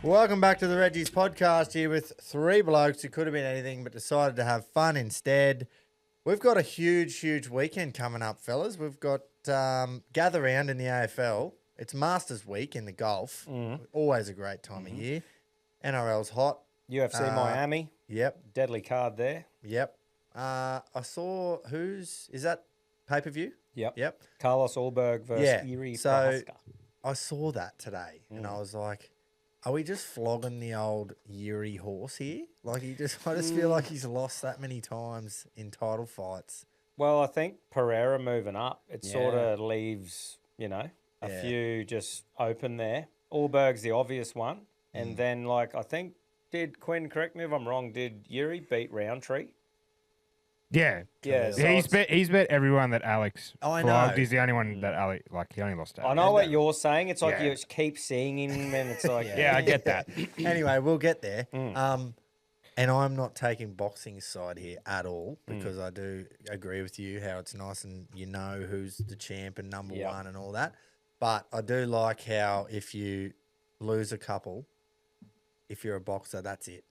Welcome back to the Reggies podcast here with three blokes who could have been anything but decided to have fun instead. We've got a huge weekend coming up, fellas. We've got Gather Round in the AFL. It's Masters Week in the golf. Always a great time of year. NRL's hot. UFC Miami. Yep. Deadly card there. Yep. I saw is that pay-per-view? Yep. Carlos Ulberg versus Erie Prohaska. I saw that today and I was like, are we just flogging the old Yuri horse here? Like I just feel like he's lost that many times in title fights. Well, I think Pereira moving up, it sort of leaves, a few just open there. Ulberg's the obvious one. And then, I think, did Quinn, correct me if I'm wrong, did Yuri beat Roundtree? Yeah. Yeah. So he's bet everyone that Alex I flogged. know. He's the only one that Alex, he only lost to Alex. I know what you're saying. It's like Yeah. you keep seeing him and it's like... Yeah, I get that. Anyway, we'll get there. And I'm not taking boxing's side here at all because I do agree with you how it's nice and you know who's the champ and number one and all that. But I do like how if you lose a couple, if you're a boxer, that's it.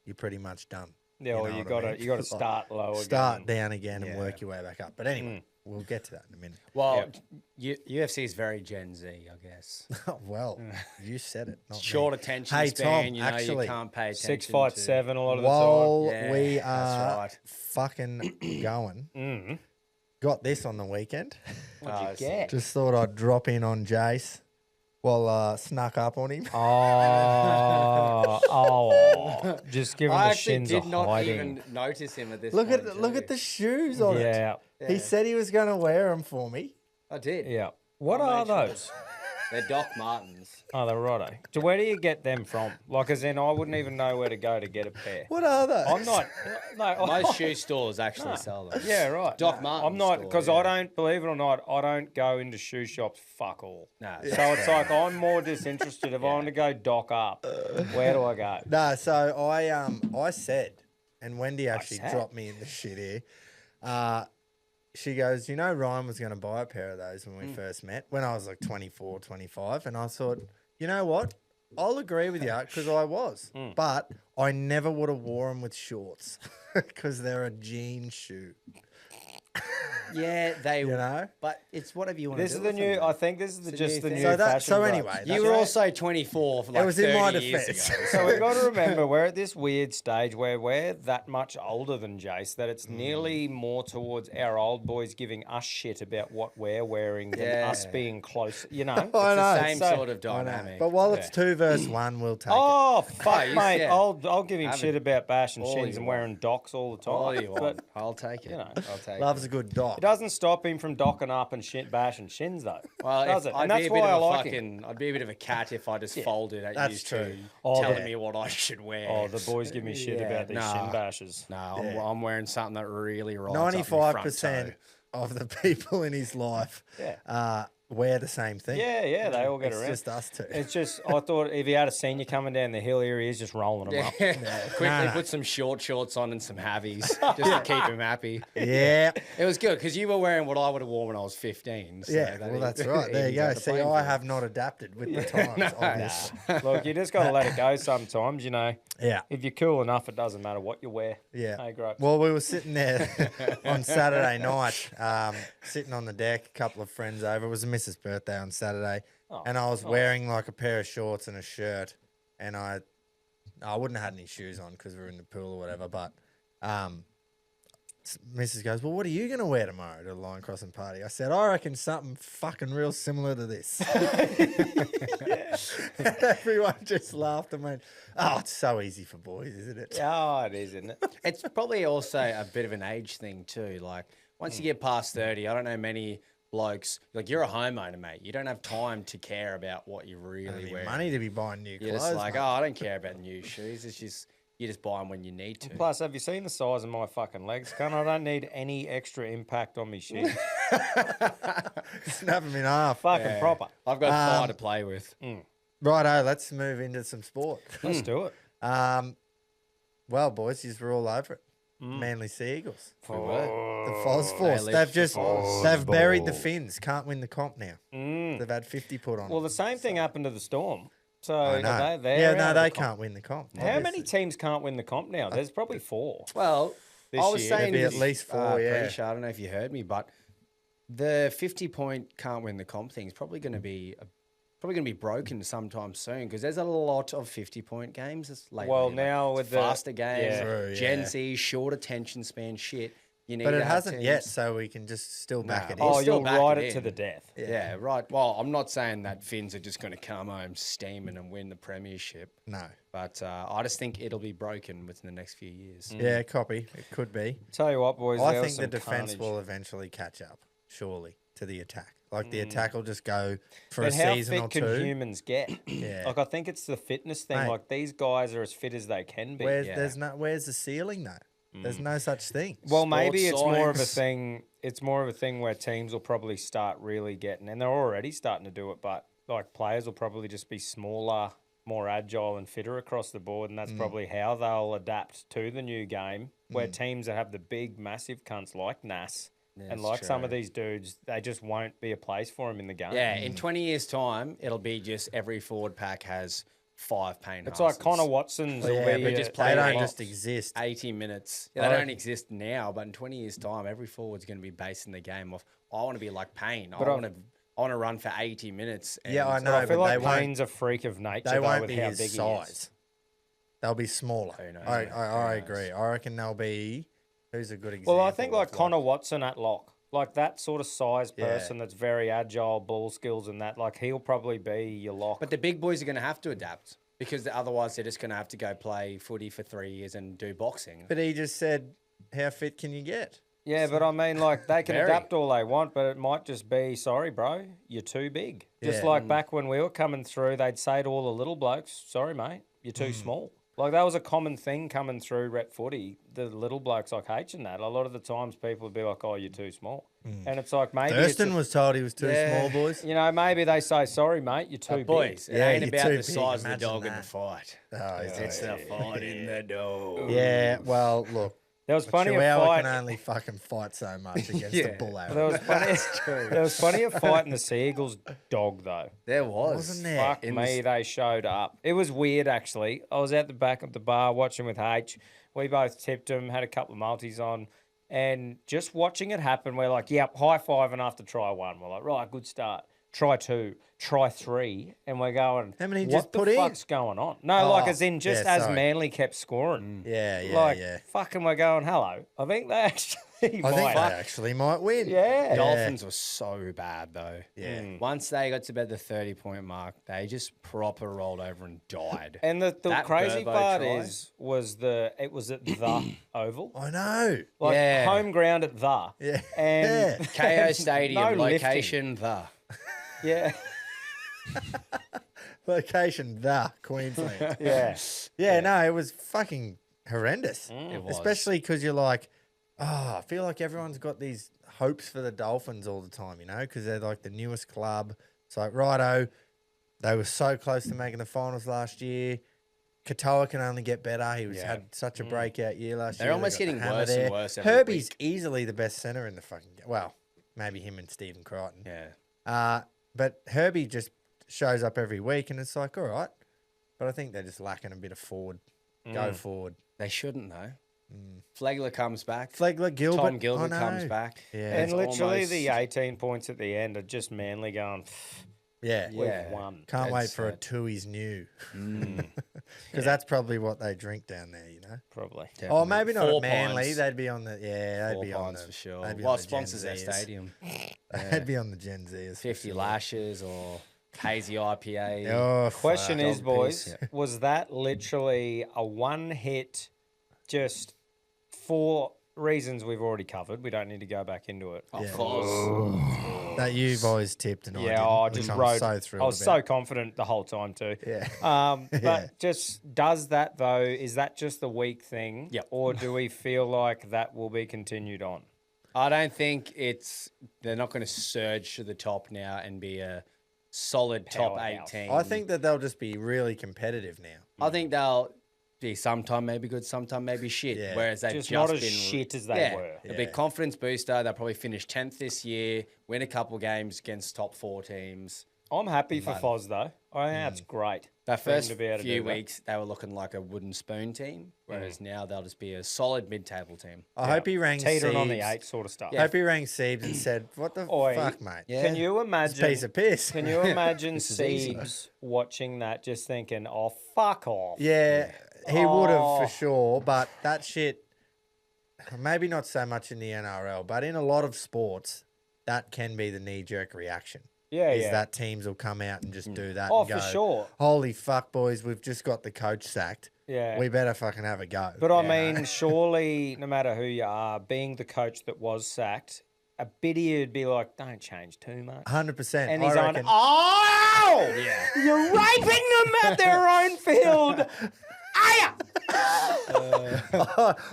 You're pretty much done. Yeah, well, you gotta start low again. Start down again and work your way back up. But anyway, we'll get to that in a minute. Well, UFC is very Gen Z, I guess. Well, you said it. Not Short me. attention Hey, span, Tom, actually, you can't pay attention 6'7" a lot of the while Yeah, we that's are right. fucking going, got this on the weekend. time. What'd you Oh, get? Just thought I'd drop in on Jace while snuck up on him. Just give him I the actually shins did of not hiding. even notice him at this Look point. at the shoes on it. Yeah. He said he was going to wear them for me. I did. Yeah. What I are made sure. those? They're Doc Martens. Oh, they're righto. So where do you get them from? As in, I wouldn't even know where to go to get a pair. What are they? I'm not. No. Most shoe stores actually sell them. Yeah, right. Doc Martens I'm not store, because yeah. I don't believe it or not. I don't go into shoe shops. Fuck all. No. So it's like I'm more disinterested. If I want to go dock up, where do I go? No, so I said, and Wendy actually said? dropped me in the shit here. She goes, Ryan was going to buy a pair of those when we first met, when I was like 24, 25. And I thought, you know what? I'll agree with you because I was. But I never would have wore them with shorts because they're a jean shoe. Yeah, they You know? But it's whatever you want This to is do. the new. I think this is the, It's a just new the thing. new So fashion. so right? anyway, You that's were right. also 24 for like It was in my 30 years defense. ago. So we've got to remember we're at this weird stage where we're that much older than Jace that it's nearly more towards our old boys giving us shit about what we're wearing than us Yeah. being close. I It's know. the same So- sort of I know. dynamic. But while it's 2 versus 1, we'll take it. Oh fuck, you mate! said- I'll give him Have shit it. about bashing All shins you and want. wearing docks all the time. all you want. But I'll take it. I'll take Loves it. a good dock. it doesn't stop him from docking up and bashing shins though. Well, does if- it? I'd And be that's a bit why I of a like him. fucking. I'd be a bit of a cat if I just folded at That's you true. two, Oh, telling yeah. me what I should wear. Oh, the boys give me shit Yeah, about these nah. shin bashes. No, Yeah. I'm wearing something that really rides up my front 95% toe. of the people in his life wear the same thing. Yeah, they all get It's around. just us two. It's just I thought if he had a senior coming down the hill here, he is just rolling them up. Quickly Nah. put some short shorts on and some havies just to keep him happy. Yeah. It was good because you were wearing what I would have worn when I was 15. So Yeah, that well, that's it right. There you evens go. out the See, playing I field. have not adapted with the times, obviously. Look, you just got to let it go sometimes, Yeah, If you're cool enough, it doesn't matter what you wear. yeah. Hey, great. Well, we were sitting there on Saturday night, sitting on the deck, a couple of friends over. It was a missus' birthday on Saturday, and I was wearing like a pair of shorts and a shirt, and I wouldn't have had any shoes on because we were in the pool or whatever, but Mrs. goes, well, what are you going to wear tomorrow to the line crossing party? I said, I reckon something fucking real similar to this. And everyone just laughed and went, oh, it's so easy for boys, isn't it? Oh, it is, isn't it? It's probably also a bit of an age thing too. Like once you get past 30, I don't know many blokes, like you're a homeowner, mate. You don't have time to care about what you I really mean, wear. money to be buying new You're clothes. just like, mate. oh, I don't care about new shoes. It's just, you just buy them when you need to. Plus, have you seen the size of my fucking legs? I don't need any extra impact on me shit. Snap them in half. Fucking proper. I've got fire to play with. Righto, let's move into some sport. Let's do it. Well, boys, you're all over it. Manly Sea Eagles. We were. The Fozball. live They've for just Foz. they've buried the Finns. Can't win the comp now. Mm. They've had 50 put on. Well, them. the same thing happened to the Storm. So I know. they're out of the they comp. can't win the comp. How many obviously. teams can't win the comp now? There's probably 4. Well, This I was year. saying There'd be this, at least 4, yeah. pre-show, I don't know if you heard me, but the 50-point can't win the comp thing is probably going to be broken sometime soon because there's a lot of 50-point games lately. Well, like, now with the faster games, yeah. True, Gen yeah. Z, short attention span, shit. You need But to it have hasn't yet, teams- so we can just still back it in. We'll Oh, still you'll back ride it it to in. the death. Yeah, right. Well, I'm not saying that Finns are just going to come home steaming and win the premiership, No. but I just think it'll be broken within the next few years. Yeah, copy. It could be. Tell you what, boys. I there was think the some defense carnage. will eventually catch up, surely, to the attack. Like the attack will just go for But a how season fit or can two. humans get? Yeah. Like I think it's the fitness thing. Mate. Like these guys are as fit as they can be. Where's the ceiling though? There's no such thing. Well, maybe Sports it's more of a science. thing. It's more of a thing where teams will probably start really getting, and they're already starting to do it. But like players will probably just be smaller, more agile, and fitter across the board, and that's probably how they'll adapt to the new game. Where teams that have the big, massive cunts like Nas and That's like some of true. these dudes, they just won't be a place for them in the game. Yeah, in 20 years' time, it'll be just every forward pack has 5 pain. It's like Connor Watson's. will Yeah, be but a- just they play don't eight. just exist. 80 minutes. Yeah, I they don't reckon- exist now, but in 20 years' time, every forward's going to be basing the game off. I want to be like Payne. I But I- want to run for 80 minutes. Yeah, I and- know. I feel but like they won't- Payne's a freak of nature They though, won't with be how his big he is. size. They'll be smaller. Who knows, I mate? I Who agree. knows? I reckon they'll be. Who's a good example? Well, I think like of, Connor Watson at lock, like that sort of size Yeah. person that's very agile, ball skills and that, like he'll probably be your lock. But the big boys are going to have to adapt because otherwise they're just going to have to go play footy for 3 years and do boxing. But he just said, "How fit can you get?" yeah, but I mean, like they can Very. adapt all they want, but it might just be, sorry, bro, you're too big. Just Yeah. like back when we were coming through, they'd say to all the little blokes, sorry, mate, you're too small. Like that was a common thing coming through rep footy. The little blokes like H and that. A lot of the times people would be like, "Oh, you're too small," and it's like maybe it's Thurston was told he was too Yeah. small, boys. you know, maybe they say, "Sorry, mate, you're too big." Boys, it Yeah, ain't you're about too the big, size of the imagine dog in the that. fight. Oh, It's the fight in the dog. yeah. Well, look, There was a plenty of Chihuahua fight. can only fucking fight so much against Yeah. a bull arrow. There was plenty of fight in the Seagulls dog though. There was. Wasn't there? Fuck In me, they showed up. It was weird actually. I was at the back of the bar watching with H. We both tipped them, had a couple of multis on, and just watching it happen, we're like, yep, high five and after try 1. We're like, right, good start. Try 2, try 3, and we're going, How many what just the put in? fuck's going on? No, like Oh, as in just yeah, as sorry. Manly kept scoring. Yeah, yeah, like, yeah. fucking we're going, hello. I think they actually I think might. they actually might win. Yeah. Dolphins were so bad though. Yeah. Once they got to about the 30-point mark, they just proper rolled over and died. And the That crazy Burbo part try? it was at the Oval. I know. Like Yeah. home ground at the. Yeah. And KO Stadium, no lifting. location the. Yeah. Location, the Queensland. Yeah. Yeah, no, it was fucking horrendous. It was. Especially because you're like, oh, I feel like everyone's got these hopes for the Dolphins all the time, you know, because they're like the newest club. It's like, righto, they were so close to making the finals last year. Katoa can only get better. He Yeah. had such a breakout year last They're year. They almost got the getting hammer worse and there. worse every Herbie's week. easily the best centre in the fucking game. Well, maybe him and Stephen Crichton. Yeah. But Herbie just shows up every week, and it's like, all right. But I think they're just lacking a bit of forward. Go forward. They shouldn't though. Flegler comes back. Flegler, Gilbert. Tom Gilbert I comes know. back. Yeah. And It's literally almost- the 18 points at the end are just Manly going, Yeah. we've Yeah. won. Can't wait It's, for a Tui's new. Because that's probably what they drink down there, you know? Probably. Oh, maybe not 4 at Manly. pints. They'd be on the, they'd 4 be on pints the, for sure. they'd be Well, on the sponsors their Gen Zers. stadium. They'd be on the Gen Zers. for 50 sure. lashes or hazy IPA. Oh, Question fuck. is, Dog boys, piece. was that literally a one hit just for reasons we've already covered? We don't need to go back into it. Of Yeah. course. That you boys tipped and I Yeah, didn't, I which just I'm rode. so thrilled I was about. so confident the whole time too. Yeah. But Yeah. just does that though? Is that just the week thing? Yep. Or do we feel like that will be continued on? I don't think they're not going to surge to the top now and be a solid top 8 Powerhouse. team. I think that they'll just be really competitive now. I think they'll be sometime maybe good, sometime maybe shit. Yeah. Whereas they've Just just not as been shit as they yeah, were. It'll be a Yeah. confidence booster. They'll probably finish 10th this year, win a couple games against top 4 teams. I'm happy for Foz though. I think that's great. That for him first to be able to few do that. weeks, they were looking like a wooden spoon team, whereas now they'll just be a solid mid-table team. I hope he rang Teetering on the Siebes. 8 sort of stuff. Hope he rang Siebes and said, "What the Oi, fuck, mate? Yeah. Can you It's a imagine? piece of piss." Can you imagine This is easy. Siebes watching that, just thinking, "Oh, fuck off." Yeah, he would have Oh. for sure, but that shit, maybe not so much in the NRL, but in a lot of sports, that can be the knee-jerk reaction. Yeah, Is yeah. that teams will come out and just do that Oh, and go, for sure. "Holy fuck, boys, we've just got the coach sacked. Yeah. We better fucking have a go." But I mean, surely, no matter who you are, being the coach that was sacked, a bit of you'd be like, "Don't change too much." 100%. And I he's on, reckon. "Oh, you're raping them at their own field."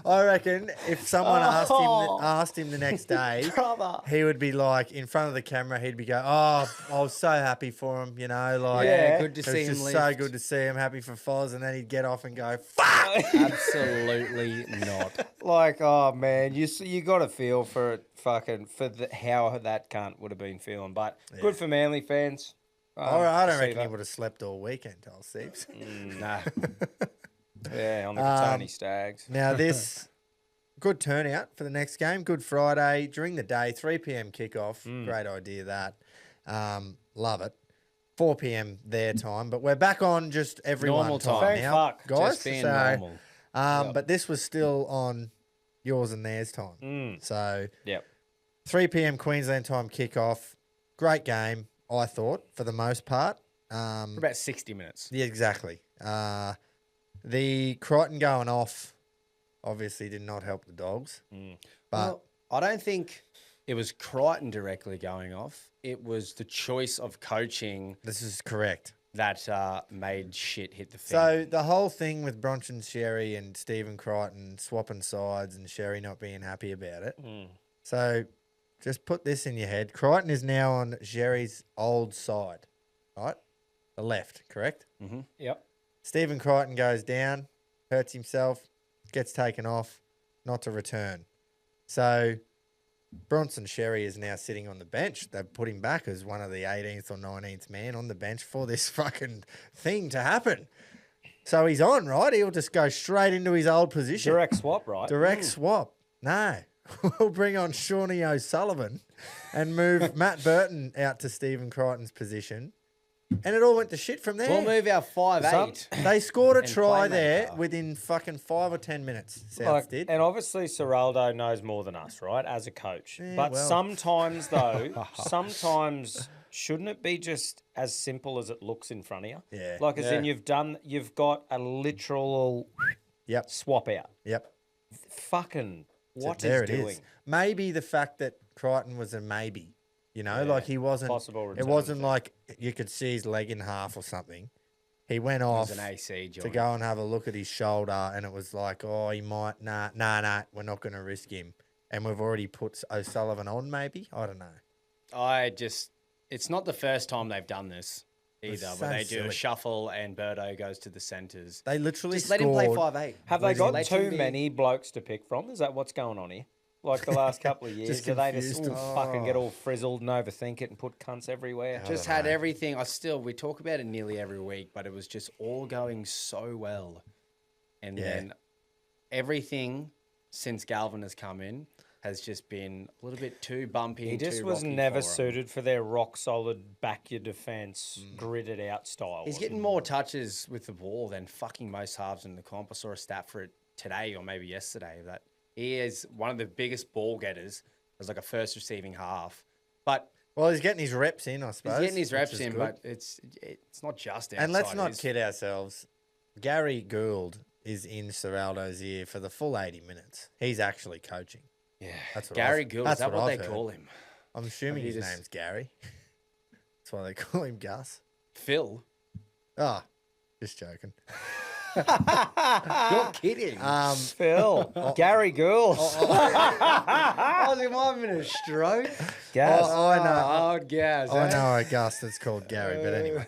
I reckon if someone asked him the next day, Brother. he would be like in front of the camera. He'd be going, "Oh, I was so happy for him, you know, like Yeah, good to it see was him just lift. so good to see him. Happy for Foz." And then he'd get off and go, "Fuck." Absolutely not. Like, oh man, you got to feel for it, how that cunt would have been feeling. But good for Manly fans. I don't see reckon he that. would have slept all weekend, I'll Siebes. Nah. Yeah, on the Tony Stags. Now this good turnout for the next game. Good Friday during the day, 3 p.m. kickoff. Great idea that. Love it. 4 p.m. their time, but we're back on just everyone Normal time. Thank now, fuck. guys. Just being So, normal. But this was still on yours and theirs time. So Yep. 3 p.m. Queensland time kickoff. Great game, I thought, for the most part. For about 60 minutes. Yeah, exactly. The Crichton going off obviously did not help the Dogs. But Well, I don't think it was Crichton directly going off. It was the choice of coaching this is correct. that made shit hit the fan. So the whole thing with Bronson Sherry and Stephen Crichton swapping sides and Sherry not being happy about it. So just put this in your head. Crichton is now on Sherry's old side, right? The left, correct? Yep. Stephen Crichton goes down, hurts himself, gets taken off, not to return. So Bronson Sherry is now sitting on the bench. They've put him back as one of the 18th or 19th man on the bench for this fucking thing to happen. So he's on, right? He'll just go straight into his old position. Direct swap, right? Direct swap. No. We'll bring on Shawnee O'Sullivan and move Matt Burton out to Stephen Crichton's position. And it all went to shit from there. We'll move our 5'8". They scored a And try there playmaker. within fucking 5 or 10 minutes. Souths Like, did. and obviously Serraldo knows more than us, right, as a coach. But well. sometimes, though, shouldn't it be just as simple as it looks in front of you? Yeah. Like, as in you've got a literal Yep. swap out. Yep. Fucking what there is it doing? is. Maybe the fact that Crichton was a maybe, you know, like he wasn't. Possible It return wasn't thing. like you could see his leg in half or something. He went It off was an AC to joint. go and have a look at his shoulder, and it was like, oh, he might. Nah, we're not going to risk him. And we've already put O'Sullivan on. Maybe I don't know. It's not the first time they've done this It's either, so where they do silly. a shuffle and Birdo goes to the centres. They literally Just let him play scored- 5'8". Have they got Let him too be- many blokes to pick from? Is that what's going on here? Like the last couple of years, Just do they just confused. fucking get all frizzled and overthink it and put cunts everywhere? Just had everything. We talk about it nearly every week, but it was just all going so well. And then everything since Galvin has come in has just been a little bit too bumpy. He and just too was rocky never for him. suited for their rock solid back your defence, gritted out style. He's getting more touches with the ball than fucking most halves in the comp. I saw a stat for it today or maybe yesterday that he is one of the biggest ball getters as like a first receiving half. But Well, he's getting his reps in, I suppose. he's getting his which reps is in, good. but it's not just outside. And let's not it's- kid ourselves. Gary Gould is in Serraldo's ear for the full 80 minutes. He's actually coaching. Yeah, That's what Gary I've- Gould. Is that's that what what I've they heard. call him? I'm assuming He his just- name's Gary. That's why they call him Gus. Phil. Ah, just joking. You're kidding. Phil, Gary Gould. I was like, I'm in a stroke. Gaz. I know. Oh, Gaz. I eh? know a Gus that's called Gary, but anyway.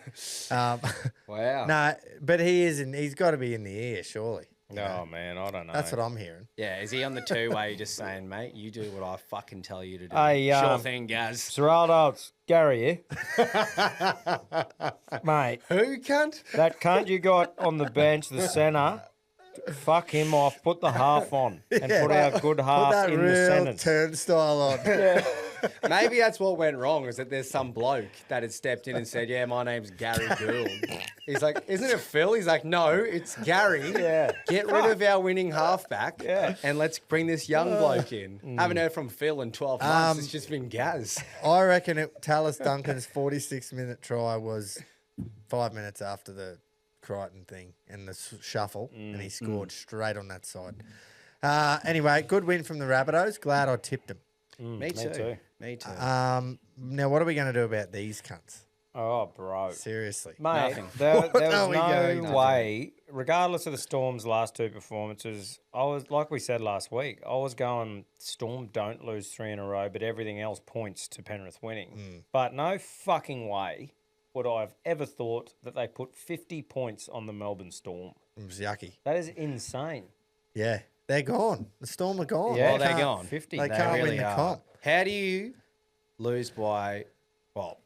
Wow. No, but he is in. He's got to be in the ear, surely. Oh, man, I don't know. That's what I'm hearing. Yeah, is he on the two-way just saying, mate, you do what I fucking tell you to do? Hey, Sure thing, Gaz. Geraldo, it's Gary here. Mate, Who, cunt? that cunt you got on the bench, the centre, fuck him off. Put the half on and put our good Put half that in the real centres. turnstile on. Maybe that's what went wrong, is that there's some bloke that had stepped in and said, yeah, my name's Gary Gould. He's like, isn't it Phil? He's like, no, it's Gary. Yeah. Get rid of our winning halfback and let's bring this young bloke in. Haven't heard from Phil in 12 months. It's just been Gaz. I reckon Tallis Duncan's 46-minute try was 5 minutes after the Crichton thing and the shuffle, and he scored straight on that side. Anyway, good win from the Rabbitohs. Glad I tipped them. Me too. Me too. Now, what are we going to do about these cunts? Oh, bro. Seriously. Mate, Nothing. there What was are we going no to way, regardless of the Storm's last two performances, I was, like we said last week, I was going, Storm don't lose 3 in a row, but everything else points to Penrith winning. But no fucking way would I have ever thought that they put 50 points on the Melbourne Storm. It was yucky. That is insane. Yeah, they're gone. The Storm are gone. Yeah, Well, they're can't- gone. 50. They They can't really win the are. comp. How do you lose by,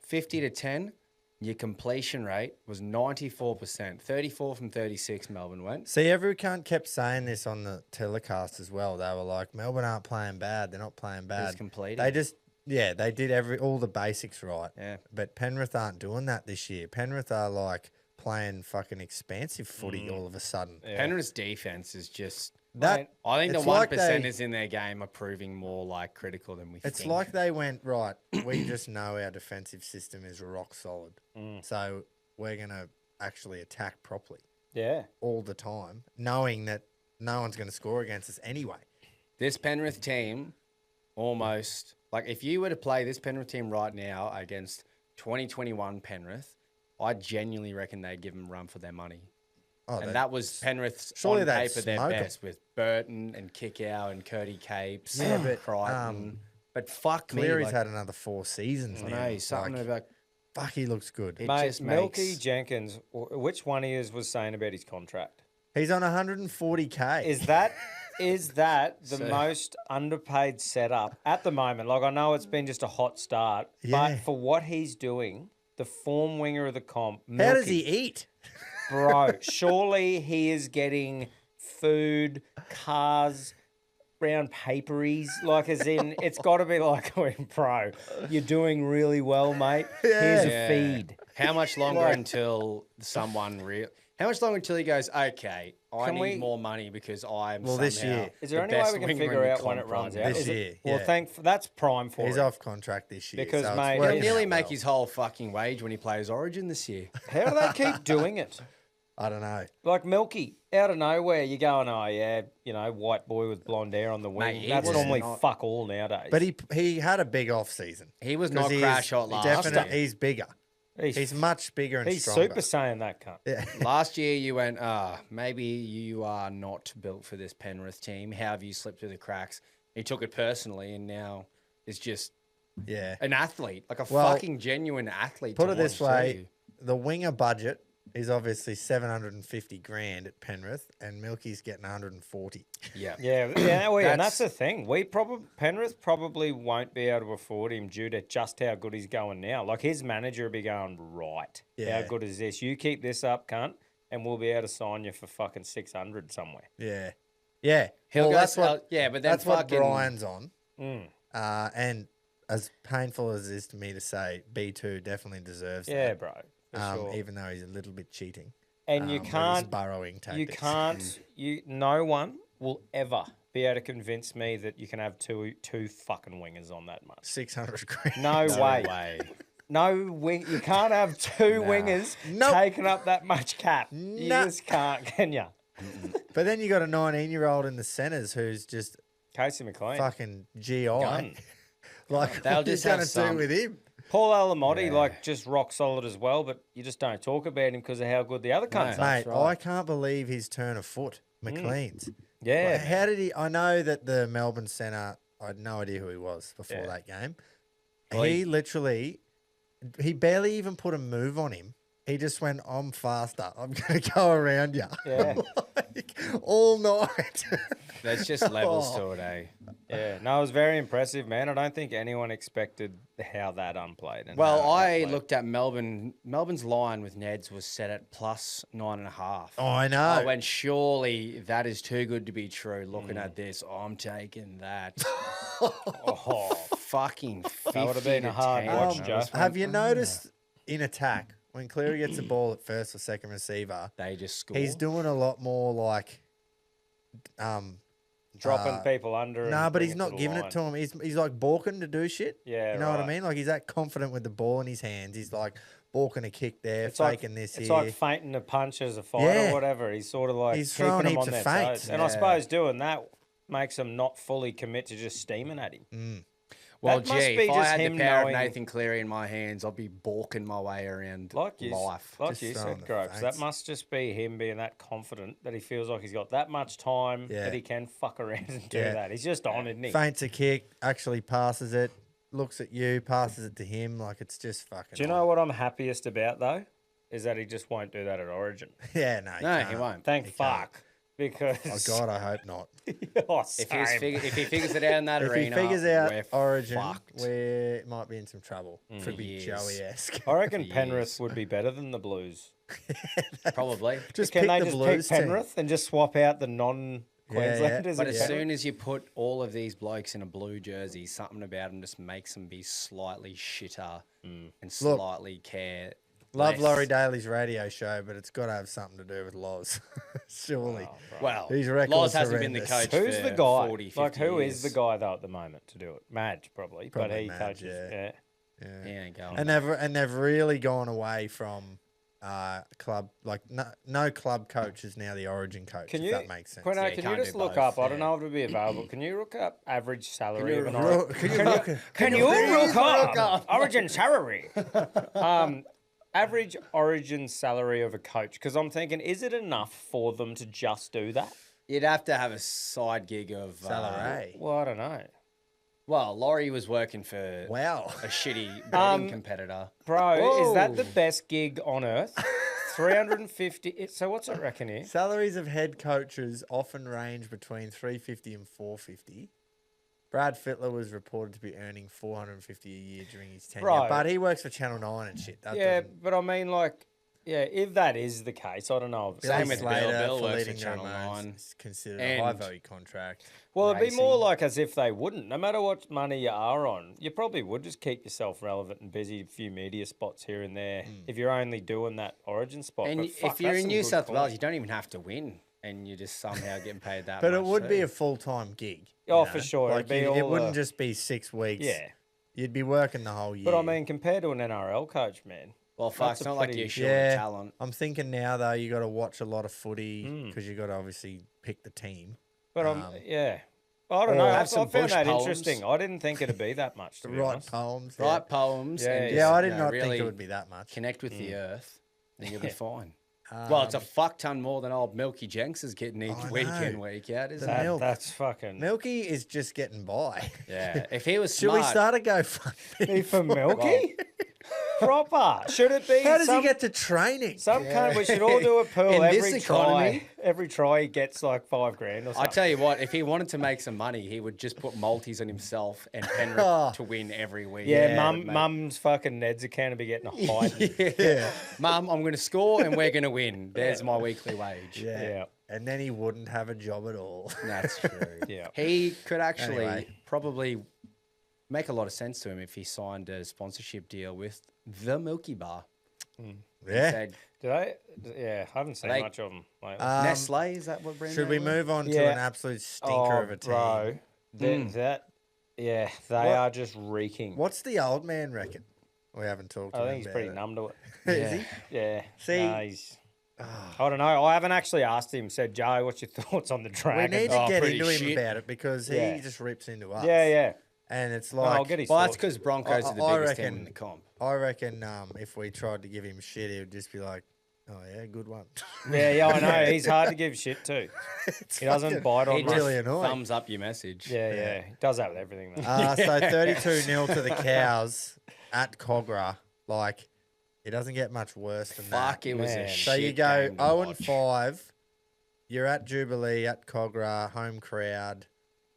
50 to 10? Your completion rate was 94%. 34 from 36 Melbourne went. See, every cunt kept saying this on the telecast as well. They were like, Melbourne aren't playing bad. They're not playing bad. completing. They just, they did all the basics right. Yeah. But Penrith aren't doing that this year. Penrith are like playing fucking expansive footy all of a sudden. Penrith's defense is just... That I think the it's 1% like they- is in their game are proving more like critical than we think. It's like they went, right, we just know our defensive system is rock solid. So we're going to actually attack properly Yeah. all the time, knowing that no one's going to score against us anyway. This Penrith team almost... Like, if you were to play this Penrith team right now against 2021 Penrith, I genuinely reckon they'd give them a run for their money. Oh, And that was Penrith's surely on they'd paper their smoke it. best with Burton and Kickow and Curdy Capes Yeah, and but, Crichton. But fuck me. Cleary's like, had another 4 seasons I now. know, something Like, about... fuck, he looks good. It Mate, just Milky makes... Jenkins, which one he is, was saying about his contract? He's on 140K. Is that the So- most underpaid setup at the moment? Like, I know it's been just a hot start, Yeah. but for what he's doing, the form winger of the comp, How does Milky, he eat? bro, surely he is getting food, cars, brown paperies, like as in, it's got to be like, bro, you're doing really well, mate. Here's Yeah. a feed. How much longer until someone How much longer until he goes, okay, I Can need we- more money because I'm Well, this somehow year. Is there the any way best we can winger in figure the out when it comp right runs now. out? This Is it- year, Well, yeah. that's prime for He's it. off contract this year. Because, so it's mate, He'll working nearly out make well. his whole fucking wage when he plays Origin this year. How do they keep doing it? I don't know. Like Milky, out of nowhere, you're going, oh yeah, white boy with blonde hair on the wing. Mate, he That's was normally not- fuck all nowadays. But he had a big off season. He was 'Cause not he crash is hot last definite- year. He's bigger. He's much bigger and he's stronger. super saiyan, that cunt. Yeah. Last year you went, maybe you are not built for this Penrith team. How have you slipped through the cracks? He took it personally and now is just Yeah. an athlete, like a Well, fucking genuine athlete. Put to it this watch way, too. the winger budget is obviously 750 grand at Penrith, and Milky's getting 140. Yeah. Yeah, and that's That's- the thing. Penrith probably won't be able to afford him due to just how good he's going now. Like his manager will be going, right, Yeah. how good is this? You keep this up, cunt, and we'll be able to sign you for fucking 600 somewhere. Yeah. Yeah. He'll well, go that's what, sell- yeah, but then that's what fucking- Brian's on. Mm. And as painful as it is to me to say, B2 definitely deserves Yeah, that. bro, for sure. Even though he's a little bit cheating. And you with his can't, burrowing tactics. no one will ever be able to convince me that you can have two fucking wingers on that much. 600 grand. No, way. way. No wing. You can't have two wingers Nope. taking up that much cap. You Nah. just can't, can you? But then you got a 19-year-old in the centres who's just Casey McLean. fucking GI. Gun. Like, They'll what are you just have going to some- do with him? Paul Alamotti, just rock solid as well, but you just don't talk about him because of how good the other cunts are. Mate, right. I can't believe his turn of foot, McLean's. Yeah. Like, how did he? I know that the Melbourne centre, I had no idea who he was before Yeah. that game. Well, He literally, he barely even put a move on him. He just went, I'm faster. I'm going to go around you. Yeah. all night. There's just levels to it, eh? Yeah, no, it was very impressive, man. I don't think anyone expected how that unplayed. And Well, how it I outplayed. looked at Melbourne. Melbourne's line with Neds was set at plus 9.5. Oh, I know. I went, surely that is too good to be true. Looking at this, I'm taking that. Oh, Fucking 50 That would have been a to hard 10. watch, I Joe. just went, Have you noticed in attack when Cleary gets the ball at first or second receiver, They just score. he's doing a lot more like dropping people under. No, and but he's bringing not the giving line. it to him. He's like balking to do shit. Yeah, you know what I right. mean. Like he's that confident with the ball in his hands. He's like balking a kick there, It's like, faking this it's here. like feinting a punch as a fighter Yeah. or whatever. He's sort of like He's keeping throwing them heaps on their of feints. toes. And I Yeah. suppose doing that makes them not fully commit to just steaming at him. Well, That must gee, be if I just had him the power knowing- of Nathan Cleary in my hands, I'd be balking my way around Like you, life. like Just you throwing said, the Groves, that feints. must just be him being that confident that he feels like he's got that much time Yeah. that he can fuck around and do Yeah. that. He's just on, isn't he? Feints a kick, actually passes it, looks at you, passes it to him. Like it's just fucking. Do you know what I'm happiest about though? Is that he just won't do that at Origin. Yeah, no, No, he can't. won't. Thank He can't. fuck. Because Oh God, I hope not. oh, If, same. if he figures it out in that If arena, he figures out we're Origin, fucked. we might be in some trouble. Could be Years. Joey-esque. I reckon for Penrith years. would be better than the Blues. Probably. Just Can pick they the just Blues pick team. Penrith and just swap out the non-Queenslanders? But in as Penrith? soon as you put all of these blokes in a blue jersey, something about them just makes them be slightly shitter and slightly care. Love less. Laurie Daly's radio show, but it's got to have something to do with Loz. Surely. Well, His record's Loz hasn't been the horrendous. coach Who's for the guy? 40, 50 like, who is the years. guy, though, at the moment to do it? Madge, probably. But Probably he Madge, coaches. yeah. Yeah. He ain't going. And they've really gone away from club, like no club coach is now the Origin coach, Can if you, that makes sense. Quino, Yeah, you can you can't just do look both, up? I don't yeah. know if it'll be available. Can you look up average salary of an Ro- Origin? Can you look? Can you look up Origin salary? Average Origin salary of a coach. Because I'm thinking, is it enough for them to just do that? You'd have to have a side gig of Salary. Well, I don't know. Well, Laurie was working for Wow. a shitty betting competitor. Bro, is that the Whoa. best gig on earth? 350. So what's it reckon here? Salaries of head coaches often range between 350 and 450. Brad Fittler was reported to be earning 450 a year during his tenure, Right. but he works for Channel 9 and shit. That Yeah, doesn't- but I mean, like, yeah, if that is the case, I don't know. Billy Same with Slater Bill for works leading for the Channel Ramones 9. is considered a And- high-value contract. Well, it'd be more racing. like as if they wouldn't. No matter what money you are on, you probably would just keep yourself relevant and busy, a few media spots here and there, if you're only doing that Origin spot. And But fuck, if you're that's in some New good South coin. Wales, you don't even have to win, and you're just somehow getting paid that But much. it would be too. a full-time gig. Oh, you for know? sure. It'd Like be it all wouldn't the- just be 6 weeks. Yeah. You'd be working the whole year. But I mean, compared to an NRL coach, man. Well, fuck, that's it's a not like pretty- you're short yeah, of talent. I'm thinking now though you got to watch a lot of footy because you got to obviously pick the team. But yeah. I don't know. or I have some found bush that poems. interesting. I didn't think it'd be that much, to be Right honest. poems. Write poems. Yeah, and yeah. just, Yeah, I did you know, not think really it would be that much. Connect with the earth, and you'll be fine. Well, it's a fuck ton more than old Milky Jenks is getting each I week know. in, week out, isn't The it? milk. That's fucking. Milky is just getting by. Yeah. If he was Should smart, we start a GoFundMe? For Milky? Proper. Should it be? How does some, he get to training? Some kind. We should all do a pool In this every economy? try. Every try he gets like $5,000 or something. I tell you what, if he wanted to make some money, he would just put multis on himself and Penrith Oh. to win every week. Yeah, Yeah, mum's fucking Neds account to be getting a hide. Yeah. Mum, I'm going to score and we're going to win. There's my weekly wage. Yeah. Yeah. And then he wouldn't have a job at all. That's true. Yeah. He could actually Anyway. probably make a lot of sense to him if he signed a sponsorship deal with the Milky Bar. Yeah. Said, Did I? Yeah, I haven't seen They- much of them lately. Nestle, is that what brand Should they we were? move on to Yeah. an absolute stinker of a team? Bro, yeah, they What- are just reeking. What's the old man reckon? We haven't talked to I him think he's pretty about numb to it. Is yeah. he? Yeah. See- Nah, I don't know. I haven't actually asked him. Said, Joe, what's your thoughts on the We Dragons? need to Oh, get pretty into him shit. about it because he Yeah. just rips into us. Yeah, yeah. And it's No, like, I'll get his Well, that's thoughts. because Broncos are the I biggest team reckon- in the comp. I reckon if we tried to give him shit, he would just be like, oh, yeah, good one. Yeah, I know. He's hard to give shit to. He doesn't bite on He much. just really annoying. thumbs up your message. Yeah. He does that with everything, though. So 32-0 to the Cows at Cogra. Like, it doesn't get much worse than Fuck, that. it was Man. a So shit So you go game to 0 watch. and 5 you're at Jubilee, at Cogra, home crowd,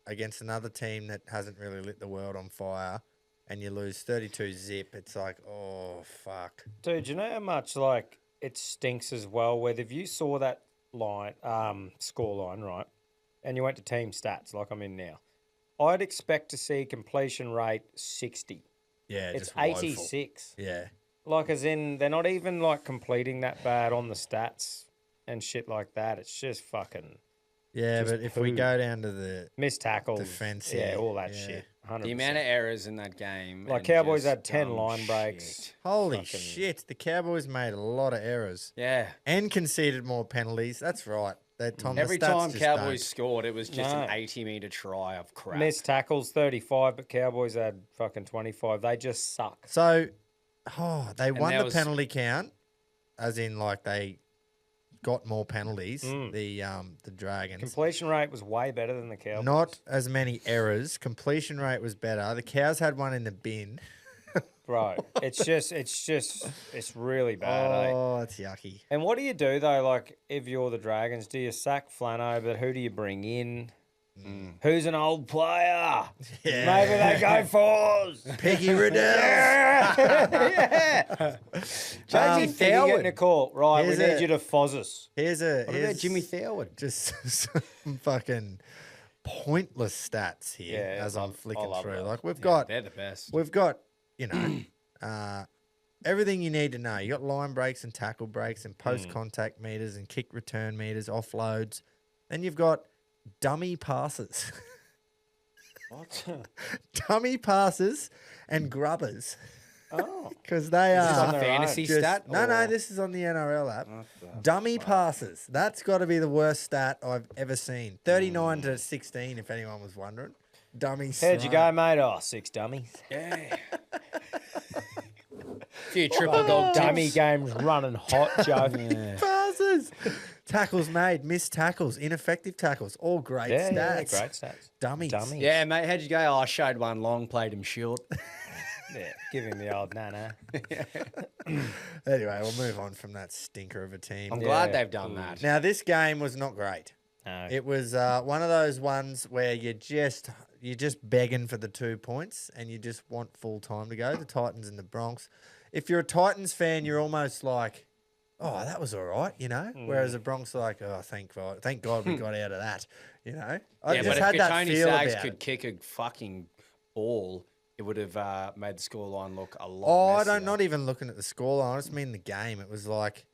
against another team that hasn't really lit the world on fire, and you lose 32 zip. It's like, oh, fuck. Dude, do you know how much, like, it stinks as well, whether if you saw that line, score line, right, and you went to team stats like I'm in now, I'd expect to see completion rate 60. Yeah, It's just woeful. 86. Yeah. Like, as in, they're not even, like, completing that bad on the stats and shit like that. It's just fucking Yeah, just but if we poo. go down to the missed tackles. defense, Yeah, all that shit. 100%. The amount of errors in that game. Like, and Cowboys just had 10 dumb line shit. breaks. holy fucking- shit, the Cowboys made a lot of errors Yeah. and conceded more penalties. That's right. That Tom, the Every stats time just Cowboys don't. scored, it was just No. an 80-meter try of crap. Missed tackles 35, but Cowboys had fucking 25. They just suck. So, they won there the was- penalty count, as in like they got more penalties. Mm. The Dragons. Completion rate was way better than the Cowboys. Not as many errors. Completion rate was better. The Cows had one in the bin. Bro, it's really bad, eh? Oh, it's yucky. And what do you do, though, like, if you're the Dragons? Do you sack Flano, but who do you bring in? Who's an old player? Yeah. Maybe they go Foz. Piggy Riddell. Yeah. Jamie Thorwood. getting a call. Right, we Here's need a- you to Foz us. Here's What about Jimmy Thorwood? Just some fucking pointless stats here Yeah, as I'm flicking love through. that. Like we've They're the best. got, everything you need to know. You got line breaks and tackle breaks and post contact meters and kick return meters, offloads. Then you've got dummy passes. What? Dummy passes and grubbers. Oh. Because they Is this are a fantasy just- stat? No, or- this is on the NRL app. Dummy passes. That's got to be the worst stat I've ever seen. 39 to 16, if anyone was wondering. Dummies. How'd you go, mate? Oh, 6 dummies. Yeah. Few triple dog Dummy tips. games running hot, Joe. Passes. Tackles made, missed tackles, ineffective tackles. All great Yeah, stats. great stats. Dummies. Dummies. Yeah, mate, how'd you go? Oh, I showed one long, played him short. Yeah, give him the old nana. Anyway, we'll move on from that stinker of a team. I'm glad Yeah. they've done that. Now, this game was not great. No. It was one of those ones where you're just begging for the 2 points and you just want full time to go. The Titans and the Bronx. If you're a Titans fan, you're almost like, oh, that was all right, you know. Whereas the Bronx are like, oh, thank God we got out of that, you know. I Yeah, just but had if that Tony feel Sags about could it. kick a fucking ball, it would have made the scoreline look a lot Oh, I messier. don't. Not even looking at the scoreline. I just mean the game. It was like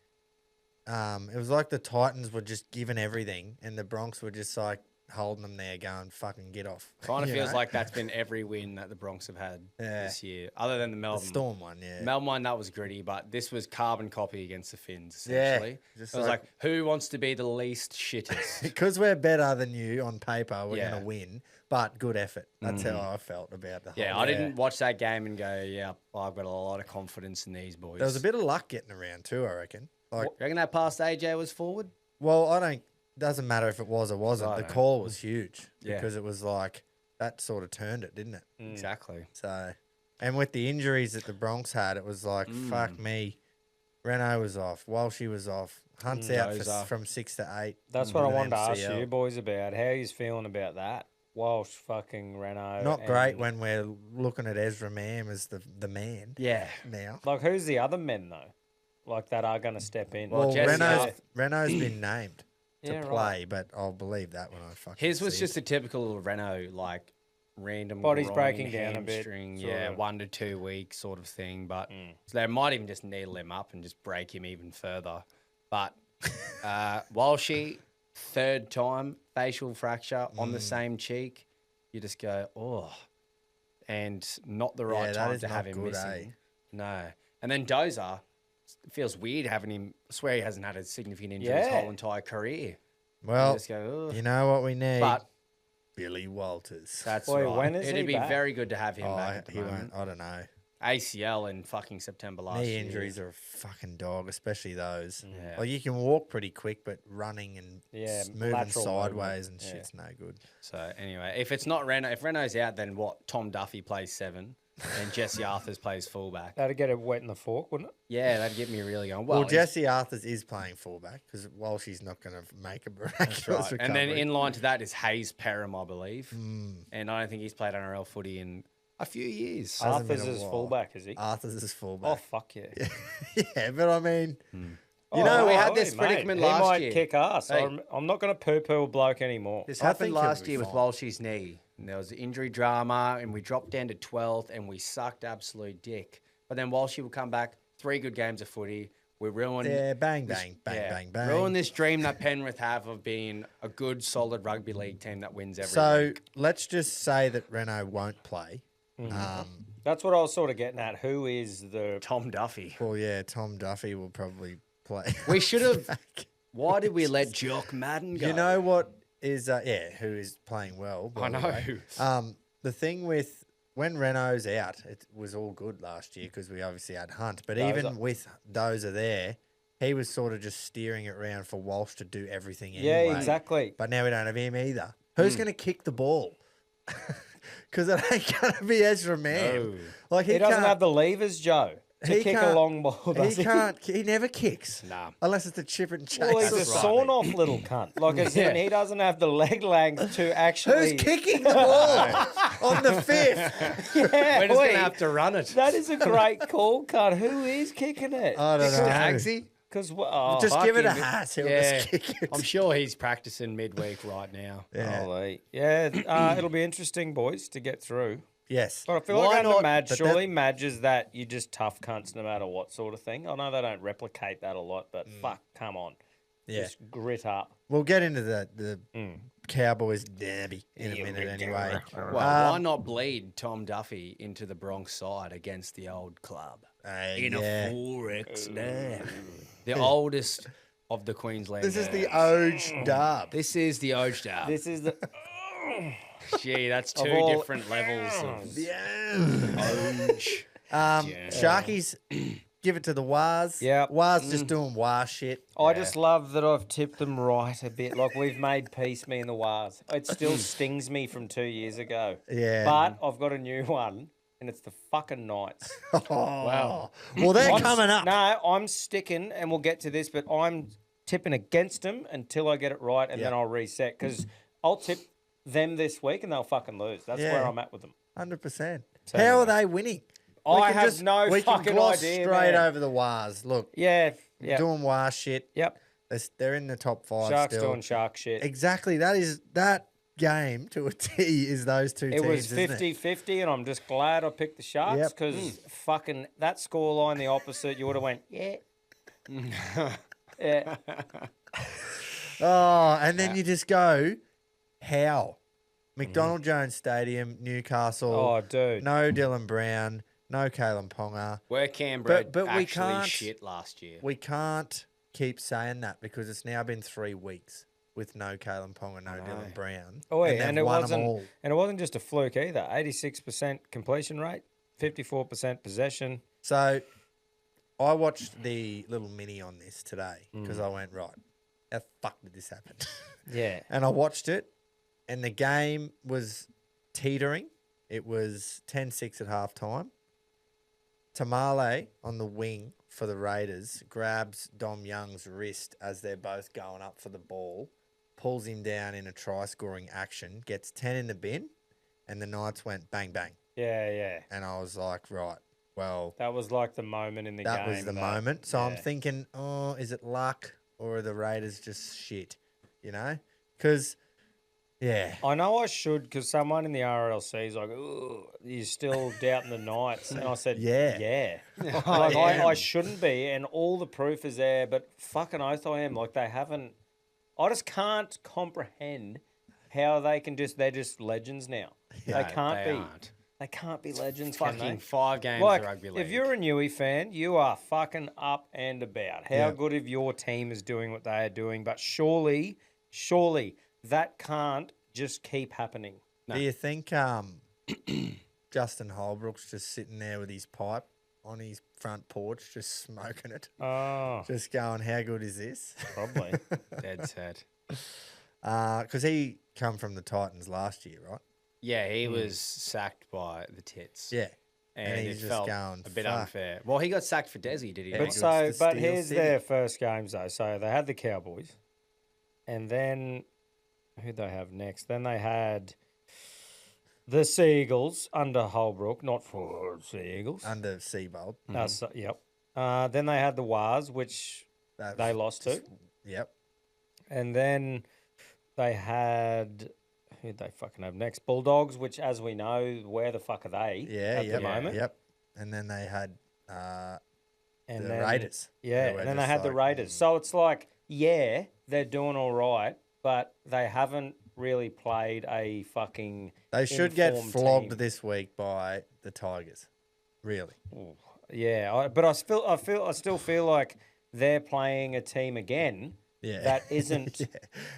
the Titans were just giving everything, and the Bronx were just like holding them there, going fucking get off. Kind of you feels know? like that's been every win that the Bronx have had Yeah. this year, other than the the Melbourne. Storm one. Yeah. Melbourne one, that was gritty, but this was carbon copy against the Finns, Yeah, essentially. just It was like- like, who wants to be the least shittest? Because we're better than you on paper, we're Yeah. going to win. But good effort. That's how I felt about the whole Yeah, I thing. didn't watch that game and go, yeah, I've got a lot of confidence in these boys. There was a bit of luck getting around too, I reckon. Like, You reckon that pass AJ was forward? well, I don't. Doesn't matter if it was or wasn't. I The don't. call was huge Yeah. because it was like that sort of turned it, didn't it? Exactly. So, and with the injuries that the Bronx had, it was like fuck me. Renault was off. Walshy was off. Hunt's out Dozer. from 6 to 8. That's what I with wanted to ask MCL. you boys about. How you feeling about that? Walsh, fucking Renault. Not great and- when we're looking at Ezra Mam as the man Yeah. now. Like, who's the other men, though? Like, that are going to step in? Well, Well, Jesse Renault's been named to Yeah, play, right. but I'll believe that when I fucking His was see just it. a typical Renault, like random Body's groin, breaking down a bit, hamstring, sort yeah, of. 1 to 2 weeks sort of thing. But so they might even just needle him up and just break him even further. But Walshy, third time facial fracture on the same cheek, you just go, oh, and not the right Yeah, that time is to have not him good, missing. No, and then Dozer. It feels weird having him. I swear he hasn't had a significant injury his Yeah. whole entire career. Well, You just go, ugh. you know what we need? But Billy Walters. that's Boy, right. when is It'd he be back? very good to have him Oh, back at the he moment. won't. I don't know. ACL in fucking September last Knee year. injuries are a fucking dog, especially those. Yeah. Like you can walk pretty quick, but running and Yeah, moving lateral sideways movement, and yeah. shit's no good. So anyway, if it's not Renault, if Renault's out, then what? Tom Duffy plays 7. and Jesse Arthurs plays fullback. That'd get it wet in the fork, wouldn't it? Yeah, that'd get me really going. Well, Well, Jesse Arthurs is playing fullback because while she's not going to make a miraculous right. recovery. And then in line to that is Hayes Perham, I believe. And I don't think he's played NRL footy in a few years. Hasn't been Arthur's a is while. fullback, is he? Arthurs is Oh, fullback. fuck yeah. Yeah, but I mean, You know, we had hey, this mate, predicament he last might year. kick ass. Hey. I'm not going to poo-poo a bloke anymore. This I happened think he'll last be year with fine. Walshy's knee. And there was injury drama, and we dropped down to 12th, and we sucked absolute dick. But then Walshy will come back, 3 good games of footy. We ruined. yeah, bang, bang, bang, bang. Ruin this dream that Penrith have of being a good, solid rugby league team that wins every So week. let's just say that Renault won't play. That's what I was sort of getting at. Who is the... Tom Duffy. Well, yeah, Tom Duffy will probably play. We should have. Why did we let Jock Madden go? You know what is, who is playing well. by I the know. way. The thing with when Renault's out, it was all good last year because we obviously had Hunt. But even with Dozer there, he was sort of just steering it around for Walsh to do everything anyway. Yeah, exactly. But now we don't have him either. Who's going to kick the ball? Because it ain't going to be Ezra Mann. No. Like He doesn't can't- have the levers, Joe, to he kick a can't- long ball, does He can't. He never kicks. Nah. Unless it's a chip and chase. Well, he's a That's right. sawn-off little cunt. Like, as in, he doesn't have the leg length to actually... Who's kicking the ball on the fifth? Yeah, We're just going wait. to have to run it. That is a great call, cunt. Who is kicking it? I don't know. Stagsy? Because Just give it a fucking- hat. He'll Yeah. just kick it. I'm sure he's practicing midweek right now. Yeah. It'll be interesting, boys, to get through. Yes. But I feel Why like under not? Madge, But surely Madge is that you just tough cunts no matter what sort of thing. I know they don't replicate that a lot, but fuck, come on. Yeah. Just grit up. We'll get into the Cowboys derby in a minute anyway. Well, why not bleed Tom Duffy into the Bronx side against the old club? In yeah. a 4X derby. The oldest of the Queensland. This is the derbies. Oj Dub. This is the Oj derby. This is the... Gee, that's two all- different levels of Yeah. Oj. Sharkies, give it to the Waz. Yep. Waz just doing Waz shit. I just love that I've tipped them right a bit. Like, we've made peace, me and the Wars. It still stings me from 2 years ago. Yeah. But I've got a new one, and it's the fucking Knights. Wow. Well, they're coming up. No, I'm sticking, and we'll get to this, but I'm tipping against them until I get it right, and then I'll reset. Because I'll tip them this week, and they'll fucking lose. That's Yeah. where I'm at with them. 100%. So How are anyway. they winning? I have no we can fucking gloss idea, straight man. over the Waz. Look, Yeah. doing Waz shit. Yep. They're in the top 5 Sharks still. doing shark shit. Exactly. that game to a T is those two It teams. was isn't it? 50-50, and I'm just glad I picked the Sharks Yep. because fucking that scoreline, the opposite, you would have went, yeah. Yeah. Oh, and then you just go, how? McDonald Jones Stadium, Newcastle. Oh, dude. No Dylan Brown, no Kalen Ponga. Where Canberra But we actually can't- shit last year. We can't keep saying that because it's now been 3 weeks with no Kalen Ponga, no Dylan Brown. Oh, yeah, they've and it won 'em wasn't, and it wasn't just a fluke either. 86% completion rate, 54% possession. So I watched the little mini on this today because I went, right, how the fuck did this happen? Yeah. And I watched it, and the game was teetering. It was 10-6 at halftime. Tamale on the wing for the Raiders grabs Dom Young's wrist as they're both going up for the ball, pulls him down in a try-scoring action, gets 10 in the bin, and the Knights went bang, bang. Yeah. And I was like, right, well, That was like the moment in the game. that was the moment. So I'm thinking, oh, is it luck or are the Raiders just shit? You know? Because, yeah. I know I should because someone in the RLC is like, "Ooh, you're still doubting the Knights." And I said, Yeah. Like, I shouldn't be, and all the proof is there, but fucking oath I am. Like, they haven't... I just can't comprehend how they can they're just legends now. No, they can't they be. aren't. They can't be legends, can Fucking they? 5 games Like, of rugby league. if you're a Newey fan, you are fucking up and about. How Yeah. good if your team is doing what they are doing, but surely that can't just keep happening. Do you think Justin Holbrook's just sitting there with his pipe on his front porch, just smoking it, Oh, just going, how good is this? probably. Dead set. Because he come from the Titans last year, right? Yeah, he was sacked by the Tits. Yeah. And and he's it just felt going, a bit "Fuck." unfair. Well, he got sacked for Desi, did he? Yeah, not? he But goes to Steel here's City. their first games though. So they had the Cowboys, and then who'd they have next? Then they had the Sea Eagles under Holbrook, not for Sea Eagles. Under Seabold. Yep. Then they had the Wars, which That they was lost just- to, Yep. and then they had who'd they fucking have next? Bulldogs, which, as we know, where the fuck are they Yeah, at yep. the moment? Yep. And then they had And the then, Raiders. Yeah, who were and then they just had the like, Raiders. So it's like, yeah, they're doing all right, but they haven't really played a fucking. They should get informed flogged team. this week by the Tigers. Really. Yeah, but I still feel like they're playing a team again. Yeah. That isn't.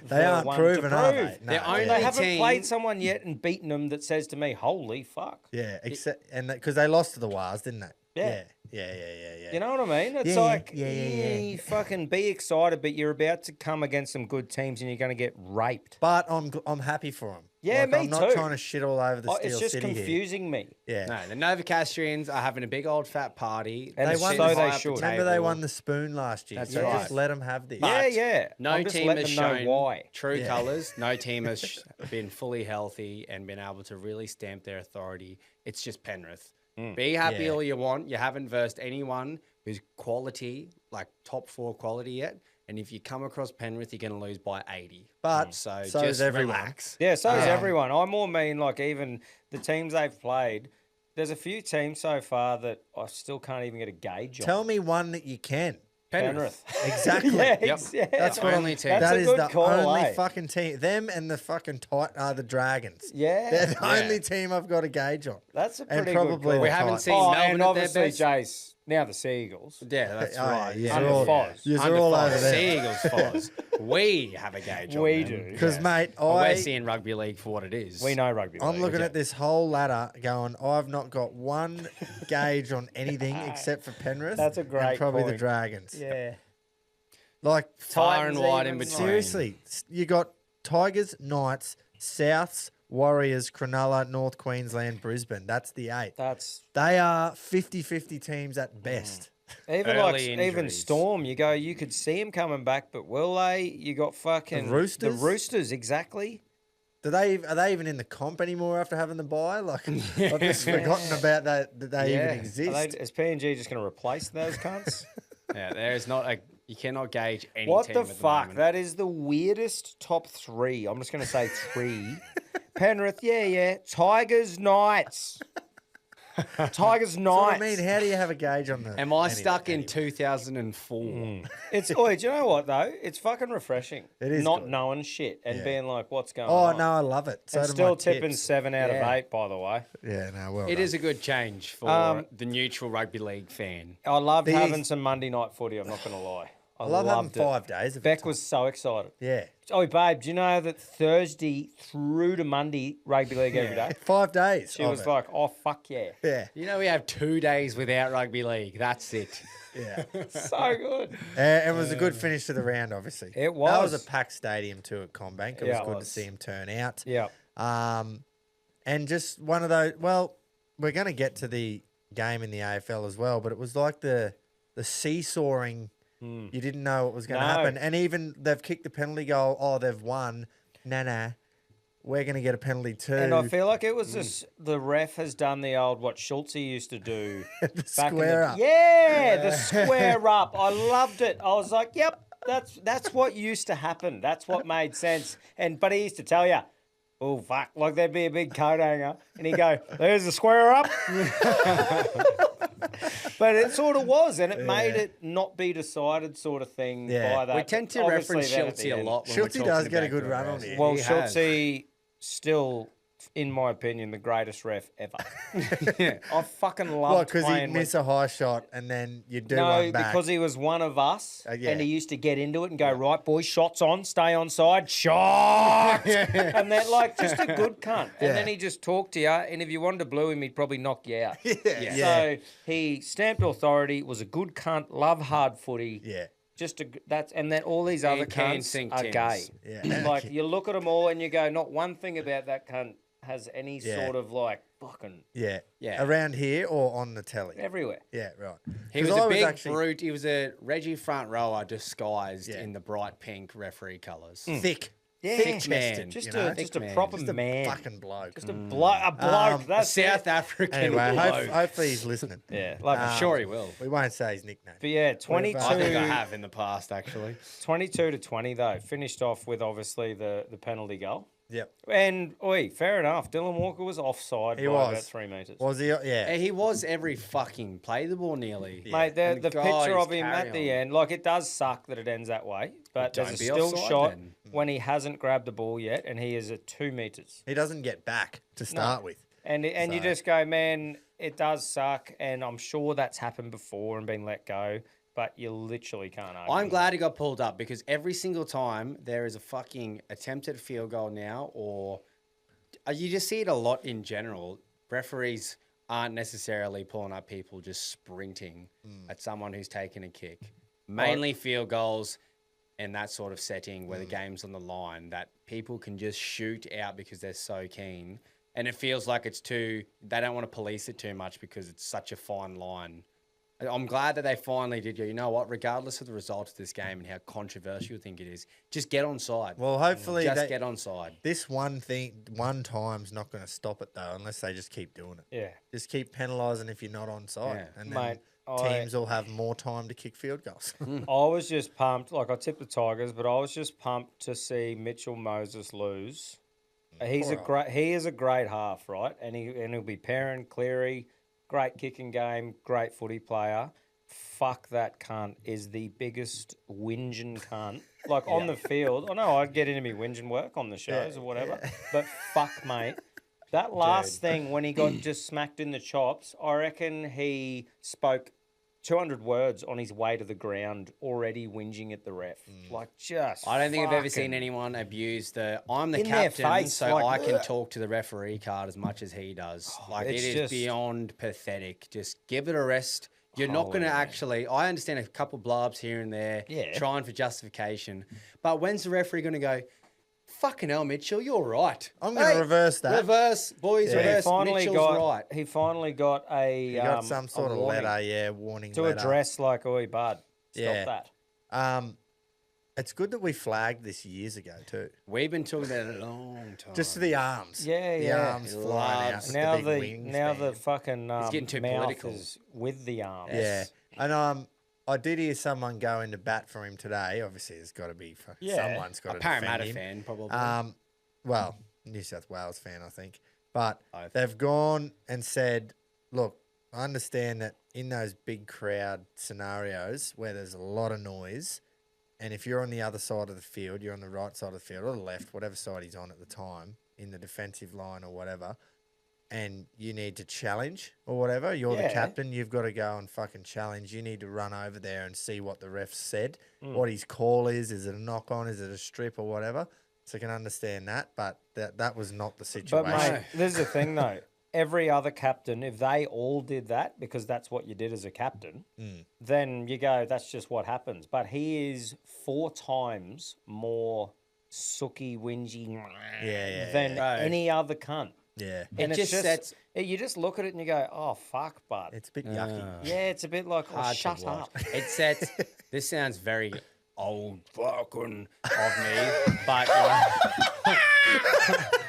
They aren't one proven, to are prove. they? No, They're only They haven't team- played someone yet and beaten them that says to me, "Holy fuck!" Yeah, except because they lost to the Wars, didn't they? Yeah. Yeah. You know what I mean? It's Yeah, like, yeah. fucking be excited, but you're about to come against some good teams and you're going to get raped. But I'm happy for them. Yeah, me I'm not too. trying to shit all over the Steel It's just City confusing me. here. Yeah. No, the Novocastrians are having a big old fat party. And They so won they the- high up the should. Remember they table. won the spoon last year. That's so right. just let them have this. Yeah, But yeah. No I'm just team letting has them know shown why. true Yeah. colours. No team has been fully healthy and been able to really stamp their authority. It's just Penrith. Be happy Yeah. all you want. You haven't versed anyone who's quality, like top 4 quality yet. And if you come across Penrith, you're going to lose by 80. But so so just is everyone. relax. Yeah, so is everyone. I more mean like even the teams they've played. There's a few teams so far that I still can't even get a gauge on. Tell me one that you can. Penrith. Exactly. yeah, Yep. yeah. That's what Only I'm. team. That's That a is good the call, only eh? fucking team. Them and the fucking the Dragons. Yeah. They're the Yeah. only team I've got a gauge on. That's a And pretty probably good call. We the haven't Titans. seen Oh, Melbourne and at obviously, their best. Jace, now the Sea Eagles. Yeah, that's Oh, yeah, right. you're Under all- Foz. you're Under all Foz. over there. Sea Eagles Foz. We have a gauge on We them. do. Because, mate, But we're I seeing rugby league for what it is. We know rugby. I'm league. looking at this whole ladder going, I've not got one gauge on anything except for Penrith. That's a and great probably the point. Dragons. Yeah. Like, Far and Titans wide even, in between. seriously, you got Tigers, Knights, Souths, Warriors, Cronulla, North Queensland, Brisbane. That's the 8. That's They are 50-50 teams at best. even Early even injuries. Storm. You go, you could see him coming back, but will they? You got fucking The Roosters? The Roosters, exactly. Are they even in the comp anymore after having the bye? Like, I've just forgotten about that they Yeah. even exist. Is PNG just going to replace those cunts? Yeah, there is not a. You cannot gauge any What team the at fuck? moment. That is the weirdest top 3. I'm just going to say 3. Penrith, yeah. Tigers, Knights. Tigers, That's what I Knights. mean, how do you have a gauge on the? Am I anyway, stuck in anyway. 2004? It's do you know what though? It's fucking refreshing. It is not good. knowing shit and Yeah. being like, what's going Oh on? no, I love it. So And do still my tipping tips. 7 out of Yeah. 8, by the way. Yeah, no, well It done. is a good change for the neutral rugby league fan. I loved These- having some Monday night footy. I'm not going to lie. I I love having loved it. 5 days. Of Beck it. was so excited. Yeah, Oh, babe, do you know that Thursday through to Monday rugby league every day? 5 days. She of was it. like, "Oh fuck yeah, yeah, You know, we have 2 days without rugby league. That's it. yeah. so good." It was a good finish to the round, obviously. It That was was. a packed stadium too at Combank. It Yeah, was it good to was. see him turn out. Yeah, And just one of those. Well, we're going to get to the game in the AFL as well, but it was like the seesawing. You didn't know what was going to No. happen, and even they've kicked the penalty goal. Oh, they've won. Nah. We're going to get a penalty too. and I feel like it was this. The ref has done the old what Schultz used to do. the back in square the, up. Yeah, the square up. I loved it. I was like, "Yep, that's what used to happen. That's what made sense." But he used to tell you, "Oh fuck!" Like there'd be a big coat hanger, and he'd go, "There's the square up." But it sort of was, and it made it not be decided, sort of thing. Yeah. By that. We tend to Obviously reference then at the Schultzy a end. lot. when we're Schultzy talking does get a about good good run on refs. here. Well, He has. Schultzy still, in my opinion, the greatest ref ever. I fucking loved What, because he'd playing with miss a high shot and then you do No, one back. because he was one of us, yeah. and he used to get into it and go, right, boys, shots on, stay on side, shot! And then, like, just a good cunt. Yeah. And then he just talked to you, and if you wanted to blue him, he'd probably knock you out. yeah. So he stamped authority, was a good cunt, love hard footy. Yeah. Just and then all these other can cunts sink are Tims. gay. Yeah. Like, you look at them all and you go, not one thing about that cunt has any Yeah. sort of like, fucking Yeah. Yeah. Around here or on the telly? everywhere. Yeah, right. He was 'Cause a I big actually brute. He was a Reggie front rower disguised Yeah. in the bright pink referee colours. thick. Yeah. Thick man. chested. Just you know? just a man. proper Just a man. fucking bloke. Just a bloke. A A that's South it. African Anyway, bloke. hopefully he's listening. Yeah, like I'm sure he will. We won't say his nickname. But yeah, 22, I think I have in the past, actually. 22 to 20 though. Finished off with obviously the penalty goal. Yep. And fair enough. Dylan Walker was offside He by was. about 3 metres. Was he? Yeah. He was every fucking play the ball nearly. Mate, And the God, picture he's of him at the carry on. end, like it does suck that it ends that way, but Don't there's a be still offside shot then. when he hasn't grabbed the ball yet, and he is at 2 metres. He doesn't get back to start with. And you So- just go, man, it does suck, and I'm sure that's happened before and been let go, but you literally can't argue. I'm glad he got pulled up because every single time there is a fucking attempted field goal now, or you just see it a lot in general. Referees aren't necessarily pulling up people just sprinting at someone who's taken a kick. Mainly field goals and that sort of setting where the game's on the line that people can just shoot out because they're so keen. And it feels like they don't want to police it too much because it's such a fine line. I'm glad that they finally did go, you know what, regardless of the result of this game and how controversial you think it is, just get on side. Well, hopefully Get on side. this one time's not going to stop it though, unless they just keep doing it. Yeah. Just keep penalising if you're not on side, Yeah. and then Mate, teams will have more time to kick field goals. I was just pumped. Like, I tipped the Tigers, but I was just pumped to see Mitchell Moses lose. He is a great half, right? And he'll be pairing Cleary. Great kicking game, great footy player. Fuck that cunt is the biggest whinging cunt. Like on the field. I know I'd get into me whinging work on the shows or whatever. But fuck, mate. That last thing when he got just smacked in the chops, I reckon he spoke 200 words on his way to the ground already whinging at the ref. Like just I don't think I've ever fucking- seen anyone abuse I'm the In their captain, face, so like, I can talk to the referee card as much as he does. Like, it it's is just- beyond pathetic. Just give it a rest. You're not going to actually... I understand a couple blow-ups here and there, trying for justification. But when's the referee going to go, fucking hell, Mitchell, you're right. I'm going to reverse that. Reverse, boys, Yeah. reverse. Mitchell's right. He finally got a He got some sort of warning letter, warning to letter. address like, oi, bud, stop Yeah. that. It's good that we flagged this years ago too. We've been talking about it a long time. Just for the arms. Yeah, the yeah. arms He flying out. loves- with Now the the big wings, now man. the fucking getting too mouth political. is with the arms. Yeah, and I did hear someone go into bat for him today. Obviously, there's got to be someone's got A to Parramatta defend fan, him. probably. Well, New South Wales fan, I think. But Both. they've gone and said, look, I understand that in those big crowd scenarios where there's a lot of noise, and if you're on the other side of the field, you're on the right side of the field or the left, whatever side he's on at the time, in the defensive line or whatever, and you need to challenge or whatever, you're the Yeah. captain, you've got to go and fucking challenge. You need to run over there and see what the ref said, what his call is it a knock on, is it a strip or whatever. So I can understand that, but that was not the situation. But mate, this is the thing though. Every other captain, if they all did that, because that's what you did as a captain, then you go, that's just what happens. But he is 4 times more sooky, whingy than any other cunt. Yeah. And It it's just sets- you just look at it and you go, oh, fuck, bud. It's a bit yucky. Yeah, it's a bit like, oh, Hard to shut watch. up. It sets. This sounds very old fucking of me, but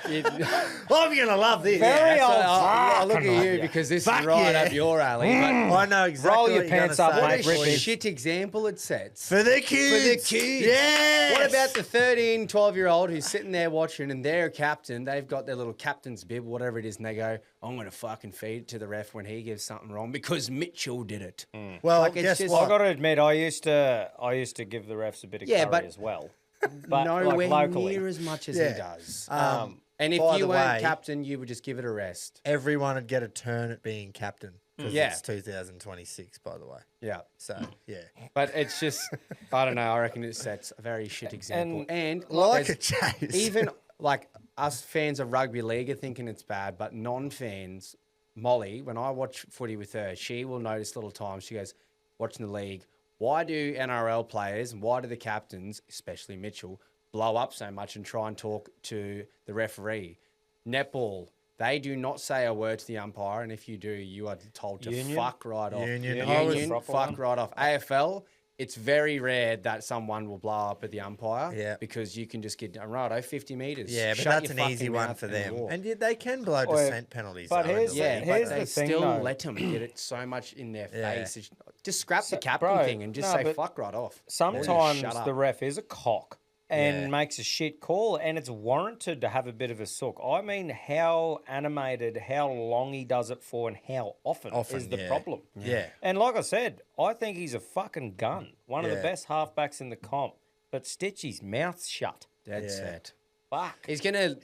I'm gonna love this. Very old I look fucking at you love ya. because this Fuck is right yeah. up your alley. But I know exactly. Roll your what you're pants gonna up, say. what mate. a Rippy. shit example it sets. For the kids. Yeah. What about the 13, 12-year-old who's sitting there watching and they're a captain? They've got their little captain's bib, whatever it is, and they go, I'm going to fucking feed it to the ref when he gives something wrong because Mitchell did it. Well, Like, it's guess just- what? I got to admit, I used to give the refs a bit of Yeah, curry but- as well. But Nowhere like locally. near as much as Yeah. he does. by And if you the weren't way- captain, you would just give it a rest. Everyone would get a turn at being captain because Yeah. it's 2026, by the way. Yeah. So yeah, But it's just, I don't know. I reckon it sets a very shit example. And like a there's- chase. even like us fans of rugby league are thinking it's bad, but non-fans, Molly, when I watch footy with her, she will notice little times. She goes, watching the league, why do NRL players and why do the captains, especially Mitchell, blow up so much and try and talk to the referee? Netball, They do not say a word to the umpire, and if you do, you are told to Union? fuck right off. Union, fuck right off. AFL, it's very rare that someone will blow up at the umpire because you can just get righto 50 metres. Yeah, but Shut that's your an easy fucking one mouth for and them. walk. And yet they can blow dissent penalties. but though, in here's the the- league. here's but they the thing, still though. let them get it so much in their Yeah. face. Just scrap the captain bro, thing and just no, say but fuck right off. Sometimes Shut up. the ref is a cock and Yeah. makes a shit call, and it's warranted to have a bit of a sook. I mean, how animated, how long he does it for, and how often is the problem. Yeah. And like I said, I think he's a fucking gun. One of the Yeah. best halfbacks in the comp. But stitch his mouth shut. Dead set. Fuck. He's gonna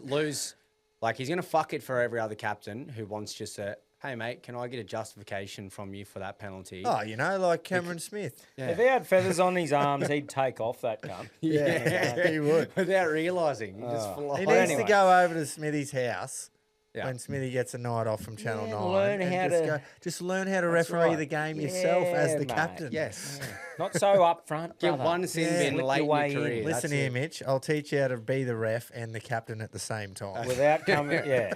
lose. Like he's gonna fuck it for every other captain who wants just a hey mate, can I get a justification from you for that penalty? Oh, like Cameron Smith. If he had feathers on his arms, he'd take off that gun. Yeah, he would. Without realising, he just He flies. needs anyway. to go over to Smithy's house Yeah. when Smithy gets a night off from Channel 9. learn and how just, to- just learn how to referee right. the game yourself as Yeah, the mate. captain. Yes. Not so up front, Get brother. one sin bin Slip late your in way your career. in. Listen That's here, it. Mitch. I'll teach you how to be the ref and the captain at the same time. Without coming, yeah.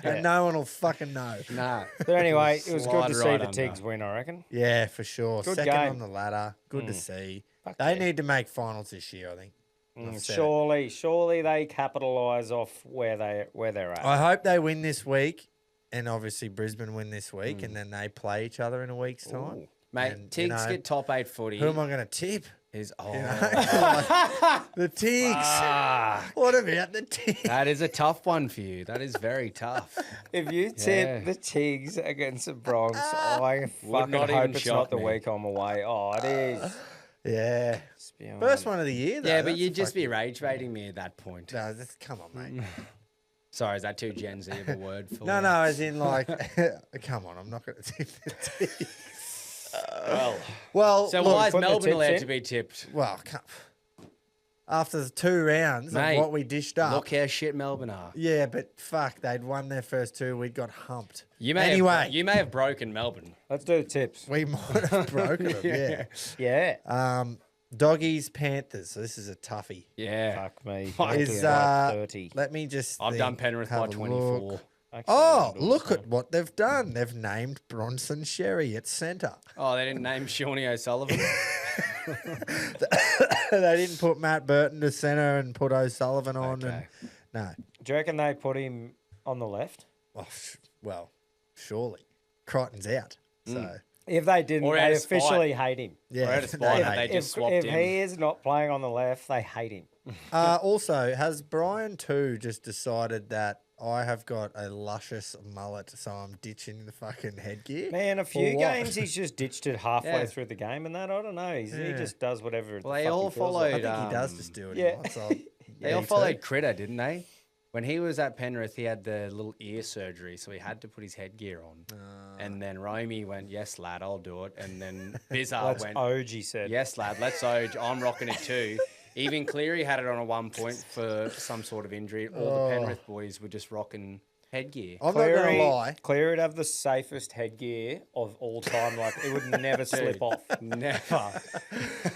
And no one will fucking know. Nah. But anyway, it was good Slide to see right the under. Tigs win, I reckon. Yeah, for sure. Good Second game. on the ladder. Good to see. Fuck They yeah. need to make finals this year, I think. I've said it. Surely they capitalise off where they're at. I hope they win this week, and obviously Brisbane win this week, and then they play each other in a week's time. Mate, And, Tigs get top 8 footy. Who am I going to tip? Is The Tigs. What about the Tigs? that is a tough one for you. That is very tough. If you tip the Tigs against the Bronx, I fucking not hope even it's shock not the me. week I'm away. Oh, it is. Yeah. Spewing. First one of the year, though. Yeah, but That's you'd a just be fucking- rage baiting me at that point. No, come on, mate. Sorry, is that too Gen Z of a word for No, you? no, as in like, come on, I'm not going to tip the Tigs. Well, So look, why is put the Melbourne tips allowed in. to be tipped? well, after the 2 rounds Mate, of what we dished up. Look how shit Melbourne are. Yeah, but fuck, they'd won their first 2. We'd got humped. You may Anyway. have broken Melbourne. Let's do the tips. We might have broken them, yeah. Yeah. Doggies, Panthers. So this is a toughie. Yeah. Fuck me. Is, Like 30. Let me just. I've done think, Penrith have by a 24. look. Actually, Oh, I'm doing look the at what they've done. They've named Bronson Sherry at centre. Oh, they didn't name Shawnee O'Sullivan. They didn't put Matt Burton to centre and put O'Sullivan on. Okay. And, no. Do you reckon they put him on the left? Well, surely. Crichton's out. So, If they didn't, Or out they of spite. officially hate him. yeah. Or out of spite, no, they just swapped if him. he is not playing on the left, they hate him. Also, has Brian too just decided that I have got a luscious mullet, so I'm ditching the fucking headgear? Man, a Or few what? games he's just ditched it halfway Yeah. through the game, and that I don't know. He just does whatever. Well, the they fuck all he feels I like. think he does Um, just do it. yeah. They all followed Critter, didn't they? When he was at Penrith, he had the little ear surgery, so he had to put his headgear on. And then Romy went, "Yes, lad, I'll do it." And then Bizarre That's went, OG said. "Yes, lad, let's Oj. I'm rocking it too." Even Cleary had it on at one point for some sort of injury. All the Penrith boys were just rocking headgear. I'm not going to lie. Cleary would have the safest headgear of all time. Like, it would never slip off. Never.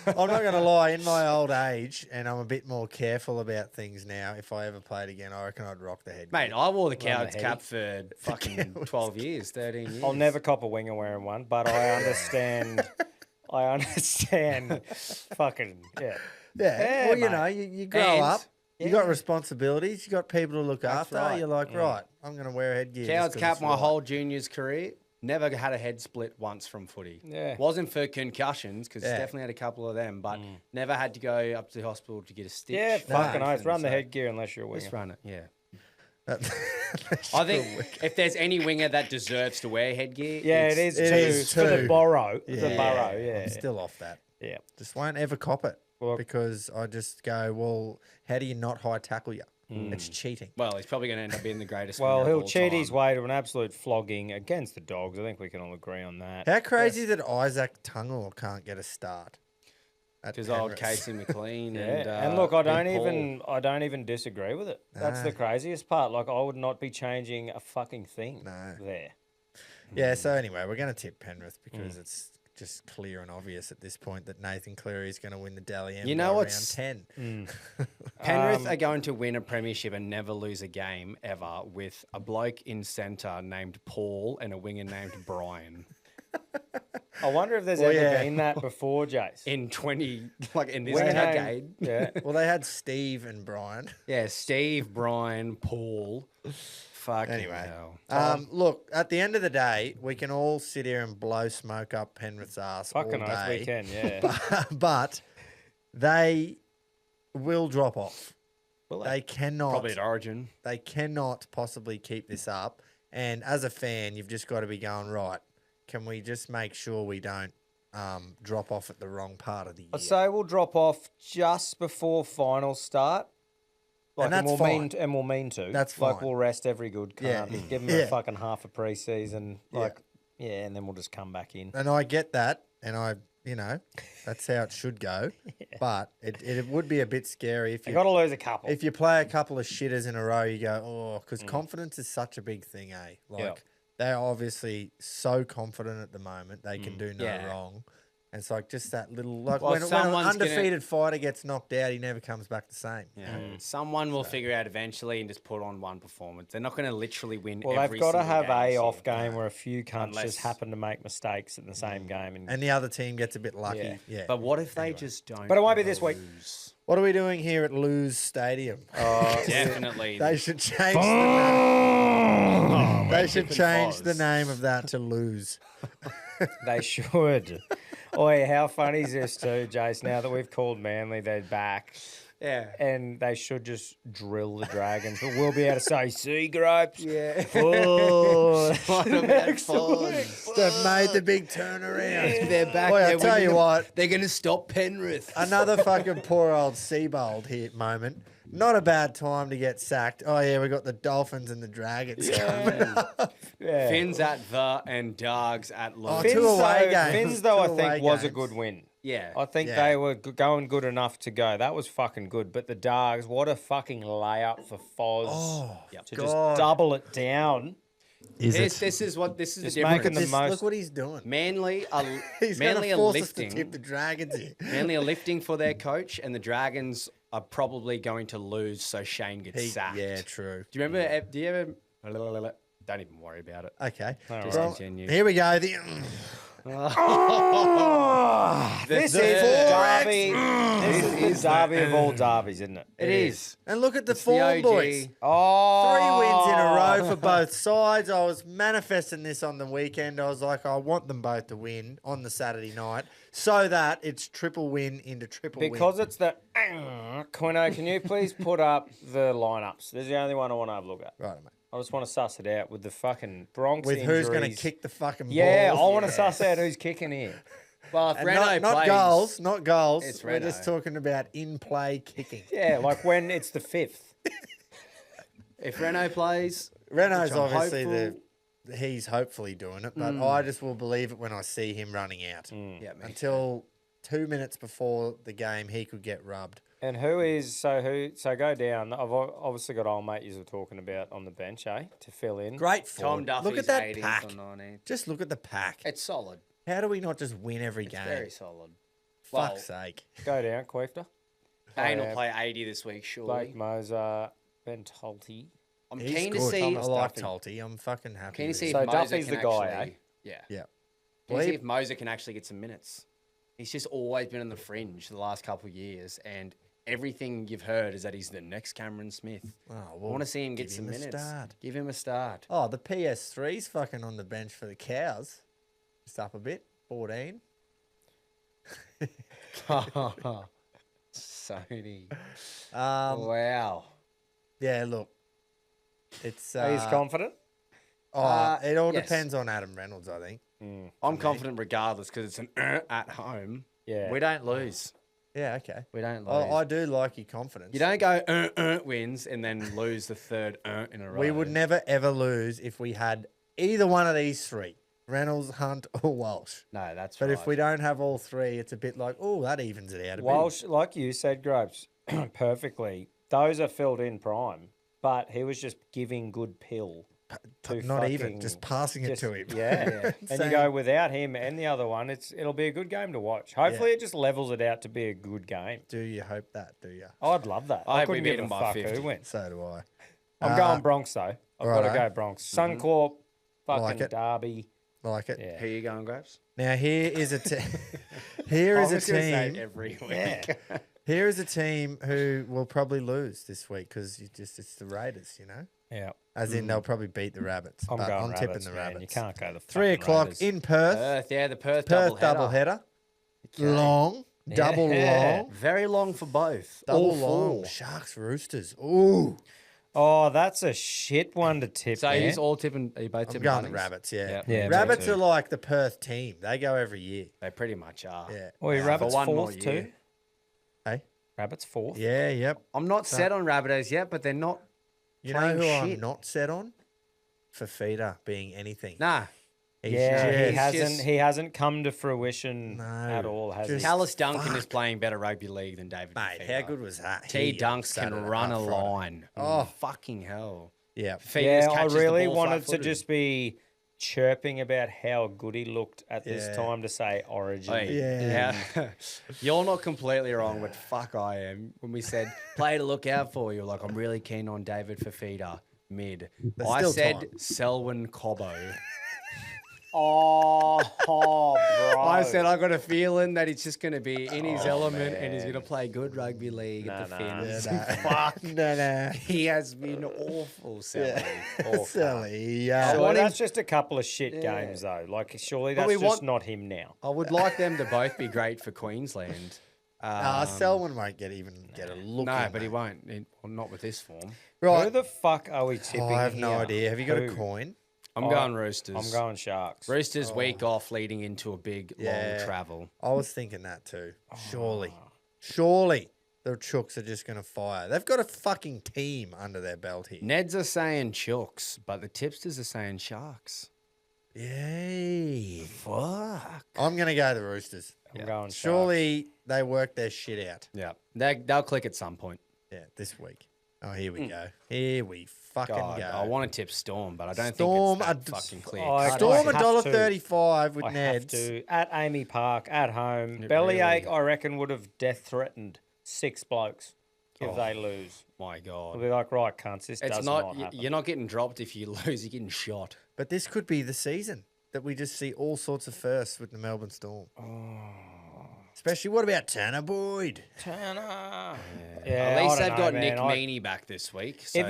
I'm not going to lie. In my old age, and I'm a bit more careful about things now, if I ever played again, I reckon I'd rock the headgear. Mate, I wore the the Cowards heady. cap for fucking 12 years, 13 years. I'll never cop a winger wearing one, but I understand. I understand. Fucking, yeah. Yeah, well, you mate. know, you grow And- up. You got responsibilities. You got people to look after. right. You're like, right, I'm going to wear a headgear. just Cowards 'cause cap it's my right. whole juniors career. Never had a head split once from footy. Yeah. Wasn't for concussions because Yeah. definitely had a couple of them, but never had to go up to the hospital to get a stitch. Yeah, fucking oath. Nothing, Run the so headgear unless you're a winger. Just run it, yeah. That's I think if there's any winger that deserves to wear headgear, Yeah, it it's- is it too. is For the too. borrow. The Yeah. burrow, yeah. I'm still off that. Yeah. Just won't ever cop it Well- because I just go, well, how do you not high tackle you? It's cheating. Well, he's probably going to end up being the greatest. Well, winger of he'll all cheat time. his way to an absolute flogging against the Dogs. I think we can all agree on that. How crazy that Isaac Tungor can't get a start? at Because old Penrith. Casey McLean Yeah. and look, I Big don't Paul. even disagree with it. That's the craziest part. Like, I would not be changing a fucking thing No. there. Yeah, so anyway, we're going to tip Penrith because it's just clear and obvious at this point that Nathan Cleary is going to win the Dally M You know by what's- round 10. Penrith are going to win a premiership and never lose a game ever with a bloke in centre named Paul and a winger named Brian. I wonder if there's Well, ever yeah. been that before, Jace. In 20, like in this Winger decade. name- Yeah. Well, they had Steve and Brian. Yeah, Steve, Brian, Paul. Fucking Anyway, hell. look, at the end of the day, we can all sit here and blow smoke up Penrith's ass Fucking all oath day. we can, yeah. But they will drop off. Will They cannot. Probably at Origin. They cannot possibly keep this up. And as a fan, you've just got to be going, right, can we just make sure we don't drop off at the wrong part of the year? I'd say we'll drop off just before finals start. Like, that's we'll fine. mean to. That's Like, fine. we'll rest every good Yeah. cunt. Give them Yeah. a fucking half a pre-season. Like, yeah, and then we'll just come back in. And I get that, and that's how it should go. But it would be a bit scary if You you got to lose a couple. if you play a couple of shitters in a row. You go, oh, because confidence is such a big thing, eh? Like Yeah. they're obviously so confident at the moment they can do no Yeah. wrong. And it's like just that little like Well, when an someone's gonna- undefeated fighter gets knocked out, he never comes back the same. Yeah. Someone will figure out eventually and just put on one performance. They're not going to literally win Well, every they've got to single have game a this off year. game where a few cunts Unless- just happen to make mistakes in the same game. And the other team gets a bit lucky. Yeah. Yeah. But what if they just don't? But it won't be this week. lose? What are we doing here at Lose Stadium? Definitely. They should change the name. They should Tipping change Foz. the name of that to Lose. They should. Oi, how funny is this too, Jace? Now that we've called Manly, they're back. Yeah. And they should just drill the Dragons. But we'll be able to say, see, Gropes. Yeah. Oh, They've They've made the big turnaround. They're back. Boy, They're I'll tell winning you the- what. They're going to stop Penrith. Another fucking poor old Seabold here moment. Not a bad time to get sacked. Oh, yeah, we got the Dolphins and the Dragons coming up. yeah. Finns at the and Dargs at Oh, low. two away games. Finns, though, I Two think away was a games. good win. Yeah. I think Yeah. they were going good enough to go. That was fucking good. But the Dargs, what a fucking layup for Foz Oh, to God. just double it down. This is the Just difference. making the Just most. look what he's doing. Manly are He's going Manly to are force us to lifting. tip the Dragons here. Manly are lifting for their coach, and the Dragons are probably going to lose, so Shane gets sacked. Yeah, true. Do you remember? Do you ever? Don't even worry about it. Okay. Just Well, continue. here we go. This the is the derby. This is the derby of all derbies, isn't it? It is. And look at the It's the form, OG. boys. Oh, 3 wins in a row for both sides. I was manifesting this on the weekend. I was like, I want them both to win on the Saturday night so that it's triple win into triple Because win. it's the Quino, can you please put up the lineups? This is the only one I want to have a look at. Right, mate. I just want to suss it out with the fucking Bronx With who's going to injuries. kick the fucking Yeah, ball. I want to suss out who's kicking here. Well, if And Renault not plays, goals, not goals. It's We're just Renault. talking about in-play kicking. Yeah, like when it's the 5th. if Renault plays, Renault's which I'm obviously hopeful- he's hopefully doing it, but I just will believe it when I see him running out. yeah, me Until 2 minutes before the game, he could get rubbed. And who go down. I've obviously got old mate you were talking about on the bench, to fill in. Great Tom forward. Duffy's Look at that 18th pack. or 19th. Just look at the pack. It's solid. How do we not just win every It's game? very solid. Fuck's sake. Go down, Queefter. Kane yeah. will play 80 this week, surely. Blake Moser, Ben Tolty. I'm He's keen to good. see. I like Duffy. Tulty. I'm fucking happy. Keen to with see it. if So Moser Duffy's can the guy, actually, eh? Yeah. Yeah. Keen to see Bleep. if Moser can actually get some minutes. He's just always been on the fringe the last couple of years, and everything you've heard is that he's the next Cameron Smith. Oh, I well, want to see him get give some him a minutes. start. Give him a start. Oh, the PS3's fucking on the bench for the cows. Just up a bit. 14. Sony. Um, Wow. Yeah, look. It's He's confident. it all yes. depends on Adam Reynolds, I think. I'm confident regardless because it's an at home. Yeah. We don't lose. Yeah, okay. We don't lose. I do like your confidence. You don't go wins and then lose the third in a row. We would never ever lose if we had either one of these three. Reynolds, Hunt, or Walsh. No, that's But right. if we don't have all three, it's a bit like, oh, that evens it out a bit. Walsh, like you said, Gropes, perfectly. Those are filled in prime, but he was just giving good pill not even just passing it to him. Yeah. And you Saying- go without him and the other one, it'll be a good game to watch. Hopefully it just levels it out to be a good game. Do you hope that? Do you? I'd love that. I I hope we couldn't beat give a them by fuck 50. who wins. So do I. I'm going Bronx though. I've got to righto. go Bronx. Suncorp, fucking Like it. Derby. Like it. Yeah. Who you going, Grabs? Now here is a here is a team. Every week. Yeah. Here is a team who will probably lose this week because it's the Raiders, you know. Yeah. As in they'll probably beat the Rabbits. I'm but going I'm Rabbits, tipping the man. Rabbits. You can't go the 3 o'clock Raiders. in Perth. Perth, yeah, the Perth Perth double header. Long, double Yeah. long, Very long for both. double All long. four. Sharks, Roosters. Ooh, Oh, that's a shit one to tip. So man. you're all tipping, are you both I'm tipping going the Bunnings? Rabbits. Yeah, Yep. Yeah, me Rabbits too. are like the Perth team. They go every year. They pretty much are. Yeah. Oh, your Rabbits one more fourth year. too? Hey. Rabbits fourth? Yeah. Yep. I'm not set on Rabbitohs yet, but they're not You know playing who shit. I'm not set on? Fafita being anything. Nah. He's Yeah, just- he hasn't come to fruition No, at all, has just- he? Callus Duncan fuck. is playing better rugby league than David Mate, Fafita. how good was that? T He Dunks can upset it run a up Friday. line. Oh. Fucking hell. Yeah. Fafita's Yeah, I catches the really ball wanted to flat-footed. just be chirping about how good he looked at this Yeah. time to say Origin. Hey, Yeah. You're not completely wrong, but fuck I am. When we said play to look out for, you're like, I'm really keen on David Fafita mid. There's I still said time. Selwyn Cobbo. Oh, bro. I said I got a feeling that he's just going to be in his element and he's going to play good rugby league at the Finns. Fuck. No. He has been awful, Sally. Silly. Well, want him- that's just a couple of shit games, though. Like, surely that's we just want- not him now. I would like them to both be great for Queensland. Selwyn won't get a look. No, in, but he mate. won't. Well, not with this form. Who Right. the fuck are we tipping Oh, I have no here? idea. Have you got a Who? coin? I'm going Roosters. I'm going Sharks. Roosters week off leading into a big Yeah. long travel. I was thinking that too. Surely the Chooks are just going to fire. They've got a fucking team under their belt here. Neds are saying Chooks, but the tipsters are saying Sharks. Yay. Fuck. I'm going to go the Roosters. I'm going Sharks. Surely they work their shit out. Yeah, they'll click at some point. Yeah, this week. Oh, here we go. Here we fucking God, go. I want to tip Storm, but I don't Storm think are it's that fucking clear. Oh, I- Storm I have $1.35 with I have Neds. to. At Amy Park, at home. It Bellyache, really- I reckon, would have death threatened 6 blokes if they lose. My I'll God. be like, right, cunts, this It's does not, not happen. you're not getting dropped if you lose, you're getting shot. But this could be the season that we just see all sorts of firsts with the Melbourne Storm. Especially, what about Tanner Boyd? Turner. At Yeah, least I they've don't got know, Nick man. I- Meaney back this week. So. If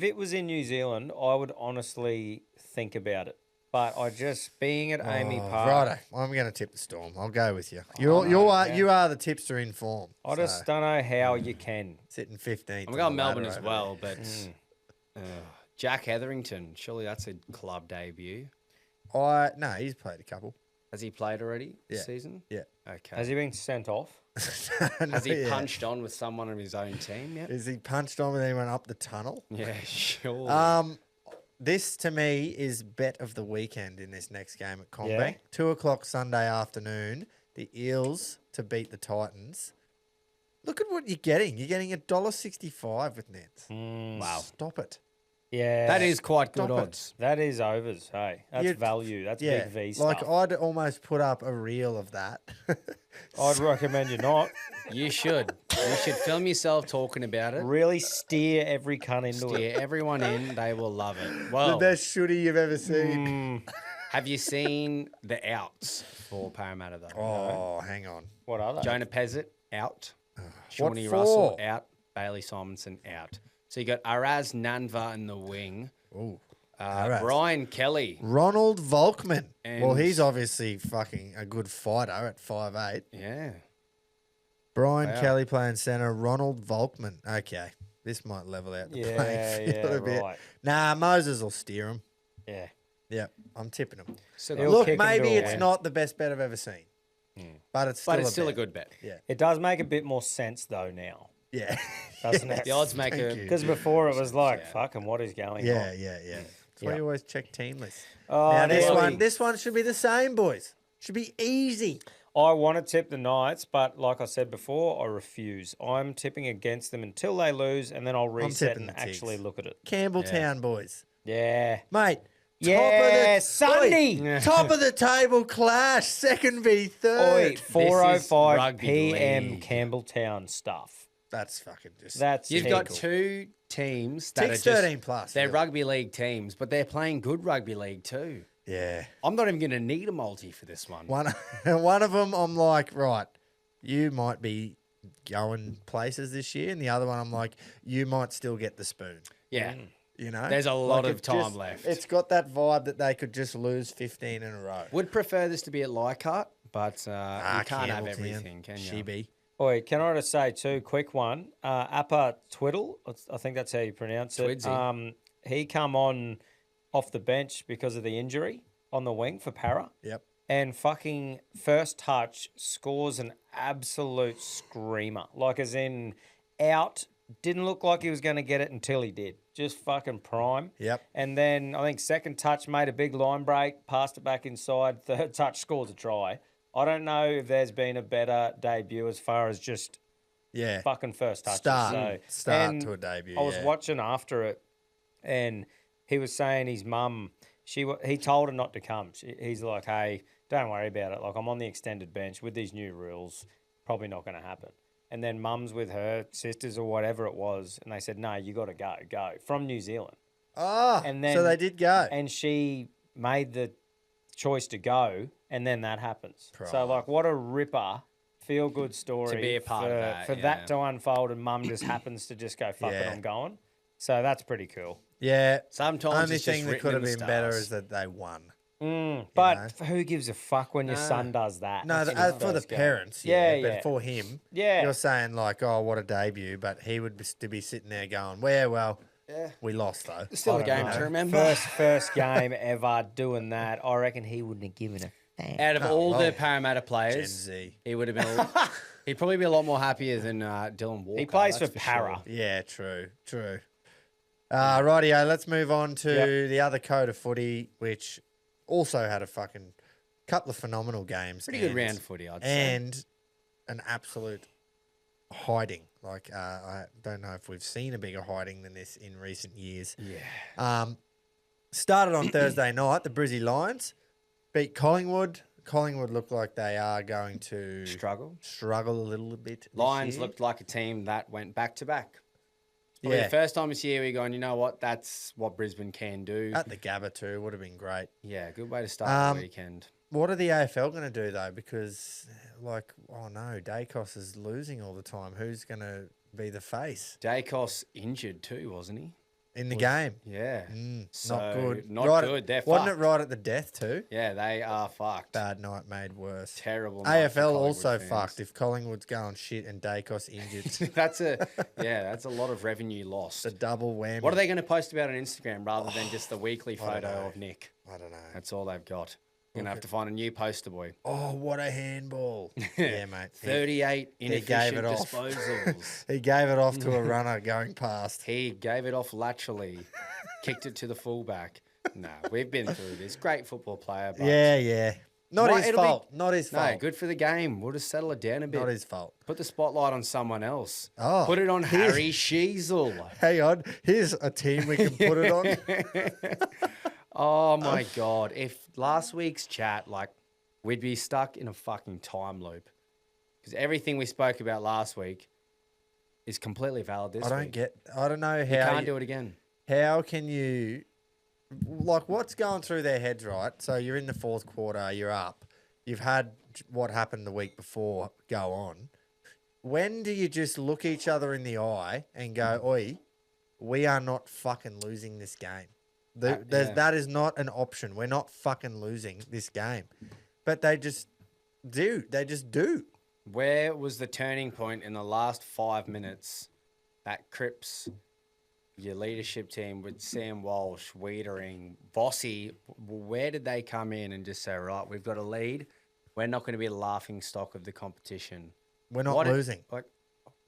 it was in New Zealand, I would honestly think about it. But I just being at Amy Park, Righto, I'm going to tip the Storm. I'll go with you. You are the tipster in form. I just don't know how you can. Sitting 15th. I'm going Melbourne as well, but Jack Hetherington, surely that's a club debut. No, he's played a couple. Has he played already this Yeah. season? Yeah. Okay. Has he been sent off? Has he punched on with someone of his own team yet? Is he punched on with anyone up the tunnel? Yeah, sure. This to me is bet of the weekend in this next game at Combank. Yeah. 2 o'clock Sunday afternoon. The Eels to beat the Titans. Look at what you're getting. You're getting $1.65 with Nets. Wow. Stop it. Yeah, That is quite good Stop it. odds. that is overs. Hey, that's You- value. That's Yeah. big V Like stuff. I'd almost put up a reel of that. I'd recommend you not You should. You should film yourself talking about it. really steer every cunt into Steer it. everyone in. They will love it. The Well, best shooty you've ever seen. have you seen the outs for Parramatta, though? Oh, hang on. What are they? Jonah Pezzett out. Shawnee for? Russell out. Bailey Simonson out. So you got Araz Nanva in the wing. Ooh. Araz. Brian Kelly. Ronald Volkman. Well, And- he's obviously fucking a good fighter at 5'8". Yeah. Brian Wow. Kelly playing centre. Ronald Volkman. Okay. This might level out the Yeah, playing field yeah, a bit. right. Nah, Moses will steer him. Yeah. Yep, I'm tipping him. So He'll Look, kick 'em maybe to a it's win. not the best bet I've ever seen. But it's still, but it's bet. a good bet. Yeah. It does make a bit more sense though now, Yeah. doesn't it? The odds maker. Thank you. Because before it was like, Yeah. fucking, what is going Yeah, on? yeah. That's why Yeah. you always check team lists. Oh, Now nearly. this one should be the same, boys. Should be easy. I want to tip the Knights, but like I said before, I refuse. I'm tipping against them until they lose, and then I'll reset tipping and the Tigs. actually look at it. Campbelltown boys. Yeah. Mate. Yeah, Sunday. Top of the table clash, second v third. Oi, 4:05 rugby p.m. league. Campbelltown stuff. That's fucking just. That's You've got typical. two teams that Tick's are just 13 plus, they're really. rugby league teams, but they're playing good rugby league too. Yeah. I'm not even going to need a multi for this one. One of them, I'm like, right, you might be going places this year, and the other one, I'm like, you might still get the spoon. Yeah. You know, There's a lot of it time left. It's got that vibe that they could just lose 15 in a row. Would prefer this to be at Leichhardt, but you can't have Campbelltown, everything, can you? She. Oi, can I just say too, quick one. Appa Twiddle, I think that's how you pronounce it. Twidsy. He come on off the bench because of the injury on the wing for Para. Yep. And fucking first touch scores an absolute screamer. Like as in out, didn't look like he was going to get it until he did. Just fucking prime. Yep. And then I think second touch made a big line break, passed it back inside. Third touch scores a try. I don't know if there's been a better debut as far as just fucking first touches. Start to a debut. I was watching after it, and he was saying his mum, he told her not to come. He's like, hey, don't worry about it. Like, I'm on the extended bench with these new rules. Probably not going to happen. And then mum's with her sisters or whatever it was, and they said, no, you got to go from New Zealand. Oh, And then, so they did go. And she made the choice to go, and then that happens. Prime. So, like, what a ripper, feel-good story To be a part of that, for that to unfold, and mum just happens to just go, fuck it, I'm going. So that's pretty cool. Yeah. Sometimes Only it's thing just that written could in have the been better stars. is that they won. But who gives a fuck when your son does that? No, That's as his for the first game. parents, but for him, you're saying like, oh, what a debut, but he would be sitting there going, well, we lost though. Still a game to remember. First game ever doing that. I reckon he wouldn't have given a damn. Out of all the Parramatta Gen players, Z. he would have been. He'd probably be a lot more happier than Dylan Walker. He plays that's for Para. sure. Yeah, true. Rightio, let's move on to the other code of footy, which also had a fucking couple of phenomenal games. Pretty good round of footy, I'd say. And an absolute hiding. Like, I don't know if we've seen a bigger hiding than this in recent years. Yeah. Started on Thursday night, the Brizzy Lions beat Collingwood. Collingwood look like they are going to Struggle a little bit. Lions looked like a team that went back to back. Probably the first time this year we're going, you know what, that's what Brisbane can do. At the Gabba too, would have been great. Yeah, good way to start the weekend. What are the AFL going to do though? Because, like, oh no, Dacos is losing all the time. Who's going to be the face Dacos injured too, wasn't he? in the game? Yeah. So, Not good. Not good. They're Wasn't fucked. it right at the death too? Yeah, they are fucked. Bad night made worse. Terrible night for AFL Collingwood also fans. fucked if Collingwood's going shit and Dacos injured. that's a lot of revenue lost. The double whammy. What are they going to post about on Instagram rather than just the weekly I don't photo know. of Nick? I don't know. That's all they've got. You're going to have to find a new poster boy. Oh, what a handball. Yeah, mate. 38 inefficient gave it off. disposals. He gave it off to a runner going past. He gave it off laterally, kicked it to the fullback. No, we've been through this. Great football player. But Yeah. Not Well, his it'll be- fault. Not his fault. No, good for the game. We'll just settle it down a bit. Not his fault. Put the spotlight on someone else. Oh, Put it on here's- Harry Sheasel. Hang on. Here's a team we can put it on. Oh my God. If last week's chat, like, we'd be stuck in a fucking time loop. Because everything we spoke about last week is completely valid this week. I don't know how You can't do it again. How can you, like, what's going through their heads, right? So you're in the fourth quarter, you're up. You've had what happened the week before go on. When do you just look each other in the eye and go, oi, we are not fucking losing this game? That is not an option. We're not fucking losing this game. But they just do. They just do. Where was the turning point in the last 5 minutes that Cripps, your leadership team with Sam Walsh, Wiedering, Vossi, where did they come in and just say, right, we've got a lead. We're not going to be a laughing stock of the competition. We're not losing. Like,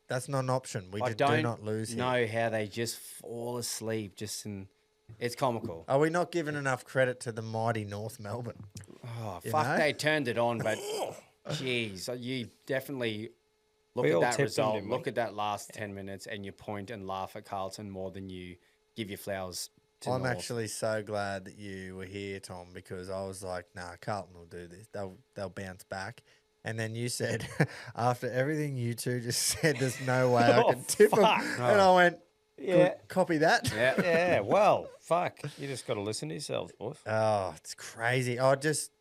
That's not an option. We I just don't do not lose here. know how they just fall asleep it's comical. Are we not giving enough credit to the mighty North Melbourne? Oh, You fuck, know? they turned it on, but jeez, you definitely look We at all that tipped them, result, didn't we? look at that last 10 minutes, and you point and laugh at Carlton more than you give your flowers I'm North. actually so glad that you were here, Tom, because I was like, nah, Carlton will do this. They'll bounce back. And then you said, after everything you two just said, there's no way I can tip them. And I went, Yeah. copy that. Yeah. Yeah, well, fuck. You just got to listen to yourselves, boys. Oh, it's crazy. I just,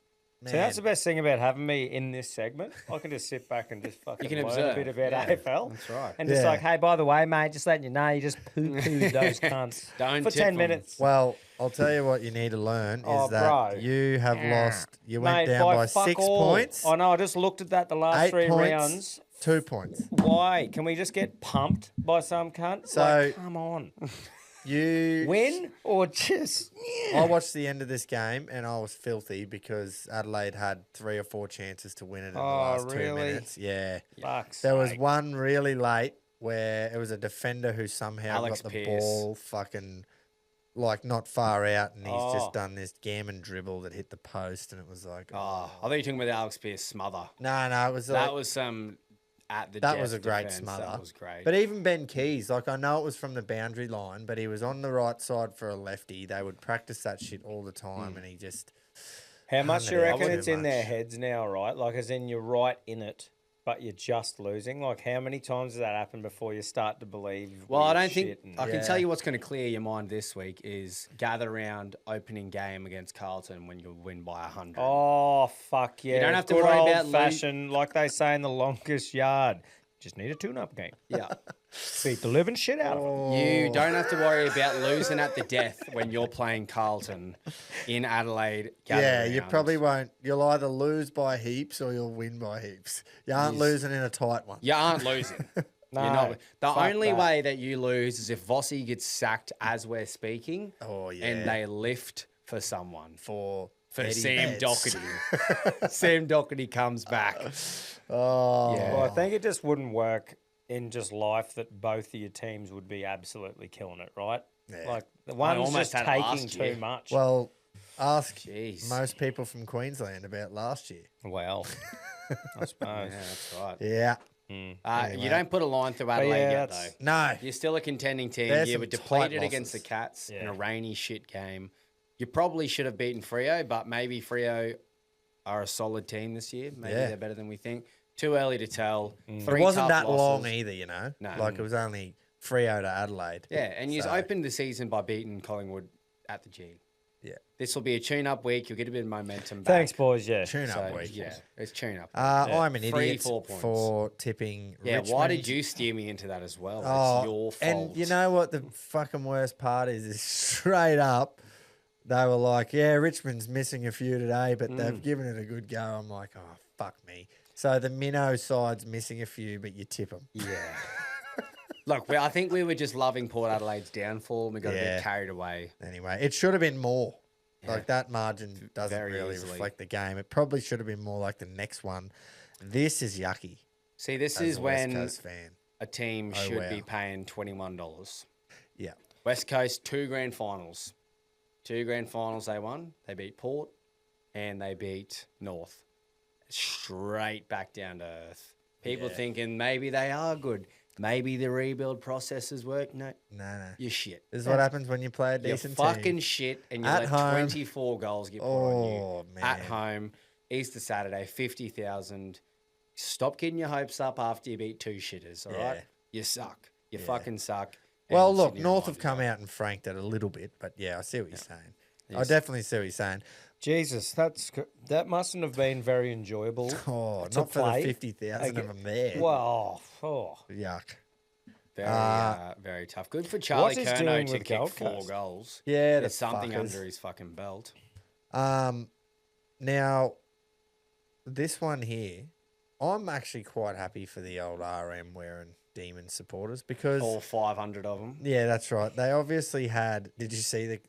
man. See, that's the best thing about having me in this segment. I can just sit back and just fucking can learn observe. a bit about Yeah, AFL. that's right. And just Yeah. like, hey, by the way, mate, just letting you know, you just poo-pooed those cunts Don't for tip 10 them. minutes. Well, I'll tell you what you need to learn is Oh, that bro. you have lost. You went Mate, down by fuck 6 all. points. I know, I just looked at that the last 8 three points, rounds. 2 points. Why? Can we just get pumped by some cunt? So- like, come on. You Win or just... I watched the end of this game and I was filthy because Adelaide had 3 or 4 chances to win it in the last 2 really? minutes. Yeah. Fuck's There was sake. one really late where it was a defender who somehow Alex got the Pearce. ball fucking like not far out and he's Oh. just done this gammon dribble that hit the post and it was like, Oh, I thought you were talking about the Alex Pierce smother. no, it was That like, was some at the that death was a great defense. smother. That was great. But even Ben Keys, like I know it was from the boundary line, but he was on the right side for a lefty. They would practice that shit all the time, and he just. How much do you Unreal. reckon Too it's in their much. heads now, right? Like, as in you're right in it, but you're just losing. Like, how many times does that happen before you start to believe? Well, I weird don't think shit and- I can Yeah. tell you what's going to clear your mind this week is gather round opening game against Carlton when you win by 100. Oh, fuck yeah. don't have to Good worry about old-fashioned, like they say in the longest yard. Just need a tune-up game. Yeah. Beat the living shit out of them. You don't have to worry about losing at the death when you're playing Carlton in Adelaide. Yeah, you round. probably won't. You'll either lose by heaps or you'll win by heaps. You aren't losing in a tight one. You aren't losing. No, You're not. The fuck only that. way that you lose is if Vossi gets sacked as we're speaking. Oh, yeah. And they lift for someone. For For Eddie Sam Neds. Doherty. Sam Doherty comes back. Oh, Yeah. Well, I think it just wouldn't work in just life that both of your teams would be absolutely killing it, right? Yeah. Like, the one's almost just had it taking last year. too much. well, ask Jeez. most people from Queensland about last year. Well, I suppose. Yeah, that's right. Yeah. You don't put a line through Adelaide yeah, yet, that's- though. No. You're still a contending team. There's You some were tight depleted against the losses. Cats in a Yeah. rainy shit game. You probably should have beaten Freo, but maybe Freo are a solid team this year. Maybe Yeah. they're better than we think. Too early to tell. It Three wasn't tough that long losses. either, you know? No. Like it was only Freo to Adelaide. Yeah, and you So- opened the season by beating Collingwood at the G. Yeah. This will be a tune-up week. You'll get a bit of momentum back. Thanks, boys. Yeah. Tune up So, week. yeah, it's tune-up. I'm an 3, idiot 4 points. for tipping Yeah, Richmond. why did you steer me into that as well? Oh, It's your fault. and you know what the fucking worst part is straight up, they were like, yeah, Richmond's missing a few today, but they've given it a good go. I'm like, oh, fuck me. So the minnow side's missing a few, but you tip them. Yeah. Look, I think we were just loving Port Adelaide's downfall and we got a Yeah. bit carried away. Anyway, it should have been more. Like that margin doesn't Very really easily. reflect the game. It probably should have been more like the next one. This is yucky. See, this As is a West when Coast fan. a team Oh, should wow. be paying $21. Yeah. West Coast, 2 grand finals. 2 grand finals they won. They beat Port and they beat North. Straight back down to earth. People Yeah. thinking maybe they are good. Maybe the rebuild processes work. No, No. you're shit. This is what happens when you play a You're decent fucking team. shit and you At let home. 24 goals get put on Oh, you. At man. home, Easter Saturday, 50,000. Stop getting your hopes up after you beat 2 shitters, all right? Yeah. You suck. You fucking suck. Well, And look, Sydney North United have come are. out and franked it a little bit, but yeah, I see what you're saying. I Yes. definitely see what you're saying. Jesus, that mustn't have been very enjoyable. Oh, to not for the play 50,000 of them there. Well, oh. Yuck. Very tough. Good for Charlie What's he Curnow doing to with kick Gold 4 Coast? goals. Yeah, There's the something fuckers. under his fucking belt. Now, this one here, I'm actually quite happy for the old RM wearing Demon supporters because, All 500 of them. yeah, that's right. They obviously had. Did you see the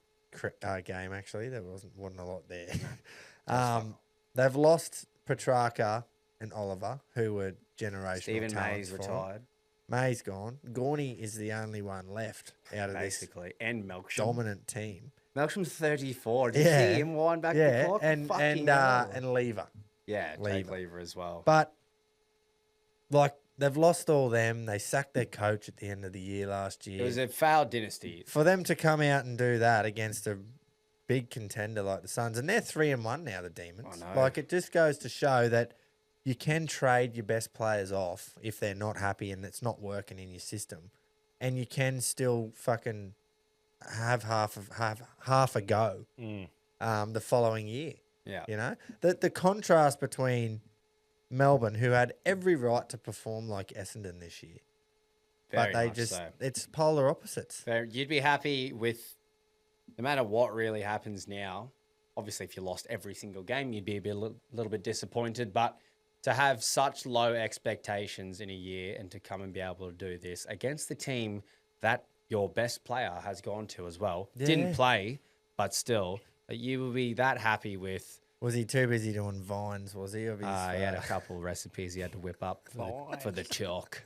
game? Actually, there wasn't a lot there. They've lost Petrarca and Oliver, who were generational. Stephen talents May's for 'em. retired, May's gone. Gorney is the only one left out of basically. And Melksham. this dominant team. Melksham's 34. Did you Yeah. see him wind back the Yeah, clock? and Fucking hell. and Lever. Yeah, Jake Lever. Lever as well. But like they've lost all them. They sacked their coach at the end of the year last year. It was a failed dynasty. For them to come out and do that against a big contender like the Suns, and they're 3-1 now, the Demons. I know. Like, it just goes to show that you can trade your best players off if they're not happy and it's not working in your system, and you can still fucking have half a go the following year. Yeah. You know, the contrast between Melbourne, who had every right to perform like Essendon this year, Very but they much just so. it's polar opposites. You'd be happy with, no matter what really happens now. Obviously, if you lost every single game, you'd be a little bit disappointed. But to have such low expectations in a year and to come and be able to do this against the team that your best player has gone to as well, didn't play, but still, you will be that happy with. Was he too busy doing vines? Was he? Of his, He had a couple of recipes he had to whip up for the chalk.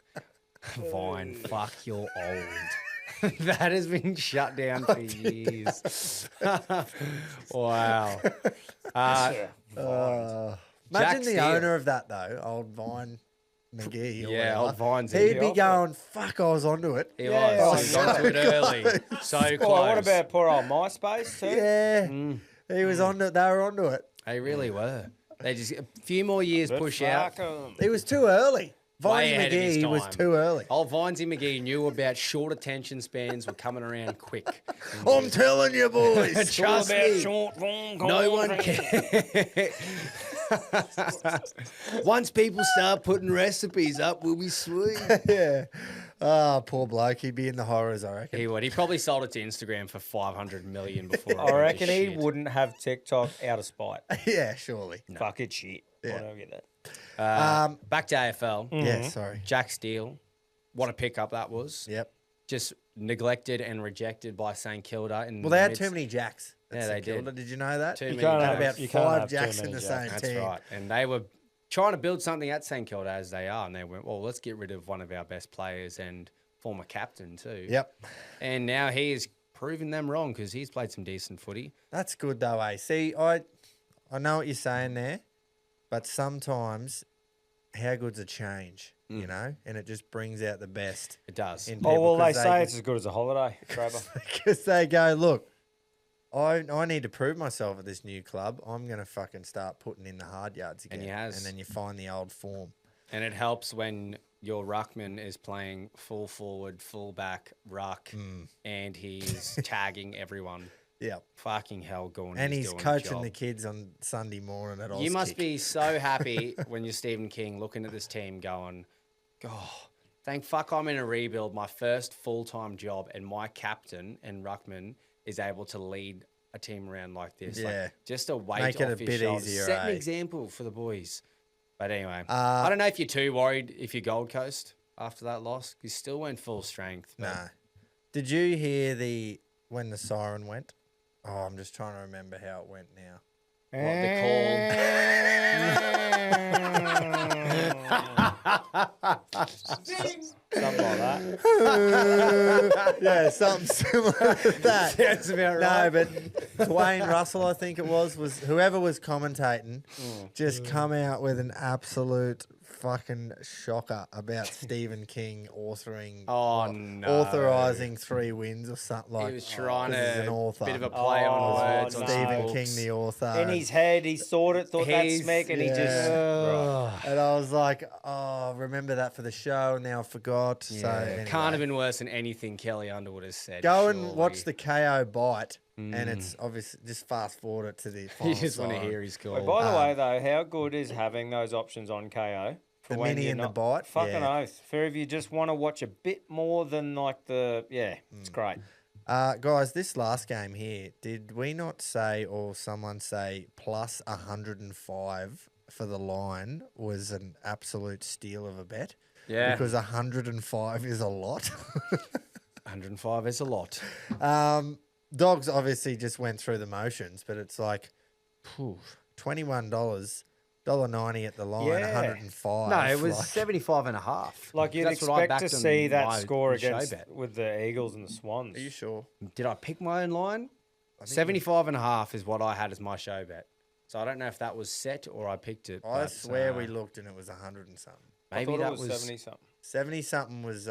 Vine, fuck, you're old. That has been shut down for years. Wow. Imagine the Steele. owner of that though, old Vine McGee. Or Yeah, whatever. old Vine's in He'd here. be going, "Fuck, I was onto it." He Yeah, was. He got to it early. So close. Oh, what about poor old MySpace too? Yeah, he was on it. They were onto it. They really were. They just a few more years push out. Fuck 'em. He was too early. Way Vine ahead of his McGee was time. too early. Old Vinesy McGee knew about short attention spans were coming around quick. I'm telling you, boys. Trust me. No one can. can. Once people start putting recipes up, we'll be sweet. Yeah. Oh, poor bloke. He'd be in the horrors, I reckon. He would. He probably sold it to Instagram for 500 million before. it I went to reckon he shit. wouldn't have TikTok out of spite. Yeah, surely. Fuck it, shit. Yeah. I don't get that. Back to AFL. Yeah, sorry. Jack Steele. What a pickup that was. Yep. Just neglected and rejected by St Kilda. Well, they had too many Jacks. at Yeah, St they did. Kilda. Did you know that? Too They many can't had have- about you can't 5 have too Jacks in many the Jacks. same That's team. right. And they were trying to build something at St Kilda as they are. And they went, well, let's get rid of one of our best players and former captain too. Yep. And now he is proving them wrong because he's played some decent footy. That's good though, eh? See, I know what you're saying there, but sometimes how good's a change, you know? And it just brings out the best It does. in Oh, people. well, they 'cause say it's as good as a holiday, Trevor. because they go, look, I need to prove myself at this new club. I'm going to fucking start putting in the hard yards again. And he has. And then you find the old form. And it helps when your ruckman is playing full forward, full back, ruck, and he's tagging everyone. Yeah. Fucking hell, going. And he's doing coaching job. the kids on Sunday morning at You must Auskick. be so happy when you're Stephen King looking at this team going, oh, thank fuck I'm in a rebuild, my first full-time job, and my captain and ruckman is able to lead a team around like this. Yeah. Like, just a weight Make it off a his bit shoulders. easier, Set an eh? example for the boys. But anyway, I don't know if you're too worried if you're Gold Coast after that loss. You still went full strength. But Nah. Did you hear when the siren went? Oh, I'm just trying to remember how it went now. what the Something like that. Yeah, something similar to that. Sounds about No, right. but Dwayne Russell, I think it was whoever was commentating, just come out with an absolute fucking shocker about Stephen King authoring, authorizing 3 wins or something like. He was trying this is to an author. bit of a play on words. no. On Stephen books. King, the author. In his head, he thought that's He's- smack, and he just. Yeah. And I was like, oh, remember that for the show. Now I forgot. So anyway. Can't have been worse than anything Kelly Underwood has said. Go and surely. watch the KO bite, and it's obviously just fast forward it to the final. You just want to siren. hear his call. Wait, by the way, though, how good is having those options on KO? For The when mini you're and the not- bite? Fucking Yeah. oath. For if you just want to watch a bit more than like it's great. Guys, this last game here, did we not say or someone say plus 105 for the line was an absolute steal of a bet? Yeah. Because 105 is a lot. 105 is a lot. Dogs obviously just went through the motions, but it's like $21, $1.90 at the line, Yeah. 105. No, it was like- 75 and a half. Like you'd That's what I expect to backed on see that my score show against bet. with the Eagles and the Swans. Are you sure? Did I pick my own line? 75 and a half is what I had as my show bet. So I don't know if that was set or I picked it. I but, swear we looked and it was 100 and something. I Maybe thought that it was was 70-something. 70-something was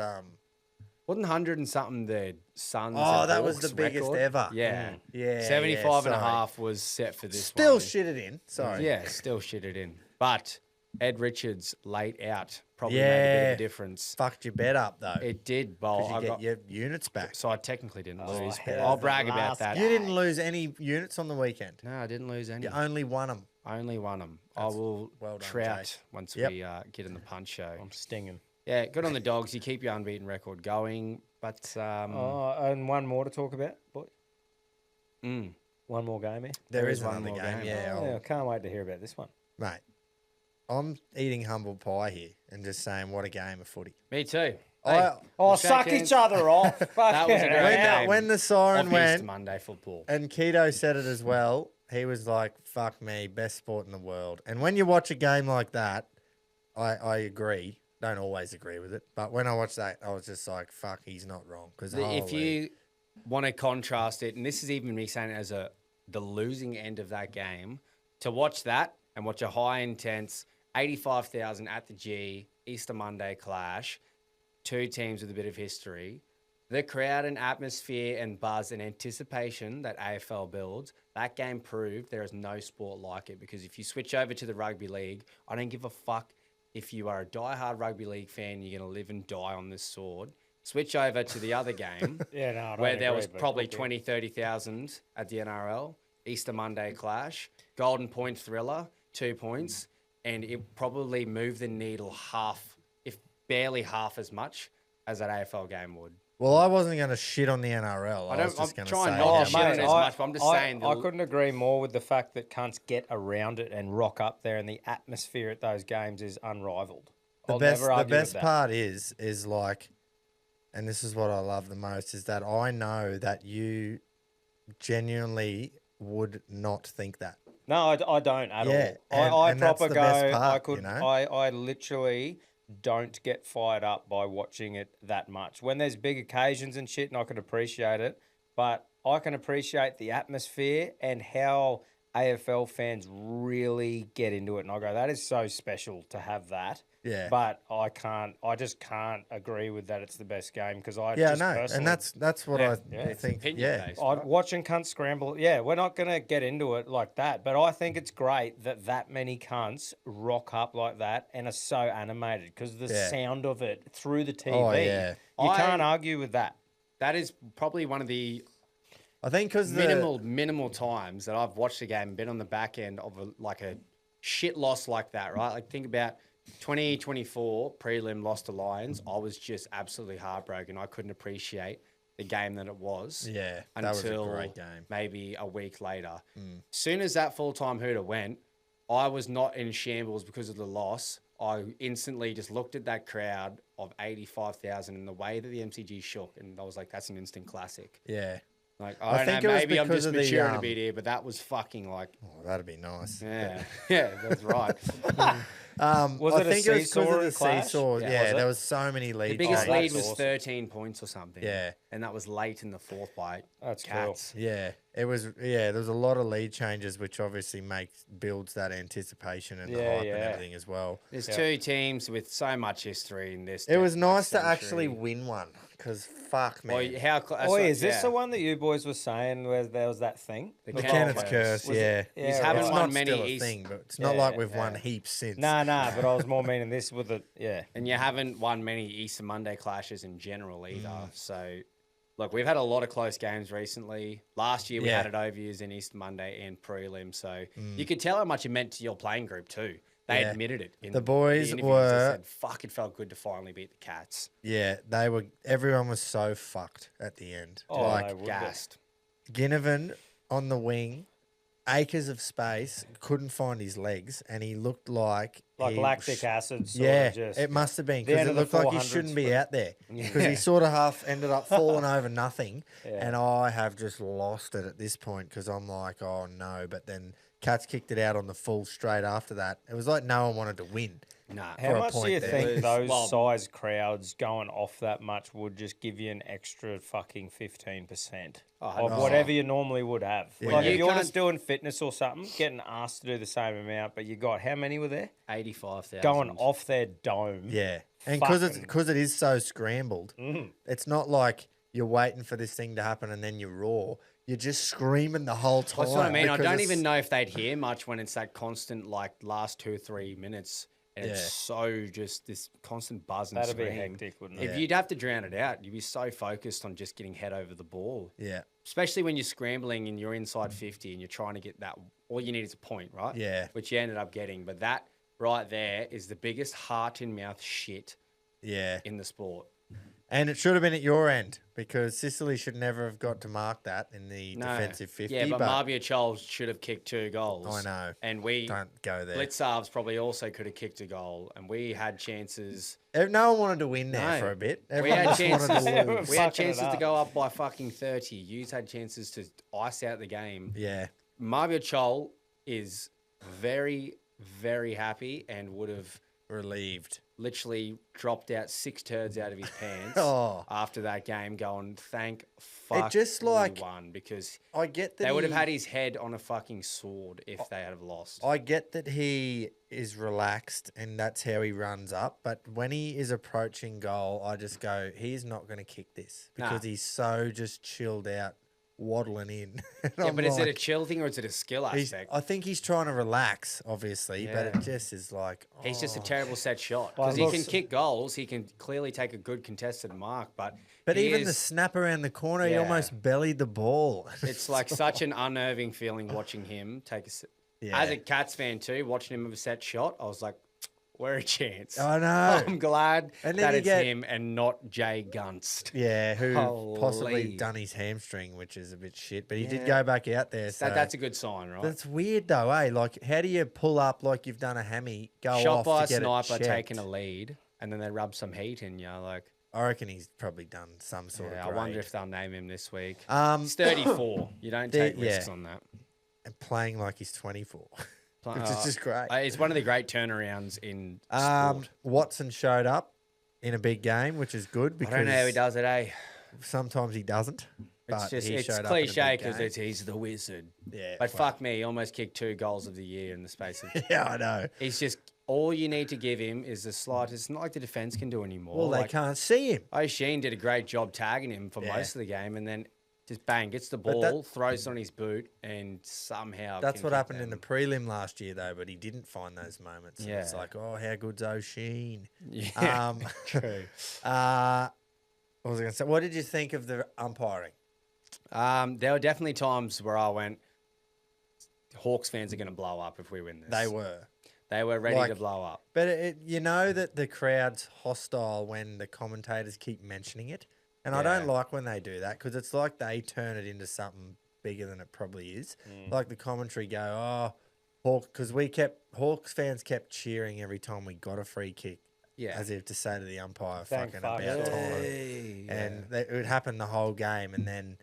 wasn't 100 and something the Suns. Oh, and that was Hawks the biggest record? ever. Yeah. Yeah, 75 and a sorry. half was set for this Still one. shit it in. Sorry. Yeah, still shit it in. But Ed Richards late out probably made a bit of a difference. Fucked your bet up though. It did, Because but you get your units back. so I technically didn't lose. But how's I'll the brag about last that. You didn't lose any units on the weekend. No, I didn't lose any. You only won them. I only won them. I will well done, trout Jake. once Yep. we get in the punch show. I'm stinging. Yeah, good on the Dogs. You keep your unbeaten record going. But And one more to talk about, boys. One more game here. There is one another more game. game. Yeah, I can't wait to hear about this one. mate. I'm eating humble pie here and just saying what a game of footy. me too. I- Suck shake each other off. That was a great game. When the siren Off went, Easter Monday football. and Keto said it as well, he was like, fuck me, best sport in the world. And when you watch a game like that, I agree. Don't always agree with it. But when I watched that, I was just like, fuck, he's not wrong. Because If you want to contrast it, and this is even me saying it as the losing end of that game, to watch that and watch a high intense 85,000 at the G Easter Monday clash, two teams with a bit of history, the crowd and atmosphere and buzz and anticipation that AFL builds, that game proved there is no sport like it. Because if you switch over to the rugby league, I don't give a fuck if you are a diehard rugby league fan, you're going to live and die on this sword. Switch over to the other game Yeah, no, I don't where there agree, was but probably could be. 20, 30,000 at the NRL, Easter Monday clash, Golden Point thriller, 2 points, and it probably moved the needle half, if barely half as much as that AFL game would. Well, I wasn't going to shit on the NRL. I was I'm just going to trying say. not how to shit on much- it as much, but I'm just saying I couldn't agree more with the fact that cunts get around it and rock up there, and the atmosphere at those games is unrivaled. I'll never the argue best with that. part is like, and this is what I love the most, is that I know that you genuinely would not think that. No, I don't at Yeah, all. I and that's proper the go. best part, I could. you know? I literally don't get fired up by watching it that much. When there's big occasions and shit, and I can appreciate it, but I can appreciate the atmosphere and how AFL fans really get into it. And I go, that is so special to have that. Yeah. But I just can't agree with that it's the best game because I Yeah, just no, personally, and that's what I It's think. opinion Yeah, based. watching cunts scramble. Yeah, we're not going to get into it like that, but I think it's great that many cunts rock up like that and are so animated because the Yeah. sound of it through the TV. Oh, yeah. You I- can't argue with that. That is probably one of the I think because minimal times that I've watched a game and been on the back end of a shit loss like that, right? Like think about 2024 prelim loss to Lions. I was just absolutely heartbroken. I couldn't appreciate the game that it was. Yeah, that was a until great game. maybe a week later. Soon as that full-time hooter went, I was not in shambles because of the loss. I instantly just looked at that crowd of 85,000 and the way that the MCG shook, and I was like, that's an instant classic. yeah. Like, I I don't think know, it was maybe I'm because just of the, maturing a bit here, but that was fucking like, Oh, that'd be nice. yeah, that's right. Was I it a think it was because seesaw of the clash? seesaw. Yeah. Yeah, Was it? there was so many leads. The biggest Oh, lead that's was awesome. 13 points or something. Yeah. And that was late in the fourth by That's cool. Cats. Yeah, it was. Yeah, there was a lot of lead changes, which obviously builds that anticipation and the Yeah, hype and yeah. everything as well. There's two teams with so much history in this. It was nice to century. actually win one because fuck Well, man, how Oh, is this the one that you boys were saying where there was that thing? The the Kenneth Kenneth curse. curse. Was Yeah, it- yeah, He's right. haven't it's won not many still a East- thing, but it's not Yeah, like we've won yeah. heaps since. Nah, but I was more meaning this with the And you haven't won many Easter Monday clashes in general either. So, look, we've had a lot of close games recently. Last year we Yeah. had it overviews in Easter Monday and prelim. So you could tell how much it meant to your playing group too. They Yeah. admitted it. In The boys interviews. They were- said, fuck, it felt good to finally beat the Cats. Yeah, they were. Everyone was so fucked at the end. Oh, like they would be. Gassed. Ginnivan on the wing, acres of space, couldn't find his legs, and he looked like he lactic acid. Sort Yeah, of just, it must have been the because end it of the looked like he 400s shouldn't be for- out there because he sort of half ended up falling over nothing. Yeah. And I have just lost it at this point because I'm like, oh no. But then Cats kicked it out on the full straight after that. It was like no one wanted to win. Nah. for How a much do point you there. think those Well- size crowds going off that much would just give you an extra fucking 15% of no. whatever you normally would have? Yeah. Like You if you're can't- just doing fitness or something, getting asked to do the same amount, but you got how many were there? 85,000. going off their dome. Yeah, and because Fucking- it is so scrambled, it's not like you're waiting for this thing to happen and then you roar. You're just screaming the whole time. That's what I mean. I because don't it's- even know if they'd hear much when it's that constant, like, last 2-3 minutes. And Yeah. it's so just this constant buzz and That'd be scream. hectic, wouldn't it? If you'd have to drown it out, you'd be so focused on just getting head over the ball. Yeah, Especially when you're scrambling and you're inside 50 and you're trying to get that. All you need is a point, right? Yeah. Which you ended up getting. But that right there is the biggest heart in mouth shit yeah. in the sport. And it should have been at your end because Sicily should never have got to mark that in the defensive 50. Yeah, but Marbia Charles should have kicked 2 goals. I know. And we Don't go there. Blitzarves probably also could have kicked a goal, and we had chances. No one wanted to win there No. for a bit. We Everyone had just wanted chances. to lose. We had Fucking it chances to up. go up by fucking 30. Yous had chances to ice out the game. Yeah, Marbia Chol is very, very happy and would have relieved. literally dropped out 6 turds out of his pants Oh. after that game, going, "Thank fuck just we like- won," because I get that they would have he- had his head on a fucking sword if they had have lost. I get that he is relaxed and that's how he runs up, but when he is approaching goal, I just go, he's not going to kick this because Nah. he's so just chilled out, waddling in. And Yeah, I'm but is it a like, chill thing or is it a skill aspect? I think he's trying to relax, obviously, but Yeah. it just is like, He's just a oh. terrible set shot Well, because he can looks- kick goals. He can clearly take a good contested mark, but But he even the is- snap around the corner, he Yeah. almost bellied the ball. it's like such an unnerving feeling watching him take a. Yeah. As a Cats fan too, watching him with a set shot, I was like, "We're a chance." I know. I'm glad And then that you it's get- him and not Jay Gunst. Yeah, who possibly Holy. done his hamstring, which is a bit shit. But he did Yeah. go back out there. So That's a good sign, right? that's weird though, eh? Like, how do you pull up like you've done a hammy, go Shot off by a to get sniper it checked? taking a lead, and then they rub some heat in you. Like, I reckon he's probably done some sort yeah, of I grade. wonder if they'll name him this week. Um, He's 34. You don't take yeah. risks on that. and playing like he's 24, which is Uh, just great. It's one of the great turnarounds in Um, sport. Watson showed up in a big game, which is good I because don't know how he does it, eh? sometimes he doesn't. But It's just he it's showed up in a cliche big because game. he's the wizard. Yeah, But well, fuck me, he almost kicked 2 goals of the year in the space of. yeah, I know. He's just all you need to give him is the slightest. It's not like the defense can do anymore. Well, they like, can't see him. O'Sheen did a great job tagging him for Yeah. most of the game, and then just bang gets the But ball, throws it on his boot, and somehow. That's can what kick happened in the them. prelim last year, though. But he didn't find those moments. Yeah. It's Yeah. like, oh, how good's O'Sheen? Yeah, Um, true. What was I going to say? What did you think of the umpiring? There were definitely times where I went, Hawks fans are going to blow up if we win this. They were. They were ready Like- to blow up. But you know that the crowd's hostile when the commentators keep mentioning it. And I don't Yeah. like when they do that because it's like they turn it into something bigger than it probably is. Like the commentary go, oh, Hawks, because Hawks fans kept cheering every time we got a free kick. Yeah. As if to say to the umpire, Thank fucking fuck. about time. Hey, And it would happen the whole game. And then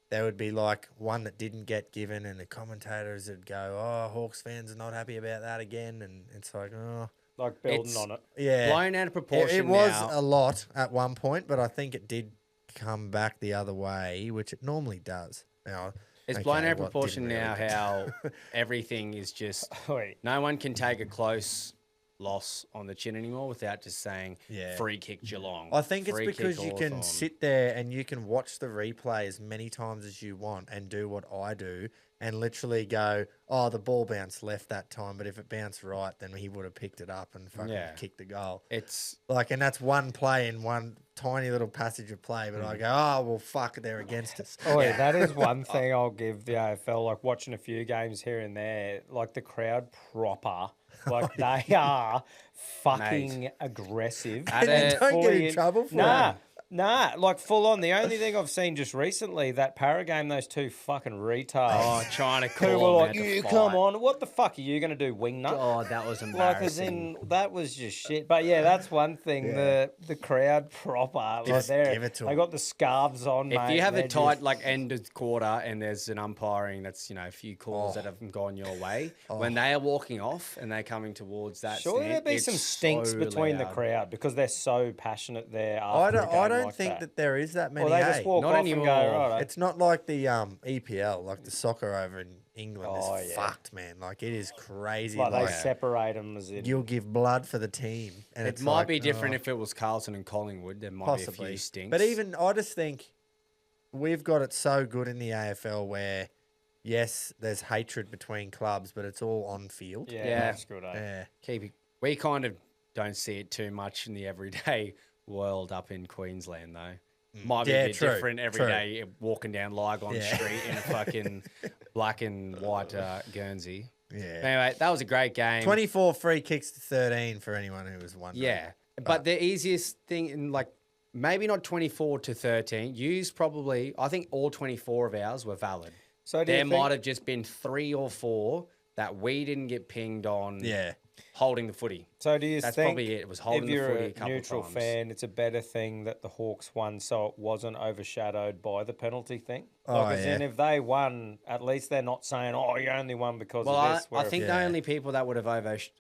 there would be like one that didn't get given, and the commentators would go, oh, Hawks fans are not happy about that again. And it's like, oh, Like building It's- on it. yeah. blown out of proportion. It was now. a lot at one point, but I think it did come back the other way, which it normally does. Now, It's okay, blown out of what proportion didn't now really- how everything is just. Wait. No one can take a close loss on the chin anymore without just saying Yeah. free kick Geelong. I think it's free kick because you can Hawthorn." sit there and you can watch the replay as many times as you want and do what I do and literally go, oh, the ball bounced left that time, but if it bounced right, then he would have picked it up and fucking Yeah. kicked the goal. It's Like, and that's one play in one tiny little passage of play, but I go, oh, well, fuck, they're against us. Oh, yeah, that is one thing I'll give the AFL. Like watching a few games here and there, like the crowd proper, like they are fucking aggressive. At And a- don't get fully in trouble for Nah, it. nah, like full on. The only thing I've seen just recently, that para game, those 2 fucking retards. oh, trying to who call were them like, out to you fight. come on, what the fuck are you going to do, wing nut? Oh, that was Like, as embarrassing. in, that was just shit. But yeah, that's one thing. Yeah. The crowd proper, like Just they're, give it to they 'em. got the scarves on. If mate, you have they're a tight just- like end of quarter and there's an umpiring that's a few calls that haven't gone your way, when they are walking off and they're coming towards that, Surely stand, there'd be it's some stinks so between the loud. crowd because they're so passionate there. I After a don't, game I don't like think that there is that many. Or they hey? just walk Not off anymore. and go, right. It's not like the EPL, like the soccer over in England Oh, is yeah. fucked, man. Like, it is crazy. Like they Like, separate them as in. you'll give blood for the team. And It it's might like, be different oh, if it was Carlton and Collingwood. There might be a possibly. few stinks. But even, I just think we've got it so good in the AFL where, yes, there's hatred between clubs, but it's all on field. Yeah, that's good. Yeah. We kind of don't see it too much in the everyday world up in Queensland, though. Might be a bit different every day walking down Lygon Street in a fucking black and white Guernsey. Yeah. Anyway, that was a great game. 24 free kicks to 13 for anyone who was wondering. Yeah. But the easiest thing, maybe not 24 to 13, I think all 24 of ours were valid. So there might have just been 3 or 4 that we didn't get pinged on holding the footy. So do you That's think probably it. It was holding if the footy you're a couple neutral times. fan, it's a better thing that the Hawks won so it wasn't overshadowed by the penalty thing? Oh, Like, as in if they won, at least they're not saying, oh, you only won because of this. I think the only people that would have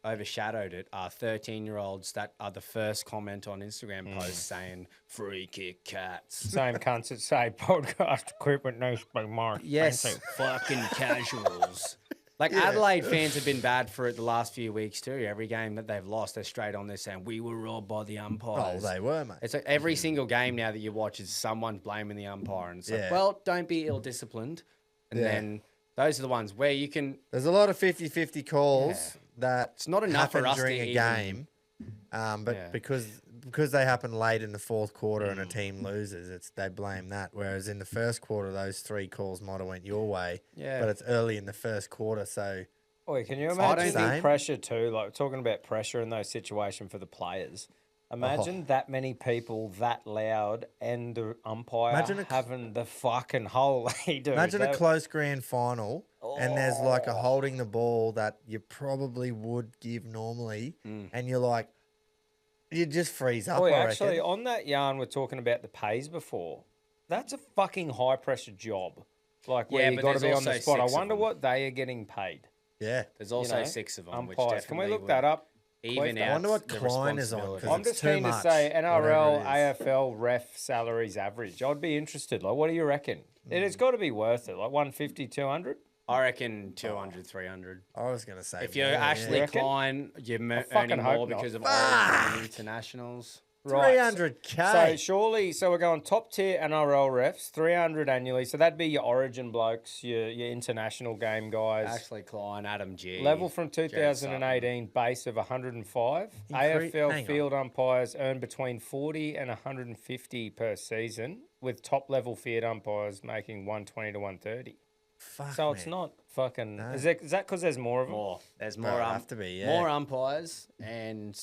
overshadowed it are 13-year-olds that are the first comment on Instagram posts saying, free kick cats. Same cunts that say podcast equipment knows by Mark. Yes, fucking casuals. Like, Adelaide fans have been bad for it the last few weeks too. Every game that they've lost, they're straight on there saying, we were robbed by the Oh, umpires. they were, mate. It's like every single game now that you watch is someone blaming the umpire. And it's like, well, don't be ill-disciplined. And then those are the ones where you can... There's a lot of 50-50 calls that it's not enough happen for us during to a even- game. But because they happen late in the fourth quarter and a team loses, they blame that. Whereas in the first quarter, those 3 calls might have went your way. Yeah. But it's early in the first quarter, so Oi, can you I imagine don't the think- pressure too? Like, talking about pressure in those situations for the players. Imagine that many people that loud and the umpire having the fucking hole they do. imagine a close grand final and there's like a holding the ball that you probably would give normally, and you're like, you just freeze up. I actually, reckon. on that yarn, we're talking about the pays before. That's a fucking high pressure job. Like, where you but got to there's be on the also spot. I 6 of wonder them. what they are getting paid. Yeah. There's also know, 6 of them, which Umpires. Can we definitely look that up? even I out wonder what the Klein is on, responsibility. 'cause I'm it's just too keen to much, say NRL, whatever it is. AFL ref salaries average. I'd be interested. Like, what do you reckon? It's got to be worth it. Like 150, 200? I reckon 200, 300. I was going to say If you're more, Ashley You reckon? Klein, you're fucking earning hope more not. because of Origin and internationals. Right. 300K. So we're going top tier NRL refs, 300 annually. So that'd be your Origin blokes, your international game guys. Ashley Klein, Adam G. Level from Jared 2018, base of 105. hang AFL on. field umpires earn between 40 and 150 per season, with top level field umpires making 120 to 130. Fuck, So it's man. not fucking. Is that because there's more of them? More. There's Bro, more. it'd have to be, yeah. More umpires, and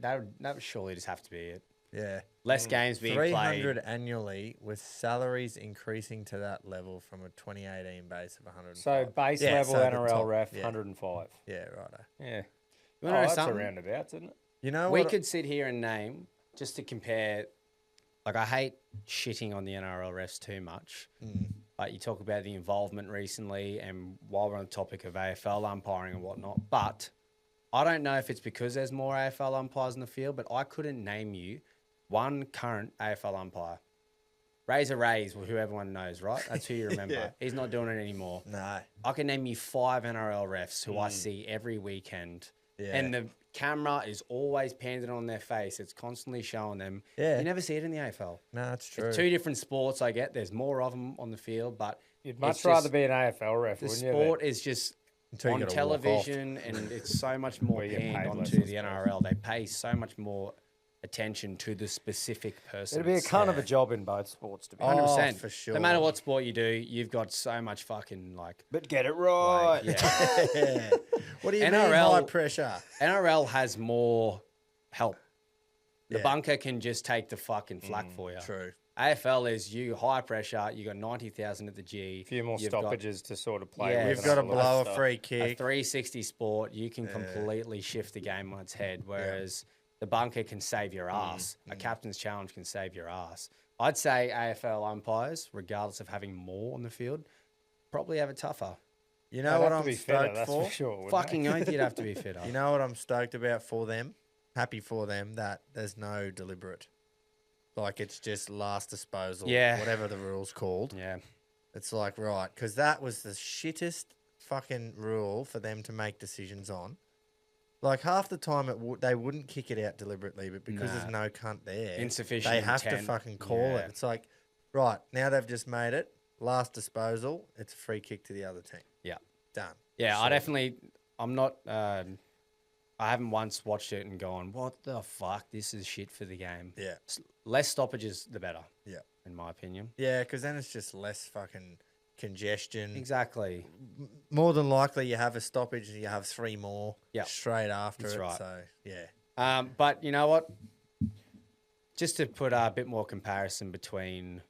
that would surely just have to be it. Yeah. Less games being 300 played. annually with salaries increasing to that level from a 2018 base of 100. So base level so the NRL top, ref, yeah. 105. Yeah, righto. Yeah. You Oh, wanna know that's something? a roundabouts, isn't it? You know We what? could sit here and name, just to compare, like, I hate shitting on the NRL refs too much, but you talk about the involvement recently, and while we're on the topic of AFL umpiring and whatnot, but I don't know if it's because there's more AFL umpires in the field, but I couldn't name you one current AFL umpire. Razor Rays, who everyone knows, right? That's who you remember. Yeah. He's not doing it anymore. No. I can name you 5 NRL refs who I see every weekend. Yeah. And the camera is always painted on their face. It's constantly showing them. Yeah. You never see it in the AFL. No, it's true. It's 2 different sports, I get. There's more of them on the field, but You'd much it's rather just- be an AFL ref, the wouldn't you? sport is just Until you on gotta walk off. television, and it's so much more Where you get panned paid less, onto I the suppose. NRL. They pay so much more attention to the specific person. It'd be a cunt of a job in both sports, to be honest. 100%. for sure. No matter what sport you do, you've got so much fucking, like, But get it right. yeah. Yeah. What do you mean NRL high pressure? NRL has more help. The Yeah. bunker can just take the fucking flak for you. True. AFL is you high pressure. You got 90,000 at the G. A few more You've got stoppages to sort of play Yeah, with. You've and got to all that blow a stuff. free a kick. 360 sport. You can completely shift the game on its head. Whereas the bunker can save your ass. A captain's challenge can save your ass. I'd say AFL umpires, regardless of having more on the field, probably have it tougher. You They'd know what have I'm to be fitter, stoked that's for? for sure. wouldn't Fucking they? oath you'd have to be fitter. You know what I'm stoked about for them? Happy for them that there's no deliberate. Like, it's just last disposal. Yeah. Whatever the rule's called. Yeah. It's like, right, because that was the shittest fucking rule for them to make decisions on. Like half the time they wouldn't kick it out deliberately, but because there's no cunt there, Insufficient they have intent. to fucking call it. It's like, right, now they've just made it. Last disposal, it's a free kick to the other team. Yeah. Done. Yeah, I'm not, I haven't once watched it and gone, what the fuck? This is shit for the game. Yeah. Less stoppages, the better. Yeah. In my opinion. Yeah, because then it's just less fucking congestion. Exactly. More than likely, you have a stoppage and you have 3 more straight after That's it. right. So, yeah. But you know what? Just to put a bit more comparison between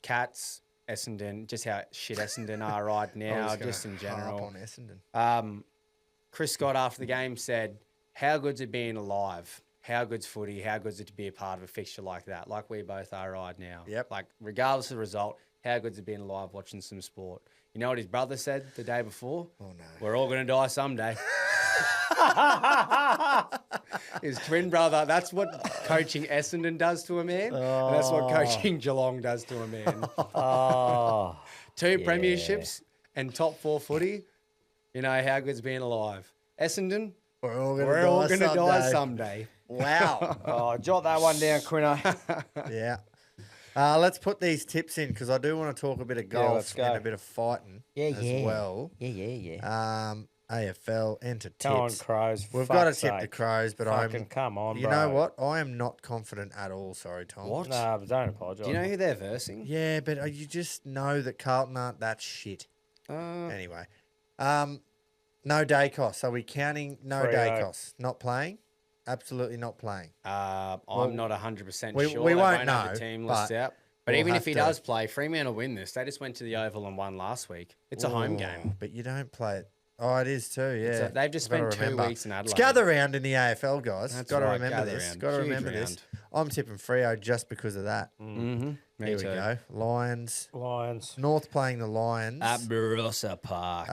Cats, Essendon, just how shit Essendon are right now, just in general. On Essendon. Chris Scott after the game said, how good's it being alive? How good's footy? How good's it to be a part of a fixture like that? Like we both are right now. Yep. Like regardless of the result, how good's it being alive watching some sport? You know what his brother said the day before? Oh, no. We're all going to die someday. His twin brother. That's what coaching Essendon does to a man. And that's what coaching Geelong does to a man. Oh, 2 premierships and top 4 footy. You know, how good's being alive. Essendon, We're all going to die someday. Wow. oh, jot that one down, Quino. Yeah. Let's put these tips in because I do want to talk a bit of let's golf go. and a bit of fighting as well. Yeah. AFL into tips. Come on, Crows. We've got to tip the Crows, but come on, you bro. know what? I am not confident at all. Sorry, Tom. What? Nah, but don't apologise. Do you know who they're versing? Yeah, but you just know that Carlton aren't that shit. Anyway, no day costs. Are we counting no Freo. day costs? Not playing? Absolutely not playing. I'm not 100% we sure. won't They won't know, have the team list but out. But we'll even have if he to- does play, Fremantle will win this. They just went to the Oval and won last week. It's a home game. But you don't play it. Oh, it is too, yeah. They've just Gotta spent 2 remember. weeks in Adelaide. It's gather round in the AFL, guys. That's Got to right, remember gather this. round. Got to Huge remember this. round. I'm tipping Freo just because of that. Mm-hmm. Me Here too. we go. Lions. North playing the Lions. At Barossa Park.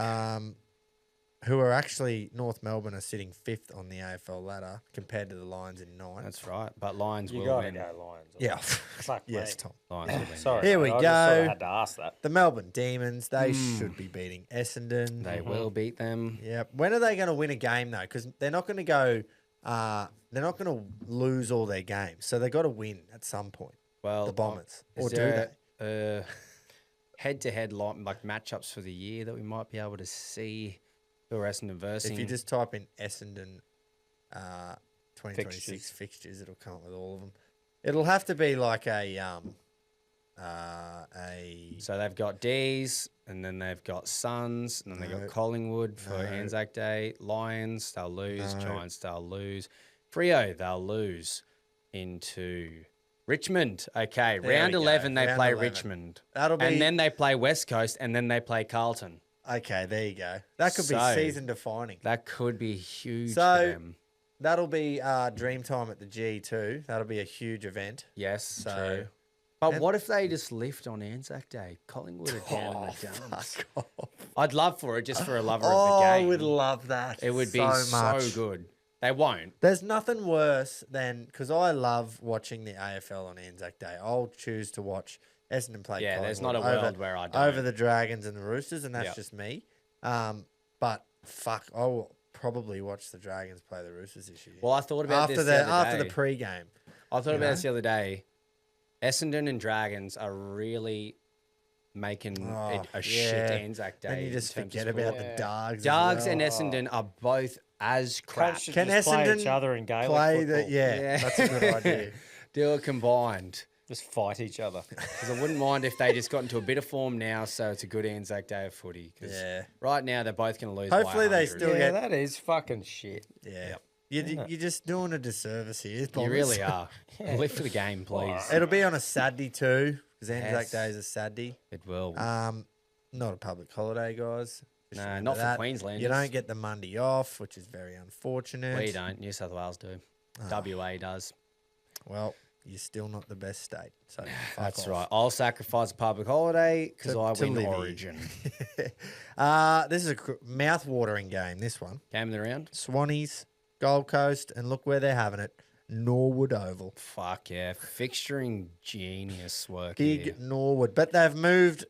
Who are actually, North Melbourne are sitting 5th on the AFL ladder compared to the Lions in 9th. That's right. But Lions You will got to win. go Lions. Yeah. Fuck Yes, me. Tom. Lions will win. Sorry. Here we mate, I just sort go. of had to ask that. The Melbourne Demons, they should be beating Essendon. They will beat them. Yep. When are they going to win a game though? Because they're not going to go. They're not going to lose all their games, so they got to win at some point. Well, The Bombers, is or do there they? Head-to-head like matchups for the year that we might be able to see who are Essendon versus? If you just type in Essendon 2026 fixtures, it'll come up with all of them. It'll have to be like a So they've got D's, and then they've got Suns, and then they've got Collingwood for Anzac Day. Lions, they'll lose. Giants, they'll lose. Freo, they'll lose into Richmond. Okay, There round we go. 11, they Round play 11. Richmond. That'll be And then they play West Coast, and then they play Carlton. okay. There you go. That could be So- season defining. That could be huge So- for them. That'll be dream time at the G too. That'll be a huge event. Yes, So- true. But what if they just lift on Anzac Day? Collingwood are down in the dumps. Fuck off. I'd love for it just for a lover Oh, of the I game. would love that. It would be so much. so good. They won't. There's nothing worse than because I love watching the AFL on Anzac Day. I'll choose to watch Essendon play. Yeah, there's Collingwood not a world where I don't. over the Dragons and the Roosters, and that's Yep. just me. But fuck, I will probably watch the Dragons play the Roosters this year. Well, I thought about after this the the other after day. the pre-game. I thought you about know? this the other day. Essendon and Dragons are really making it a shit Anzac Day. Then you in just terms of forget about sport. the Dogs. as Dogs well. and Essendon are both as crap. Should Can just play Essendon each other in Gaelic play football. the yeah, that's a good idea. Do it combined. Just fight each other. Because I wouldn't mind if they just got into a bit of form now, so it's a good Anzac Day of footy. 'Cause Yeah. right now they're both going to lose. Hopefully by they 100. still Yeah, get that is fucking shit. yeah. You're just doing a disservice here. You Bombers. really are. Lift the game, please. It'll be on a Saturday too, because Anzac Yes. Day is a Saturday. It will. Not a public holiday, guys. Just No, remember not for that. Queenslanders. You don't get the Monday off, which is very unfortunate. We don't. New South Wales do. WA does. Well, you're still not the best state. So fuck That's off. right. I'll sacrifice a public holiday because To- I to win live here. Origin. This is a mouth-watering game, this one. Game of the round? Swannies, Gold Coast, and look where they're having it. Norwood Oval. Fuck yeah. Fixturing genius work Big here. Norwood. But they've moved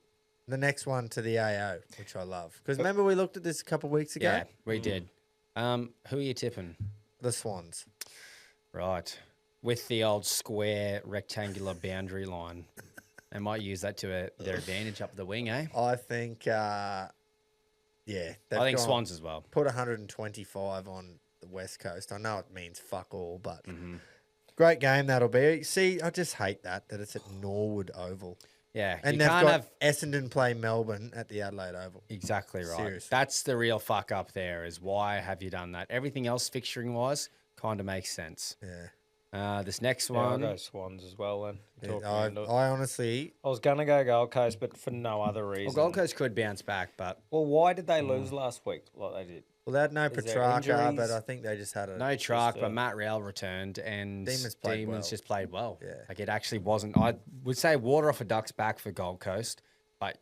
the next one to the AO, which I love. Because remember we looked at this a couple of weeks ago? Yeah, we did. Who are you tipping? The Swans. Right. With the old square rectangular boundary line. They might use that to their advantage up the wing, eh? I think, yeah. I think Swans as well. Put 125 on the West Coast. I know it means fuck all, but great game that'll be. See, I just hate that it's at Norwood Oval. Yeah. And they've got Essendon play Melbourne at the Adelaide Oval. Exactly right. Seriously. That's the real fuck up there is why have you done that? Everything else fixturing-wise kind of makes sense. Yeah. This next I'll one. go Swans as well then. I honestly... I was going to go Gold Coast, but for no other reason. Well, Gold Coast could bounce back, but... Well, why did they lose last week like they did? Well, they had no Is there Petrarca, injuries? but I think they just had a... No Trark, but Matt Rowell returned and Demons just played well. Yeah. Like it actually wasn't... I would say water off a duck's back for Gold Coast, but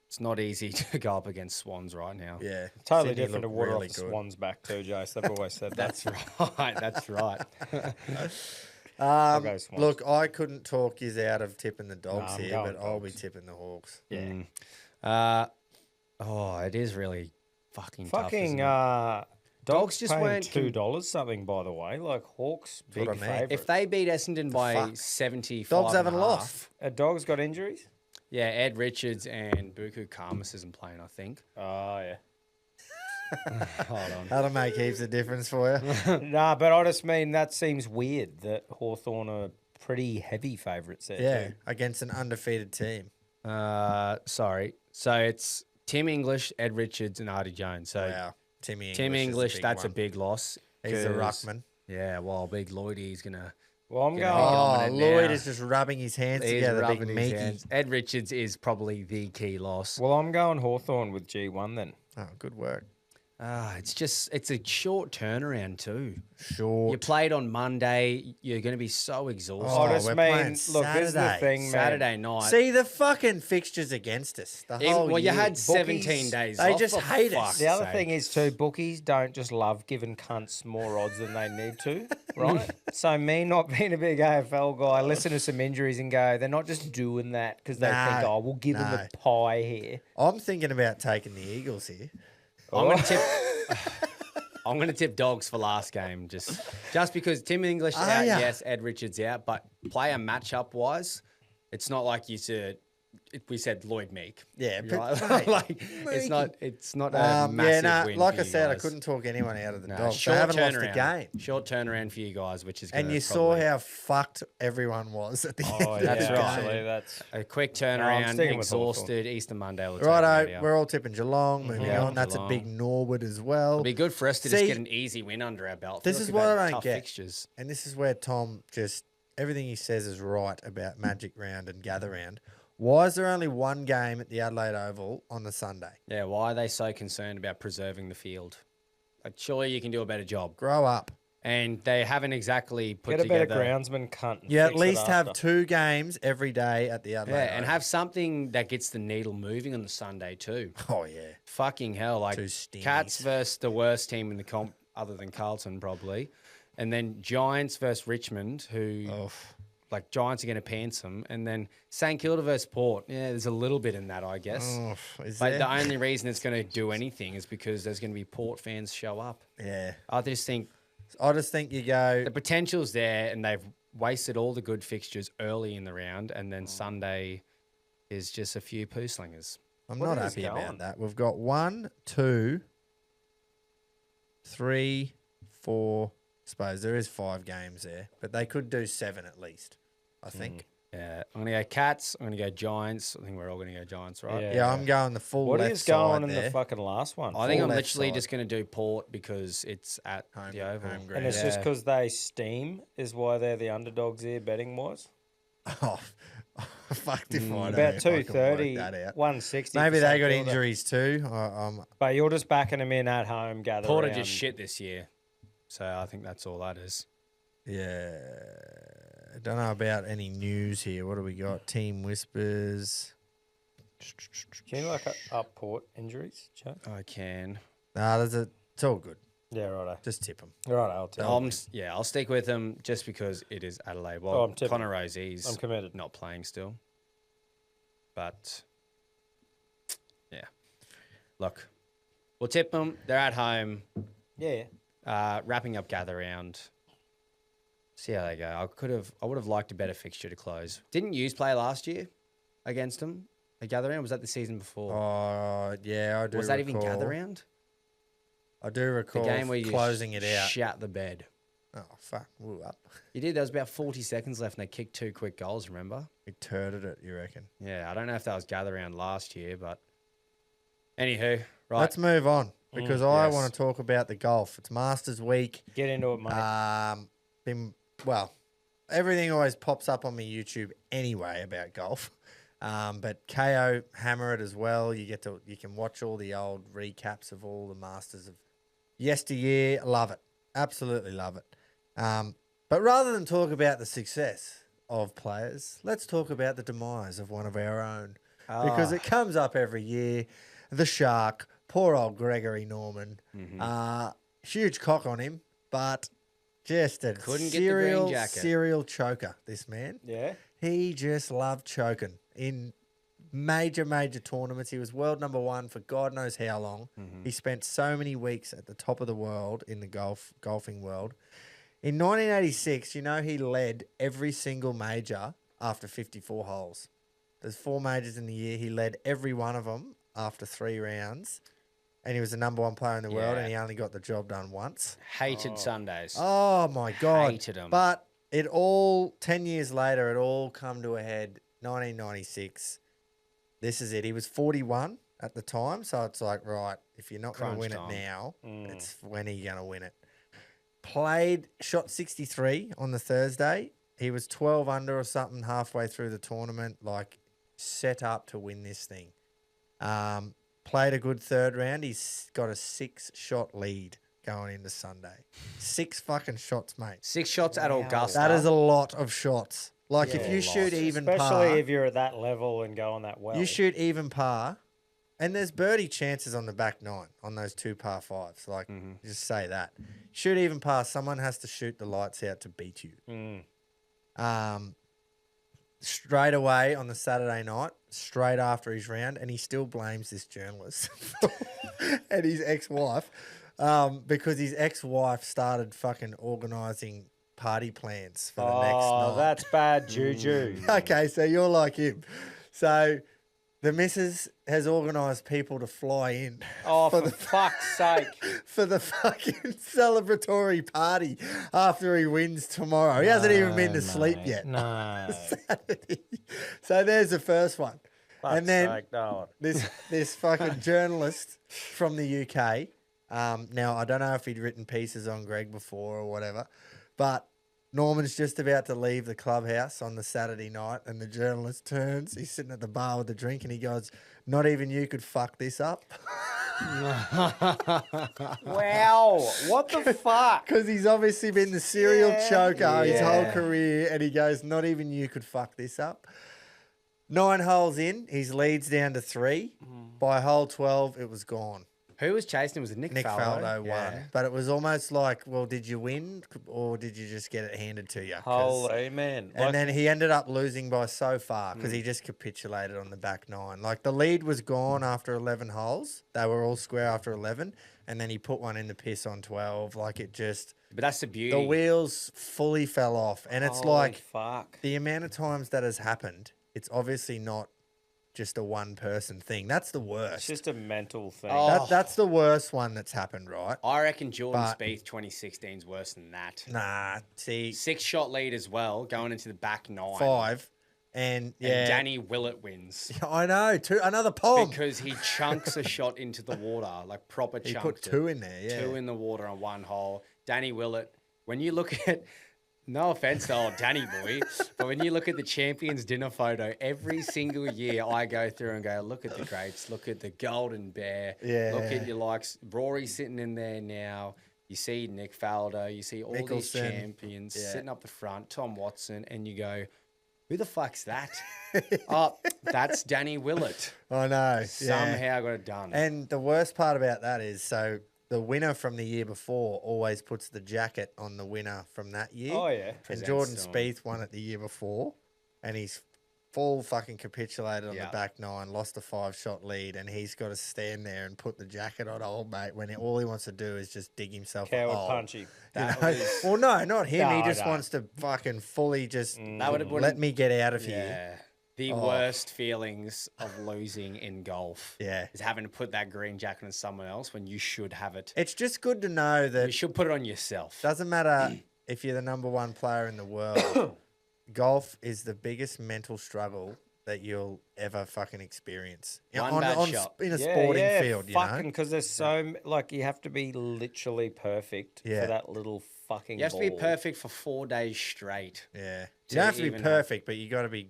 it's not easy to go up against Swans right now. Yeah. Totally Sydney different to looked water really off the good. Swans back too, Jace. They've always said that. That's right. That's right. Go Swans. Look, I couldn't talk you out of tipping the Dogs I'm here, going but I'll be Dogs. tipping the Hawks. Yeah. It is really fucking tough, Fucking isn't it? Dogs Dogs just just paying weren't $2 something, by the way. Like Hawks, big what I mean. favourite. If they beat Essendon by fuck? 75 Dogs haven't and a half, lost. Dogs got injuries? Yeah, Ed Richards and Buku Karmas isn't playing, I think. Oh, yeah. Hold on. That'll make heaps of difference for you. Nah, but I just mean that seems weird that Hawthorn are pretty heavy favourites there. Yeah, too. against an undefeated team. Sorry. So it's Tim English, Ed Richards, and Artie Jones. So Wow. Tim English. Tim is English, a big that's one. a big loss. He's a 'cause- ruckman. Yeah, well, big Lloydie's going to... Well, I'm Get going. on. Oh, dominant Lloyd now. is just rubbing his hands He's together, big rubbing his Mickey. hands. Ed Richards is probably the key loss. Well, I'm going Hawthorn with G1 then. Oh, good work. It's a short turnaround too. Short. You played on Monday. You're going to be so exhausted. I just we're mean, playing look, this is the Saturday. thing, man. Saturday night. See the fucking fixtures against us. The whole well, you year. had 17 Bookies, days. They off, just for hate fuck's us. The other sake. thing is too, bookies don't just love giving cunts more odds than they need to, right? So me not being a big AFL guy, listen to some injuries and go, they're not just doing that because they think, oh, we'll give them the pie here. I'm thinking about taking the Eagles here. I'm going to tip. I'm going to tip Dogs for last game, just because Tim English out, ya? yes, Ed Richards out, but player matchup wise, it's not like we said Lloyd Meek. Yeah, Right? but mate, like it's not a massive win. like for I you said, I guys. couldn't talk anyone out of the No, Dogs. They short haven't lost turnaround. a game. Short turnaround for you guys, which is And gonna you saw probably- how fucked everyone was at the end Oh, of yeah, That's the right. game. actually, that's a quick I'm turnaround, sticking with exhausted. Easter Monday will take Righto, it we're all tipping Geelong. Moving Yeah, on. That's Geelong. a big Norwood as well. It'll be good for us to See, just get an easy win under our belt. this Feel is like what we've I had don't tough get. Fixtures. And this is where Tom just everything he says is right about Magic Round and Gather Round. Why is there only one game at the Adelaide Oval on the Sunday? Yeah, why are they so concerned about preserving the field? Like, surely you can do a better job. Grow up. And they haven't exactly put get a together. better groundsman cunt. and You at fix it least have after. 2 games every day at the Adelaide Yeah, Oval. and have something that gets the needle moving on the Sunday too. Oh yeah. Fucking hell, like 2 stingies. Cats versus the worst team in the comp, other than Carlton probably, and then Giants versus Richmond, who like Giants are going to pants them, and then St Kilda versus Port. Yeah, there's a little bit in that, I guess. Is But there? the only reason it's going to do anything is because there's going to be Port fans show up. Yeah. I just think I just think you go. the potential's there, and they've wasted all the good fixtures early in the round, and then Sunday is just a few poo slingers. I'm What not is happy going? about that. We've got 1, 2, 3, 4. Suppose there is 5 games there, but they could do 7 at least. I think. Yeah, I'm going to go Cats. I'm going to go Giants. I think we're all going to go Giants, right? Yeah. Yeah, I'm going the full What left is going side in there. the fucking last one? I think Full I'm left literally side. just going to do Port because it's at the Oval. home and ground. it's just Yeah. because they steam is why they're the underdogs here betting wise. Oh, fucked if I know About if I can work 230, that out. 160. Maybe for they St got Kilda. injuries too. But you're just backing them in at home, gather Port are around. just shit this year. So I think that's all that is. Yeah. I don't know about any news here. What do we got? Team whispers. Can you look up Port injuries, Joe? I can. Nah, it's all good. Yeah, righto. Just tip them. Right, I'll tell you. I'll stick with them just because it is Adelaide. Oh, Well, I'm tipping. Connor Rosie's I'm committed. not playing still. But Look, we'll tip them. They're at home, Yeah. wrapping up gather round. See how they go. I would have liked a better fixture to close. Didn't Hughes play last year against them? A gather round? Was that the season before? Oh, yeah, I do. Was that even gather round? I do recall The game where you closing it out. shat the bed. Oh, fuck. We were up. You did. There was about 40 seconds left and they kicked 2 quick goals, remember? We turded it, you reckon? Yeah, I don't know if that was gather round last year, but anywho, right. Let's move on because I yes. want to talk about the golf. It's Masters week. Get into it, mate. Well, everything always pops up on my YouTube anyway about golf. But KO hammer it as well. You can watch all the old recaps of all the Masters of yesteryear. Love it. Absolutely love it. But rather than talk about the success of players, let's talk about the demise of one of our own. Because it comes up every year. The Shark, poor old Gregory Norman. Huge cock on him, but just a Couldn't get the green jacket. serial choker, this man. Yeah. He just loved choking in major tournaments. He was world number 1 for God knows how long. He spent so many weeks at the top of the world in the golfing world. In 1986, he led every single major after 54 holes. There's 4 majors in the year. He led every one of them after 3 rounds. And he was the number 1 player in the world, and he only got the job done once. Hated Sundays. Oh, my God. Hated them. But 10 years later, it all come to a head. 1996. This is it. He was 41 at the time. So it's like, right, if you're not going to win time. it now, it's when are you going to win it? Shot 63 on the Thursday. He was 12 under or something halfway through the tournament, like set up to win this thing. Played a good third round. He's got a 6-shot lead going into Sunday. 6 fucking shots, mate. 6 shots at Augusta. That is a lot of shots. Like if you shoot even Especially par, if you're at that level and going that well. you shoot even par, and there's birdie chances on the back 9 on those 2 par 5s. Like just say that. Shoot even par, someone has to shoot the lights out to beat you. Straight away on the Saturday night, straight after his round, and he still blames this journalist and his ex-wife because his ex-wife started fucking organising party plans for the next night. Oh, that's bad juju. Okay, so you're like him. So the missus has organised people to fly in. Oh, for fuck's sake. For the fucking celebratory party after he wins tomorrow. He hasn't even been to sleep yet. No. Saturday. So there's the first one. Fuck's sake, no. This fucking journalist from the UK, now I don't know if he'd written pieces on Greg before or whatever, but Norman's just about to leave the clubhouse on the Saturday night, and the journalist turns. He's sitting at the bar with a drink, and he goes, "Not even you could fuck this up." Wow. What the fuck? Because he's obviously been the serial choker his whole career, and he goes, "Not even you could fuck this up." 9 holes in, his lead's down to 3. By hole 12, it was gone. Who was chasing him? Was it Nick Faldo? Faldo won. But it was almost like, well, did you win or did you just get it handed to you? Holy man. And then he ended up losing by so far because he just capitulated on the back 9. Like the lead was gone after 11 holes. They were all square after 11. And then he put one in the piss on 12. Like it just... But that's the beauty. The wheels fully fell off. And it's Holy like fuck. the amount of times that has happened, it's obviously not just a one-person thing. That's the worst. It's just a mental thing. That's the worst one that's happened, right? I reckon Jordan Spieth 2016 is worse than that. Nah, see... 6-shot lead as well, going into the back 9. 5. And Danny Willett wins. I know, another pom. Because he chunks a shot into the water, like proper chunks. He put 2 in there, yeah. 2 in the water on 1 hole. Danny Willett, when you look at... No offense to old Danny boy, but when you look at the Champions dinner photo, every single year I go through and go, look at the grapes, look at the golden bear, look at your likes. Rory sitting in there now. You see Nick Faldo, you see all these champions sitting up the front, Tom Watson, and you go, who the fuck's that? Oh, that's Danny Willett. I know. Somehow got it done. And the worst part about that is, so the winner from the year before always puts the jacket on the winner from that year. Oh, yeah. And Jordan Spieth won it the year before, and he's full fucking capitulated on the back nine, lost a 5-shot lead, and he's got to stand there and put the jacket on old mate when all he wants to do is just dig himself a Coward hole. punchy. Well, no, not him. No, he just no. wants to fucking fully just That let me get out of here. Yeah. The worst feelings of losing in golf is having to put that green jacket on someone else when you should have it. It's just good to know that You should put it on yourself. doesn't matter if you're the number one player in the world. Golf is the biggest mental struggle that you'll ever fucking experience One bad shot. in a sporting field. You know, because there's so like you have to be literally perfect for that little fucking. You have to be ball. perfect for 4 days straight. Yeah, you to don't have to be even perfect, but you got to be,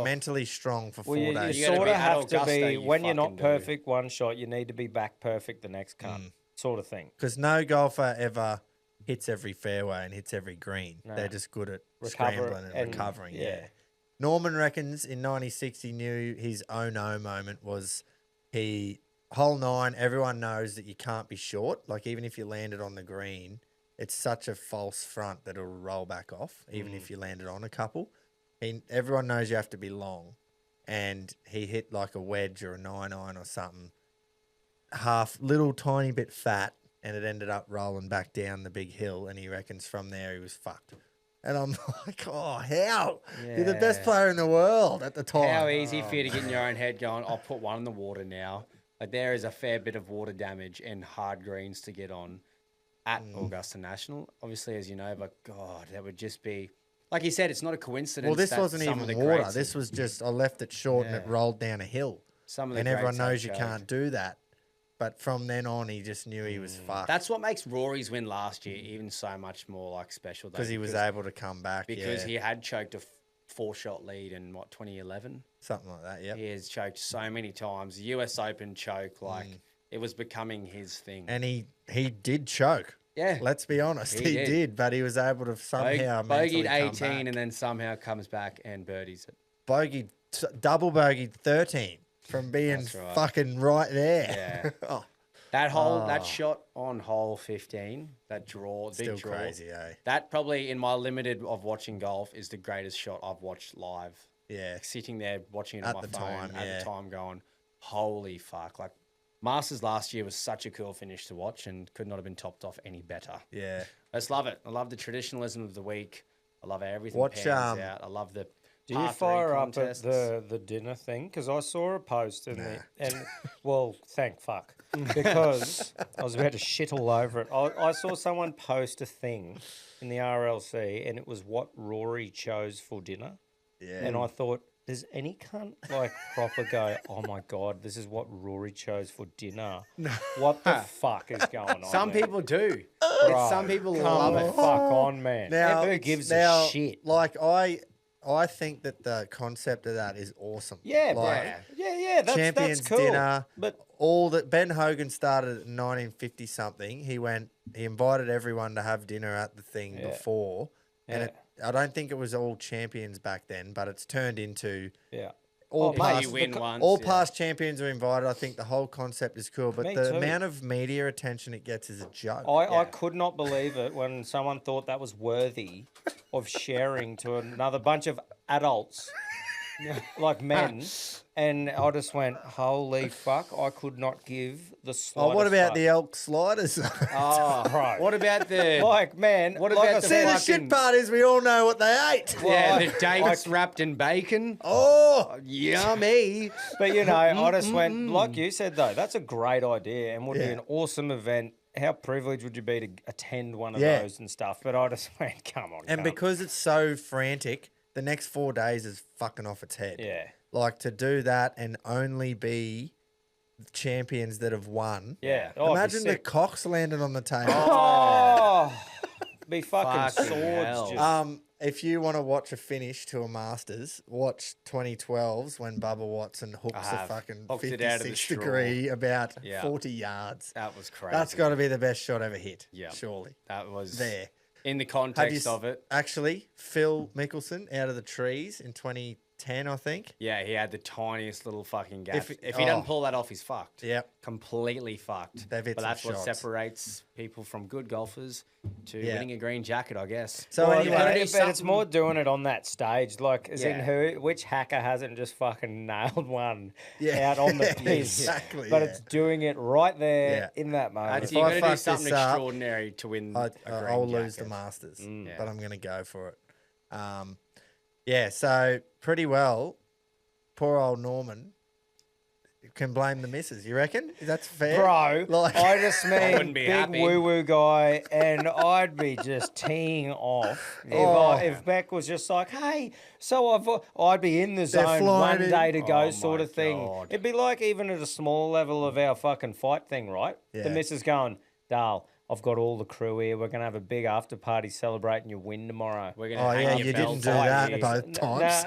mentally strong for 4 Well, days. you You gotta sort be of at have to Augusta, be you when you're not fucking do. perfect one shot, you need to be back perfect the next cunt, sort of thing. Because no golfer ever hits every fairway and hits every green. They're just good at scrambling and recovering. Yeah. Norman reckons in 96 he knew his oh no moment was hole 9, everyone knows that you can't be short. Like even if you landed on the green, it's such a false front that it'll roll back off, even if you landed on a couple. Everyone knows you have to be long. And he hit like a wedge or a 9-iron or something, little tiny bit fat, and it ended up rolling back down the big hill, and he reckons from there he was fucked. And I'm like, oh, how? You're the best player in the world at the time. How easy for you to get in your own head going, I'll put one in the water now. Like there is a fair bit of water damage and hard greens to get on at Augusta National. Obviously, as you know, but God, that would just be, like you said, it's not a coincidence. Well, this that wasn't some of even the water. greats- This was just, I left it short and it rolled down a hill. Some of the And everyone greats had knows you choked. can't do that. But from then on, he just knew he was fucked. That's what makes Rory's win last year even so much more like special. Because he was able to come back. Because he had choked a 4-shot lead in 2011. Something like that, yeah. He has choked so many times. The US Open choke, like it was becoming his thing. And he did choke. Yeah. Let's be honest, he did, but he was able to somehow mentally bogeyed come 18 back. and then somehow comes back and birdies it. Double bogeyed 13 from being right. fucking right there. Yeah. Oh, That hole, that shot on hole 15, that draw, still big draw. crazy, eh? That probably in my limited of watching golf is the greatest shot I've watched live. Yeah. Sitting there watching it on At my the phone time, at yeah. the time going, holy fuck. Like Masters last year was such a cool finish to watch and could not have been topped off any better. Yeah. I just love it. I love the traditionalism of the week. I love how everything Watch, pans out. I love the Do you par 3 fire up at contests. the dinner thing? Because I saw a post and well, thank fuck, because I was about to shit all over it. I saw someone post a thing in the RLC, and it was what Rory chose for dinner. Yeah. And I thought, does any cunt like proper go, oh my God, this is what Rory chose for dinner? What the fuck is going on? Some there? people do. Bro, Some people come love the it. fuck on, man. Who gives a shit? Like, I think that the concept of that is awesome. Yeah, like, bro. Yeah, Champions that's cool. dinner. But all that Ben Hogan started in 1950 something. He invited everyone to have dinner at the thing before, and I don't think it was all champions back then, but it's turned into all past you win once, all past champions are invited. I think the whole concept is cool, but Me the too. amount of media attention it gets is a joke. I could not believe it when someone thought that was worthy of sharing to another bunch of adults, like men, and I just went, holy fuck, I could not give the slightest Oh, what about fuck. the elk sliders? Oh, Bro. what about the Like, man, What like about I the See, said, the fucking- shit part is we all know what they ate. the dates wrapped in bacon? Oh, Yummy. but you know, I just went, like you said though, that's a great idea and would be Yeah. an awesome event. How privileged would you be to attend one of Yeah. those and stuff? But I just went, come on, and cunt. because it's so frantic, the next 4 days is fucking off its head. Yeah. Like to do that and only be champions that have won. Yeah. Oh, it'd be Imagine the sick. cocks landing on the table. Oh, be fucking Fucking swords. hell. Just, If you want to watch a finish to a Masters, watch 2012's when Bubba Watson hooks a have. fucking Hooked it out of the 56 straw. degree about Yeah. 40 yards. That was crazy. That's got to be the best shot ever hit. Yeah. Surely. That was There. in the Have you context of it. Actually, Phil Mickelson out of the trees in 10, I think. Yeah, he had the tiniest little fucking gap. If- If he doesn't pull that off, he's fucked. Yep. Completely fucked. They've hit But some that's what shots. separates people from good golfers to Yeah. winning a green jacket, I guess. So Well, anyway, but it's something- more doing it on that stage. Like, as in Yeah. which hacker hasn't just fucking nailed one Yeah. out on the piss? Exactly, But yeah. it's doing it right there Yeah. in that moment. If You've I got to fuck do this something up, extraordinary to win a green I'll lose the jacket. Masters, Yeah. but I'm going to go for it. Yeah, so pretty well, poor old Norman can blame the missus. You reckon? That's fair? Bro, Like- I just mean wouldn't be big happy. woo-woo guy, and I'd be just teeing off if Beck was just like, hey, so I'd be in the They're zone flying one in. day to go Oh sort my of thing. God. It'd be like even at a small level of our fucking fight thing, right? Yeah. The missus going, Dale, I've got all the crew here. We're going to have a big after party celebrating your win tomorrow. We're gonna Oh, hang yeah, your you belt didn't do right that here. both times.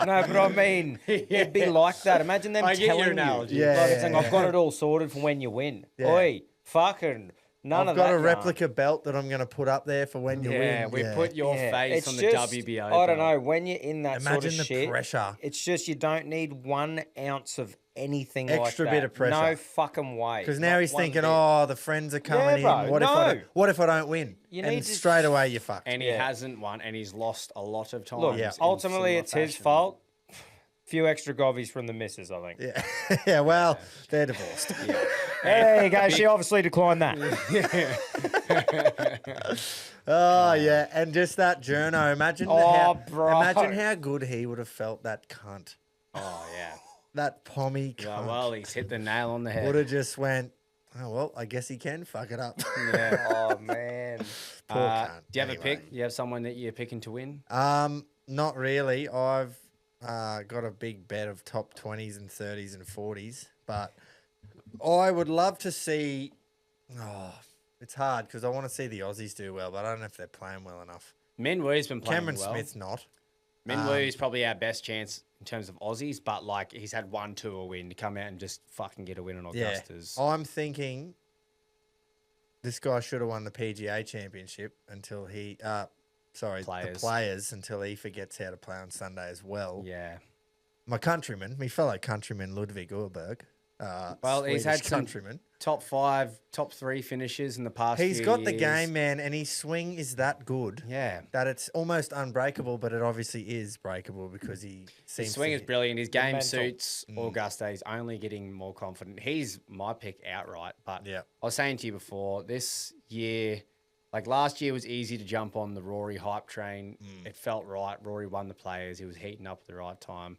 No, but I mean, it'd be like that. Imagine them I get your telling analogy. you, Yeah, like, yeah, it's like, yeah. I've got it all sorted for when you win. Yeah. Oi, fucking none I've of got that. a yarn. replica belt that I'm going to put up there for when you Yeah, win. we put your Yeah, face it's on the just- WBO. I don't belt. know. When you're in that sort Imagine of the shit, pressure. it's just you don't need 1 ounce of anything Extra like that. bit of pressure. No fucking way. Because now Not he's one thinking, bit. oh, the friends are coming bro, in. What if I don't win? You and need to- straight away you're fucked. And he Yeah. hasn't won, and he's lost a lot of times. Look, Yeah. ultimately similar it's his fashion. fault. Few extra govies from the missus, I think. Yeah, yeah. Well, they're divorced. There you go. She obviously declined that. Oh yeah, and just that journo. Imagine bro. imagine how good he would have felt. That cunt, Oh yeah. that pommy Yeah, cunt, well, he's hit the nail on the head. would have just went. Oh well, I guess he can fuck it up. Yeah. Oh man. Poor cunt. Do you have a Anyway. pick? Do you have someone that you're picking to win? Not really. I've got a big bet of top 20s and 30s and 40s, but I would love to see. Oh, it's hard because I want to see the Aussies do well, but I don't know if they're playing well enough. Min Woo's been playing Cameron well. Smith's not. Min Woo's probably our best chance in terms of Aussies, but like he's had 1 tour win to come out and just fucking get a win on Yeah, Augustas. I'm thinking this guy should have won the PGA Championship until he, the players until he forgets how to play on Sunday as well. Yeah. My countryman, my fellow countryman Ludwig Urberg. Well, he's had Swedish some countryman. top 5, top 3 finishes in the past He's few got the years. game, man, and his swing is that good Yeah. that it's almost unbreakable, but it obviously is breakable because he seems His swing to is brilliant. His game mental. suits Augusta. He's only getting more confident. He's my pick outright. But Yeah. I was saying to you before, this year, like last year was easy to jump on the Rory hype train. It felt right. Rory won the players. He was heating up at the right time.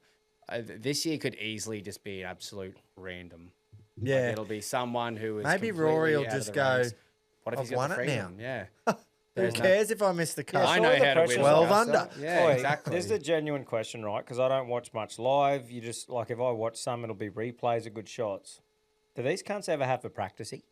This year could easily just be an absolute random. Like, Yeah. it'll be someone who is Maybe completely Rory will out of just the go, race. What if "I've he's got the won it now." freedom? Yeah. Who There's no- cares if I miss the cut? I sure know the how to win. pressure's 12 Augusta. under. Yeah, Oi, exactly. This is a genuine question, right? Because I don't watch much live. You just, like, if I watch some, it'll be replays of good shots. Do these cunts ever have a practicey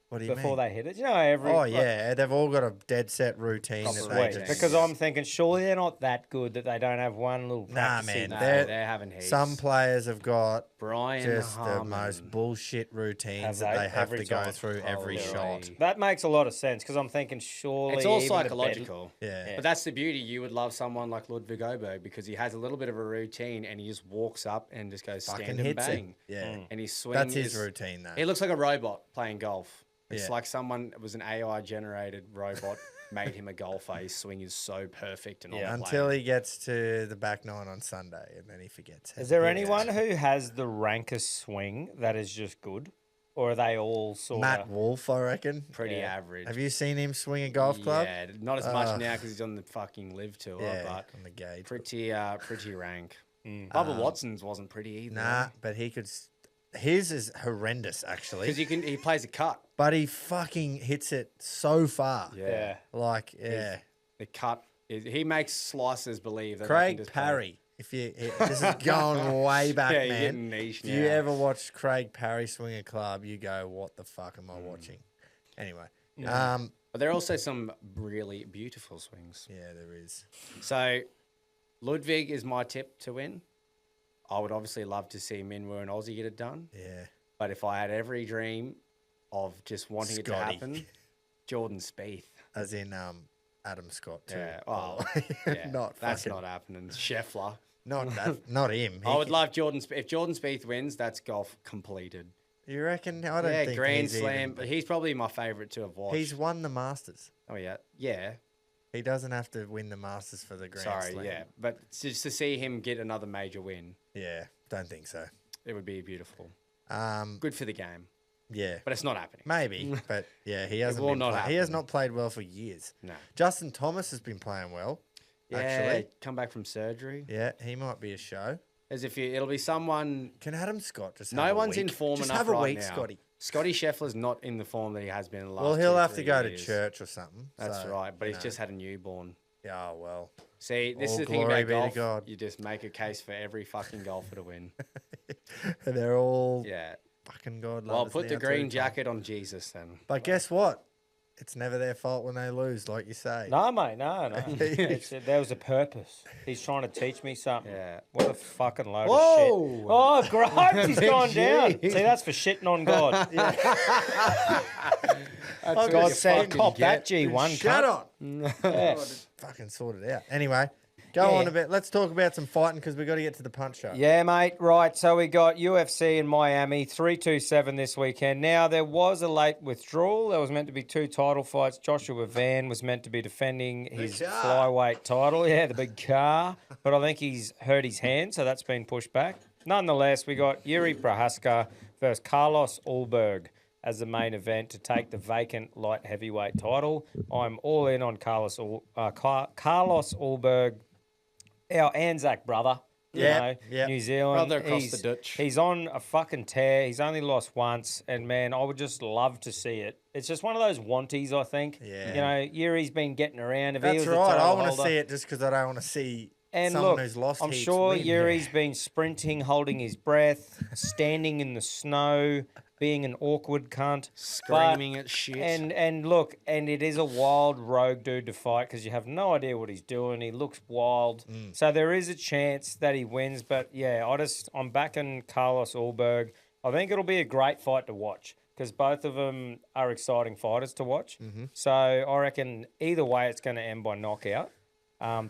What do you before mean? they hit it? You know, every. Oh, like, yeah. They've all got a dead set routine. That Proper they routine. just, Because I'm thinking, surely they're not that good that they don't have one little Nah, practicey. man. No, They're- they're having heaps. some players have got Brian just the Harmon. most bullshit routines Have that they? they have Every to go time? through every Holy. shot. That makes a lot of sense because I'm thinking, surely. It's all even the better- psychological. Yeah. But that's the beauty. You would love someone like Ludwig Oberg because he has a little bit of a routine and he just walks up and just goes Fucking stand and hits bang. it. Yeah. And his swing That's his is- routine, though. He looks like a robot playing golf. It's Yeah. like someone it was an AI generated robot made him a golfer. His swing is so perfect and Yeah. on Until he gets to the back nine on Sunday and then he forgets. Is there Yeah. anyone who has the rankest swing that is just good? Or are they all sort Matt of. Wolf, I reckon. pretty Yeah. average. Have you seen him swing a golf club? Yeah, not as much now because he's on the fucking live tour, Yeah, but on the gauge. pretty rank. Bubba Watson's wasn't pretty either. Nah, but he could. His is horrendous, actually. because he plays a cut. But he fucking hits it so far. Yeah. Like, yeah. The cut he makes slicers believe that they can Craig just play. Parry. If you, this is going way back, Yeah, you're man. getting niche If you now. ever watch Craig Parry swing a club, you go, "What the fuck am I watching?" Anyway, yeah, But there are also some really beautiful swings. there is. So Ludwig is my tip to win. I would obviously love to see Minwoo and Aussie get it done. Yeah, But if I had every dream of just wanting it to Scotty. happen, Jordan Spieth. as in Adam Scott too. Yeah. Oh, Yeah, not that's fucking, not happening. Scheffler. not him. I would love Jordan. If Jordan Spieth wins, that's golf completed. You reckon? I don't Yeah, think Grand he's Slam. even. But he's probably my favourite to have watched. He's won the Masters. Oh yeah, yeah. He doesn't have to win the Masters for the Grand Slam. Yeah, but just to see him get another major win, Yeah, don't think so. it would be beautiful. Um, Good for the game, yeah, but it's not happening. maybe, but yeah, he hasn't. will Been not he has happen. not played well for years. No. Justin Thomas has been playing well. Yeah, Actually, come back from surgery. yeah, he might be a show. As if it'll be someone. Can Adam Scott just? No have a one's week? in form just enough have a right week, now. Scotty. Scotty Scheffler's not in the form that he has been in the last. Well, he'll 2 or have to 3 go to years. church or something. That's so, right, but you he's know. just had a newborn. Yeah, oh, well. See, this All is the thing glory about be to golf. God. You just make a case for every fucking golfer to win. They're all Yeah. fucking God. Well, lovers put the now green too. jacket on Jesus then. But guess what? It's never their fault when they lose, like you say. No, mate, no. There was a purpose. He's trying to teach me something. Yeah. What a fucking load Whoa. of shit. Oh, great. He's gone down. Jeez. See, that's for shitting on God. That's God what you said, fucking cop that get. G1. Shut cunt. up. Yeah. Fucking sort it out. Anyway, go Yeah. on a bit. Let's talk about some fighting because we've got to get to the punch show. Yeah, mate. Right. So we got UFC in Miami, 327 this weekend. Now, there was a late withdrawal. There was meant to be 2 title fights. Joshua Van was meant to be defending his car. flyweight title. Yeah, the big car. But I think he's hurt his hand, so that's been pushed back. Nonetheless, we got Yuri Prohaska versus Carlos Ulberg as the main event to take the vacant light heavyweight title. I'm all in on Carlos Ulberg, our Anzac brother. You Yeah, know, yeah. New Zealand. Brother across he's, the ditch. He's on a fucking tear. He's only lost once, and man, I would just love to see it. It's just one of those wanties, I think. Yeah. You know, Yuri's been getting around. If he That's was the right. I title want to holder- see it just because I don't want to see and someone look, who's lost I'm heaps sure win. Yuri's been sprinting, holding his breath, standing in the snow, being an awkward cunt, Screaming at shit. And look, and it is a wild rogue dude to fight because you have no idea what he's doing. He looks wild, so there is a chance that he wins. But yeah, I'm backing Carlos Ulberg. I think it'll be a great fight to watch because both of them are exciting fighters to watch. So I reckon either way, it's going to end by knockout.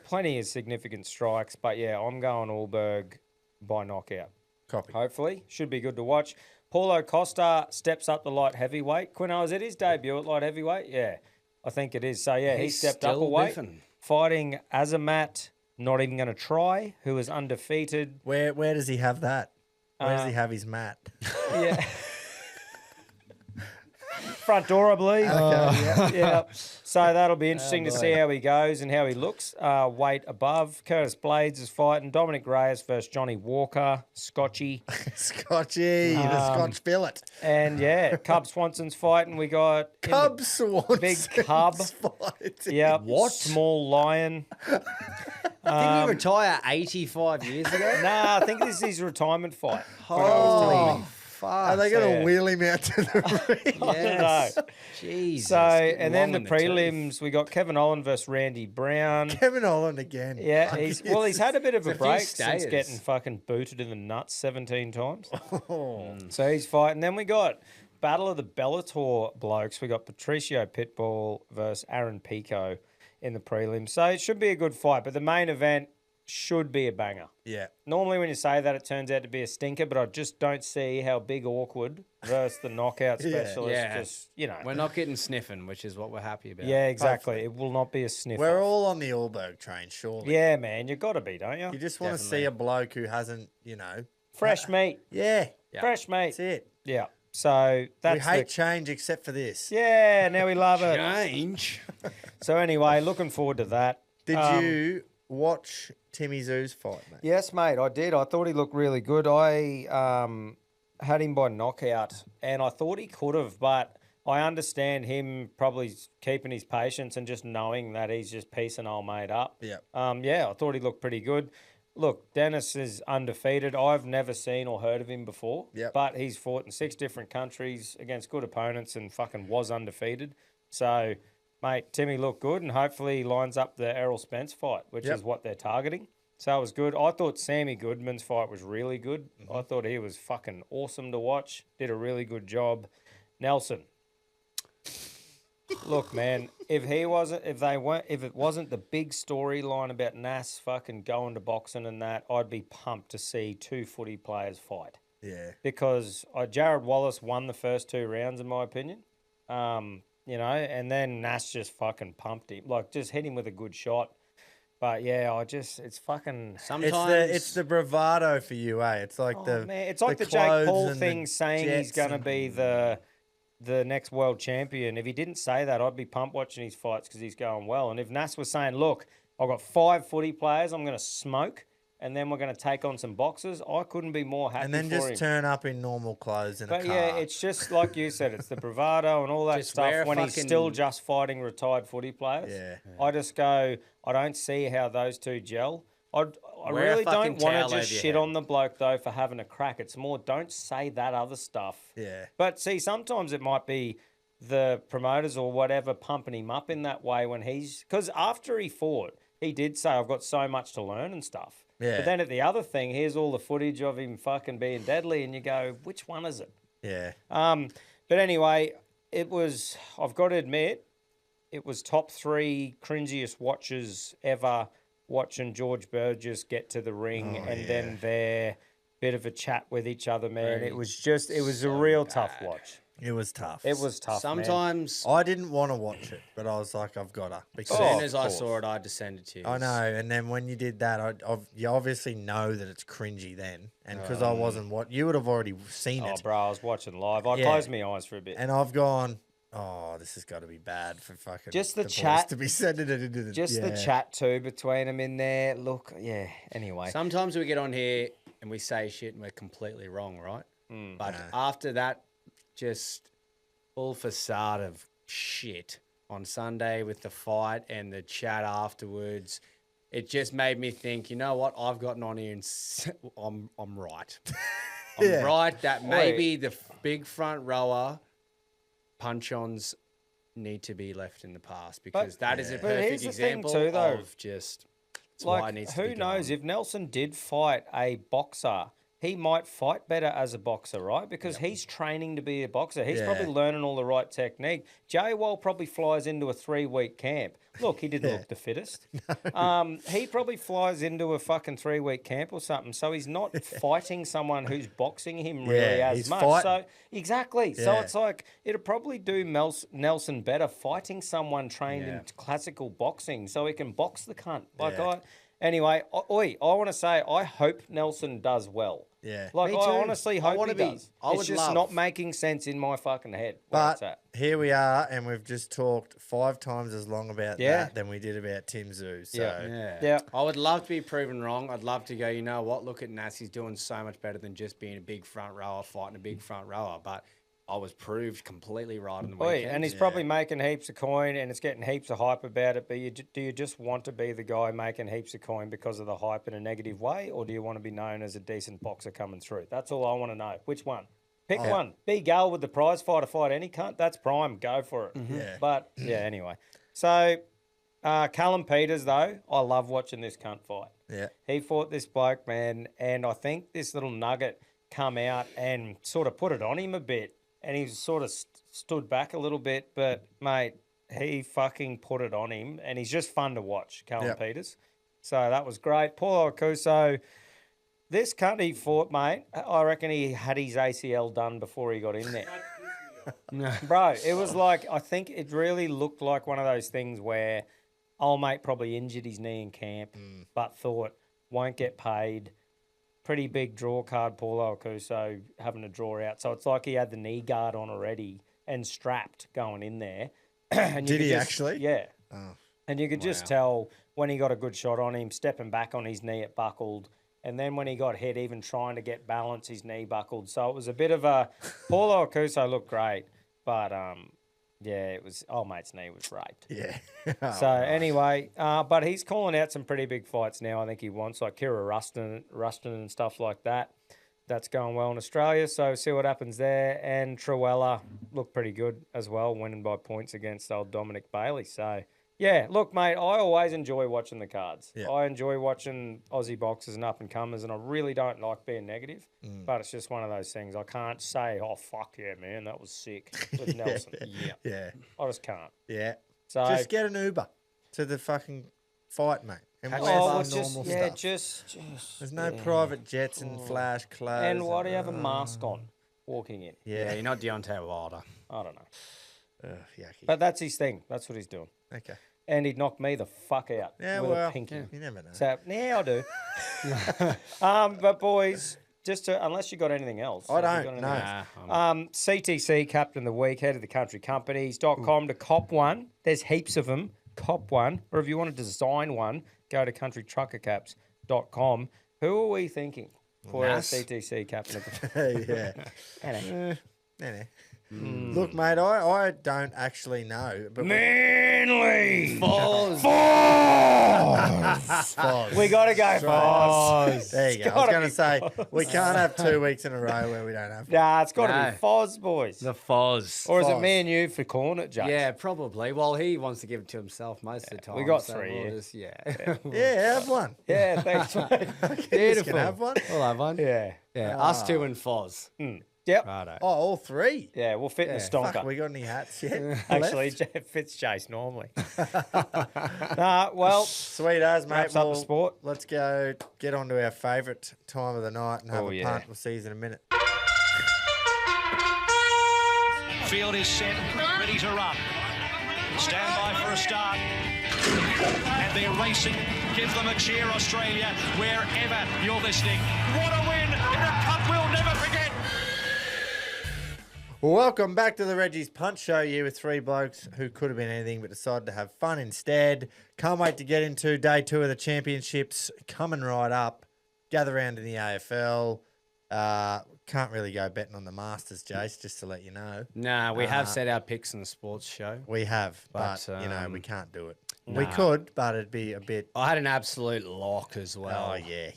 Plenty of significant strikes, but yeah, I'm going Ulberg by knockout. Copy. Hopefully. Should be good to watch. Paulo Costa steps up the light heavyweight. Quino, is it his debut at light heavyweight? Yeah, I think it is. So yeah, he He's stepped up a still weight. biffing. Fighting Azamat, not even going to try, who is undefeated. Where does he have that? Where does he have his mat? Yeah. Front door, I believe. Yeah. So that'll be interesting to see how he goes and how he looks. Weight above. Curtis Blades is fighting. Dominic Reyes versus Johnny Walker. Scotchy. Scotchy, the Scotch fillet. And yeah, Cub Swanson's fighting. We got Cub Swanson. big cub. Fighting. Yep. What? Small lion. Didn't he retire 85 years ago? Nah, I think this is his retirement fight. Oh, fuck. are they going to yeah. wheel him out to the ring? Yes. No. Jesus. So, getting and then the long in tooth. prelims, we got Kevin Olin versus Randy Brown. Kevin Holland again. Yeah, he's had a bit of a There's a few break since stayers. getting fucking booted in the nuts 17 times. Oh. So he's fighting. Then we got Battle of the Bellator blokes. We got Patricio Pitbull versus Aaron Pico in the prelims. So it should be a good fight, but the main event should be a banger. Yeah. Normally when you say that, it turns out to be a stinker, but I just don't see how Big Awkward versus the knockout Yeah. specialist Yeah. just, you know. We're not getting sniffing, which is what we're happy about. Yeah, exactly. It will not be a sniff. We're all on the Allberg train, surely. Yeah, man, you got to be, don't you? You just want to see a bloke who hasn't, Fresh meat. Yeah. Fresh meat. That's it. Yeah. So that's we hate change except for this. Yeah, now we love it. Change. So anyway, looking forward to that. Did you watch Timmy Zoo's fight, mate? Yes, mate, I did. I thought he looked really good. I had him by knockout, and I thought he could have, but I understand him probably keeping his patience and just knowing that he's just piecing old mate up. Yeah. Yeah, I thought he looked pretty good. Look, Dennis is undefeated. I've never seen or heard of him before. Yep. But he's fought in 6 different countries against good opponents and fucking was undefeated. So, mate, Timmy looked good, and hopefully he lines up the Errol Spence fight, which Yep. is what they're targeting. So it was good. I thought Sammy Goodman's fight was really good. I thought he was fucking awesome to watch. Did a really good job. Nelson. Look, man, if it wasn't the big storyline about Nas fucking going to boxing and that, I'd be pumped to see 2 footy players fight. Yeah. Because Jared Wallace won the first 2 rounds, in my opinion. And then Nas just fucking pumped him, like just hit him with a good shot. But yeah, it's fucking. Sometimes it's the bravado for you, eh? It's like it's like the Jake Paul thing saying he's going to be the next world champion. If he didn't say that, I'd be pumped watching his fights because he's going well. And if Nas was saying, look, I've got 5 footy players I'm going to smoke, and then we're going to take on some boxers, I couldn't be more happy and then for just him. turn up in normal clothes in a car. Yeah, it's just like you said, it's the bravado and all that Just stuff when he's still just fighting retired footy players. Yeah. I just go, I don't see how those two gel. I Wear a really fucking don't want towel to just over your shit head. on the bloke, though, for having a crack. It's more, don't say that other stuff. Yeah. But see, sometimes it might be the promoters or whatever pumping him up in that way when he's... Because after he fought, he did say, I've got so much to learn and stuff. Yeah. But then at the other thing, here's all the footage of him fucking being deadly, and you go, which one is it? Yeah. But anyway, I've got to admit, it was top 3 cringiest watches ever watching George Burgess get to the ring then their bit of a chat with each other, man. It was a real tough watch. It was tough. It was tough, man. sometimes I didn't want to watch it, but I was like, I've got to. as Because soon as of I course. saw it, I descended to tears. I know. And then when you did that, you obviously know that it's cringy then. And because I wasn't you would have already seen Oh, it. bro, I was watching live. I Yeah. closed my eyes for a bit. And I've gone, oh, this has got to be bad for fucking Just the boys chat- to be sending it into the The chat, too, between them in there. Look, yeah, anyway. Sometimes we get on here and we say shit and we're completely wrong, right? But after that, just full facade of shit on Sunday with the fight and the chat afterwards, it just made me think, you know what? I've gotten on here and I'm right. I'm right that maybe the big front rower punch-ons need to be left in the past because that is a But here's perfect the thing example too, though. of just it's why it Like, needs to who be knows? gone. If Nelson did fight a boxer, he might fight better as a boxer, right? Because he's training to be a boxer. He's probably learning all the right technique. Jay Wall probably flies into a 3-week camp. Look, he didn't look the fittest. He probably flies into a fucking 3-week camp or something. So he's not fighting someone who's boxing him really Yeah, as he's much. fighting. So exactly. So Yeah. it's like it'd probably do Nelson better fighting someone trained in classical boxing, so he can box the cunt. Like anyway, I want to say I hope Nelson does well. Yeah. Like Me I too. honestly I hope wanna he be- does. I It's would just love- not making sense in my fucking head. Where it's But at. here we are, and we've just talked 5 times as long about Yeah. that than we did about Tim Zoo. So Yeah. I would love to be proven wrong. I'd love to go, you know what, look at Nas, he's doing so much better than just being a big front rower, fighting a big front rower. But I was proved completely right on the Oi, weekend. and he's probably making heaps of coin, and it's getting heaps of hype about it. But do you just want to be the guy making heaps of coin because of the hype in a negative way, or do you want to be known as a decent boxer coming through? That's all I want to know. Which one? Pick one. Be Gal with the prize fighter, fight any cunt. That's prime. Go for it. Yeah. But yeah, anyway. So Callum Peters, though, I love watching this cunt fight. yeah. He fought this bloke, man, and I think this little nugget come out and sort of put it on him a bit, and he sort of stood back a little bit, but, mate, he fucking put it on him, and he's just fun to watch, Callum Yep. Peters. So that was great. Paul Okuso, this cunt he fought, mate, I reckon he had his ACL done before he got in there. Bro, it was like, I think it really looked like one of those things where old mate probably injured his knee in camp, but thought, won't get paid. Pretty big draw card, Paul Okuso having a draw out. So it's like he had the knee guard on already and strapped going in there. And you Did could he just- actually? Yeah. Oh. And you could just tell when he got a good shot on him, stepping back on his knee, it buckled. And then when he got hit, even trying to get balance, his knee buckled. So it was a bit of a... Paul Okuso looked great, but yeah, it was... Old mate's knee was raped. Yeah. So anyway, but he's calling out some pretty big fights now. I think he wants like Kira Rustin and stuff like that. That's going well in Australia. So see what happens there. And Truella looked pretty good as well, winning by points against old Dominic Bailey. So Yeah, look, mate, I always enjoy watching the cards. Yeah. I enjoy watching Aussie boxers and up-and-comers, and I really don't like being negative, but it's just one of those things. I can't say, oh, fuck yeah, man, that was sick with Nelson. Yeah. I just can't. Yeah. So Just get an Uber to the fucking fight, mate. And wear well, some normal stuff. just There's no private jets and flash clothes. And why do you have a mask on walking in? Yeah, you're not Deontay Wilder. I don't know. Yucky. But that's his thing. That's what he's doing. Okay. And he'd knock me the fuck out Yeah, with well, a pinky. you never know. So, yeah, I do. But, boys, just to, unless you got anything else. I Have you don't, got no. anything else? CTC Captain of the Week, head of the country companies.com to cop one. There's heaps of them. Cop one. Or if you want to design one, go to countrytruckercaps.com. Who are we thinking for our CTC Captain of the Yeah. Anyway. Look, mate, I don't actually know. But Manly! Foz. We got to go Foz. There you go. I was going to say, we can't have 2 weeks in a row where we don't have. Nah, it's got to No. be Foz, boys. The Foz. Or is it Foz. me and you for calling it, Jake? Yeah, probably. Well, he wants to give it to himself most of the time. we got so 3 we'll here. just- yeah. Yeah, have one. Yeah, thanks, mate. Beautiful. Can have one. We'll have one. Yeah. Yeah, us two and Foz. Yep. Righto. Oh, all three. Yeah, we'll fit in the stonker. Fuck, we got any hats yet? Actually, it fits Chase normally. Nah, well, Sweet as, mate. wraps up the Well, sport. let's go get on to our favourite time of the night and have Oh, a yeah. punt. We'll see you in a minute. Field is set, ready to run. Stand by for a start. And they're racing. Give them a cheer, Australia, wherever you're listening. What a win in a cup we'll never forget. Welcome back to the Reggies Punch Show here with three blokes who could have been anything but decided to have fun instead. Can't wait to get into day 2 of the championships coming right up. Gather round in the AFL. Can't really go betting on the Masters, Jace, just to let you know. Nah, we have set our picks in the sports show. We have, but, But, you know, we can't do it. nah. We could, but it'd be a bit... I had an absolute lock as well. Oh, yeah.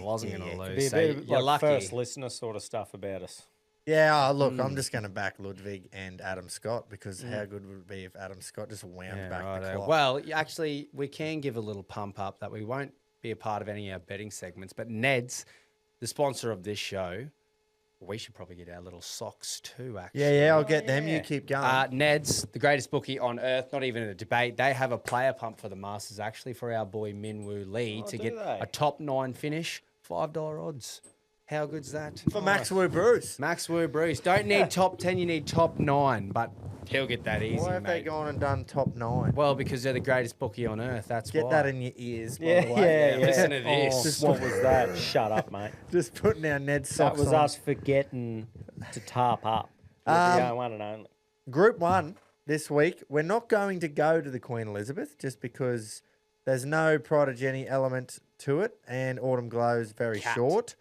Wasn't going to yeah. lose. Be a So bit of, you're like lucky. first listener sort of stuff about us. Yeah, look, I'm just going to back Ludwig and Adam Scott because how good would it be if Adam Scott just wound back the righto. clock? Well, actually, we can give a little pump up that we won't be a part of any of our betting segments, but Neds, the sponsor of this show, we should probably get our little socks too, actually. yeah, I'll get them. You keep going. Neds, the greatest bookie on earth, not even a debate. They have a player pump for the Masters, actually, for our boy Minwoo Lee to do get they? a top 9 finish, $5 odds. How good's that? For Max Wu Bruce. Max Wu Bruce. Don't need top 10, you need top 9, but he'll get that easy, Why have they mate. gone and done top 9? Well, because they're the greatest bookie on earth, that's Get why. that in your ears, by Yeah, the way. yeah. Listen to this. Oh, just what was that? Shut up, mate. Just putting our Ned That socks was on. us forgetting to tarp up. The one and only. Group 1 this week. We're not going to go to the Queen Elizabeth just because there's no protogeny element to it and Autumn Glow's very short.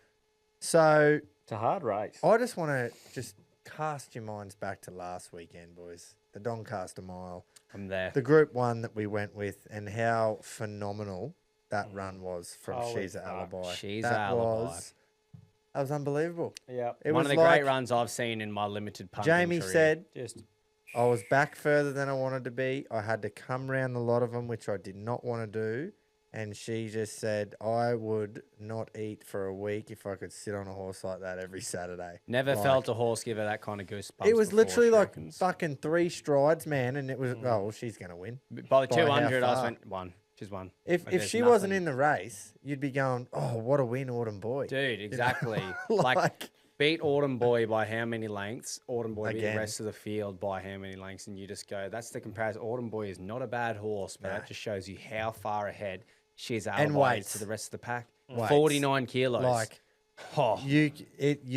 So It's a hard race. I just want to just cast your minds back to last weekend, boys. The Doncaster Mile. I'm there. The Group 1 that we went with and how phenomenal that run was from Holy She's a fuck. Alibi. She's a that Alibi. That was unbelievable. Yeah. It One was of the like great runs I've seen in my limited punting Jamie career. said, Just I was back further than I wanted to be. I had to come round a lot of them, which I did not want to do. And she just said, I would not eat for a week if I could sit on a horse like that every Saturday. Never Like, felt a horse give her that kind of goosebumps. It was before, literally she like reckons. fucking 3 strides, man. And it was, oh, well, she's going to win. By the by how 200, I far? went one. She's won. If Like, there's she wasn't nothing. in the race, you'd be going, oh, what a win, Autumn Boy. Dude, exactly. Like- like, beat Autumn Boy by how many lengths? Autumn Boy beat Again. the rest of the field by how many lengths? And you just go, that's the comparison. Autumn Boy is not a bad horse, but that just shows you how far ahead she's And alibi weights. to the rest of the pack. Weights. 49 kilos. Like, oh, you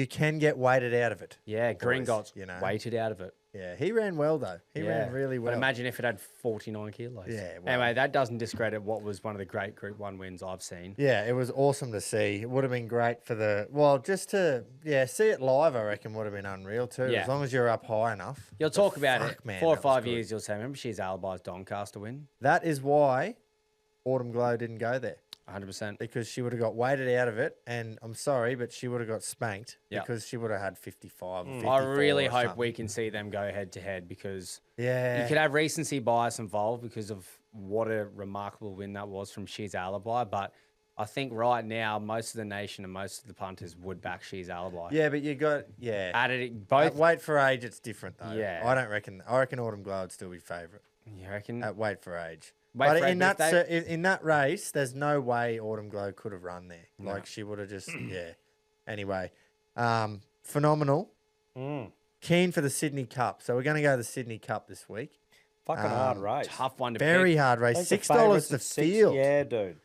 can get weighted out of it. yeah, Green boys, got you know. weighted out of it. Yeah, he ran well, though. He ran really well. But imagine if it had 49 kilos. Yeah, well- Anyway, that doesn't discredit what was one of the great Group 1 wins I've seen. Yeah, it was awesome to see. It would have been great for just to, see it live, I reckon would have been unreal too, Yeah. as long as you're up high enough. You'll talk about fuck, it. man, 4 or that was 5 good. years, you'll say, remember she's Alibi's Doncaster win? That is why Autumn Glow didn't go there. 100%. because she would have got weighted out of it, and I'm sorry, but she would have got spanked Yep. because she would have had 55 or 54 I really or hope something. we can see them go head to head because Yeah. you could have recency bias involved because of what a remarkable win that was from She's Alibi. But I think right now, most of the nation and most of the punters would back She's Alibi. Yeah, but you got Both. At weight for age, it's different though. Yeah. I reckon Autumn Glow would still be favourite You reckon? at weight for age. Weight But for age, in but that if in that race, there's no way Autumn Glow could have run there. Like she would have just Anyway, phenomenal. Keen for the Sydney Cup. So we're going to go to the Sydney Cup this week. Fucking hard race. Tough one to Very pick. hard I race. think the $6 favourites the at six. field. Yeah, dude.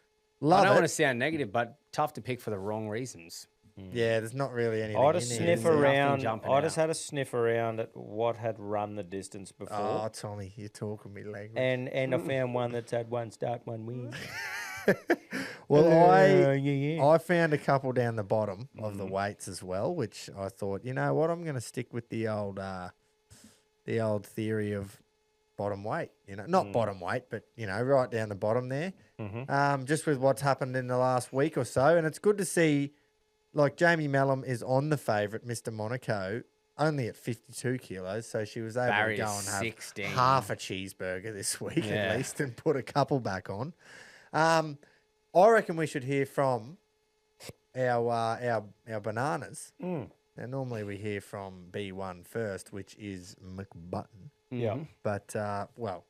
I Love don't it. want to sound negative, but tough to pick for the wrong reasons. Yeah, there's not really anything I in just there. sniff is there? around. jumping I just out. had a sniff around at what had run the distance before. Oh, Tommy, you're talking me language. And I found one that's had one start, one win. Well, yeah. I found a couple down the bottom of the weights as well, which I thought, you know what, I'm going to stick with the old theory of bottom weight. You know, not bottom weight, but you know, right down the bottom there. Just with what's happened in the last week or so, and it's good to see. Like Jamie Mellum is on the favourite, Mr. Monaco, only at 52 kilos, so she was able Barry to go is and have 16. half a cheeseburger this week Yeah. at least and put a couple back on. I reckon we should hear from our bananas. Now, normally we hear from B1 first, which is McButton. Yeah. But, well,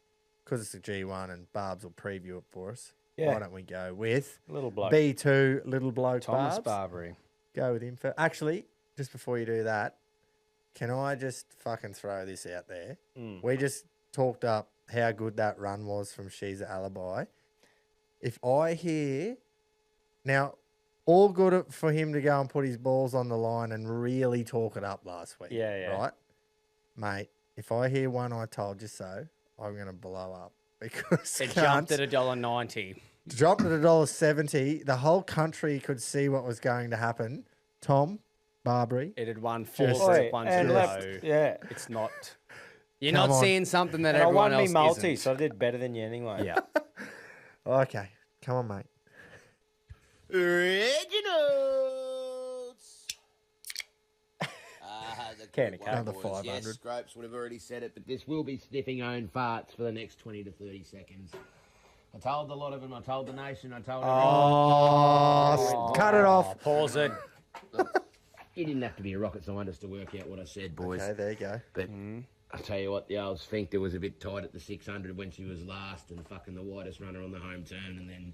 because it's a G1 and Barbs will preview it for us, Yeah. why don't we go with Little bloke. B2, Little Bloke Thomas Barbs? Barbary. Go with him first. Actually, just before you do that, can I just fucking throw this out there? We just talked up how good that run was from She's Alibi. If I hear... Now, all good for him to go and put his balls on the line and really talk it up last week. Yeah. Right? Mate, if I hear one I told you so, I'm going to blow up. Because It jumped at $1.90. dropped at $1.70. The whole country could see what was going to happen. Tom Barbary. It had won 4 Just- set ones in and a left. row. Yeah. It's not. You're Come not on. seeing something that And I everyone won me else multi, isn't. so I did better than you anyway. Yeah. Okay. Come on, mate. Reginald's. Candy cane. Another 500. Yes, Scropes would have already said it, but this will be sniffing own farts for the next 20 to 30 seconds. I told a lot of them. I told the nation. I told everyone. Cut it off. Pause it. You didn't have to be a rocket scientist to work out what I said, boys. Okay, there you go. But I'll tell you what, the old sphincter was a bit tight at the 600 when she was last and fucking the widest runner on the home turn. And then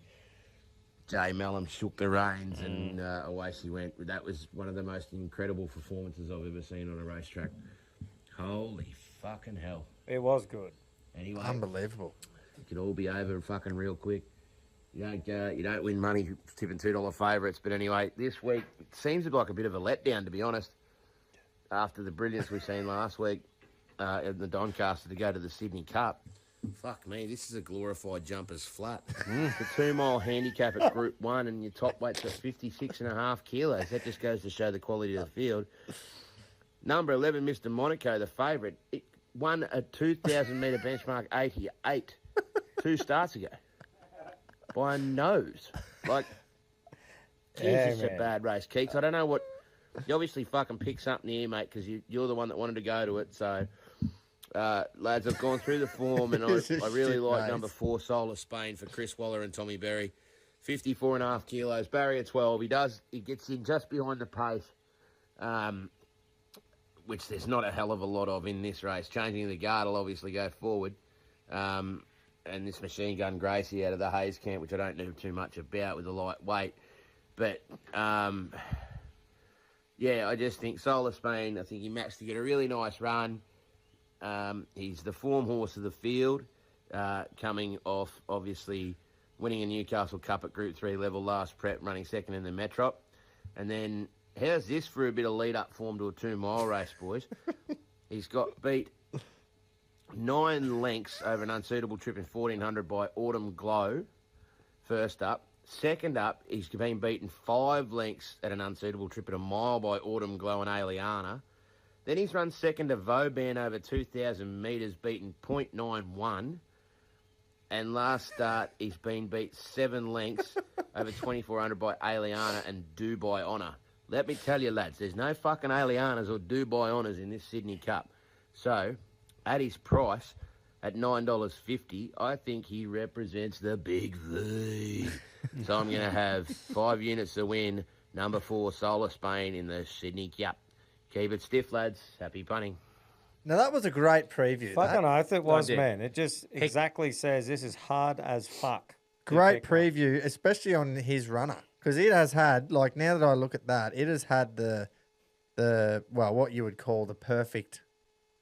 Jay Mellum shook the reins and away she went. That was one of the most incredible performances I've ever seen on a racetrack. Holy fucking hell. It was good. Anyway, Unbelievable. it could all be over fucking real quick. You don't win money tipping $2 favourites. But anyway, this week it seems like a bit of a letdown, to be honest, after the brilliance we've seen last week in the Doncaster to go to the Sydney Cup. Fuck me, this is a glorified jumpers flat. The 2 mile handicap at Group 1 and your top weight's at 56.5 kilos. That just goes to show the quality of the field. Number 11, Mr. Monaco, the favourite. It won a 2,000 metre benchmark 88 2 starts ago. By a nose. Like, Yeah, it's just a man. bad race, Keeks. I don't know what... You obviously fucking picked something here, mate, because you're the one that wanted to go to it. So, lads, I've gone through the form, and It's a I really shit like race. number 4, Soul of Spain, for Chris Waller and Tommy Berry. 54.5 kilos, barrier 12. He gets in just behind the pace, which there's not a hell of a lot of in this race. Changing the guard will obviously go forward. And this machine gun Gracie out of the Hayes camp, which I don't know too much about with the light weight. But, yeah, I just think Soul of Spain, I think he matched to get a really nice run. He's the form horse of the field, coming off, obviously, winning a Newcastle Cup at Group 3 level last prep, running second in the Metrop. And then, how's this for a bit of lead-up form to a 2 mile race, boys? He's got beat 9 lengths over an unsuitable trip in 1400 by Autumn Glow, first up. Second up, he's been beaten 5 lengths at an unsuitable trip at a mile by Autumn Glow and Aliana. Then he's run second to Vauban over 2,000 metres, beaten .91. And last start, he's been beat 7 lengths over 2,400 by Aliana and Dubai Honour. Let me tell you, lads, there's no fucking Alianas or Dubai Honours in this Sydney Cup. So, at his price, at $9.50, I think he represents the big V. So I'm going to have 5 units to win, number 4, Solar Spain in the Sydney Cup. Keep it stiff, lads. Happy punting. Now, that was a great preview. Fucking oath it was, did. man. It just exactly says this is hard as fuck. to Great pick one. preview, especially on his runner. Because it has had, like, now that I look at that, it has had the well, what you would call the perfect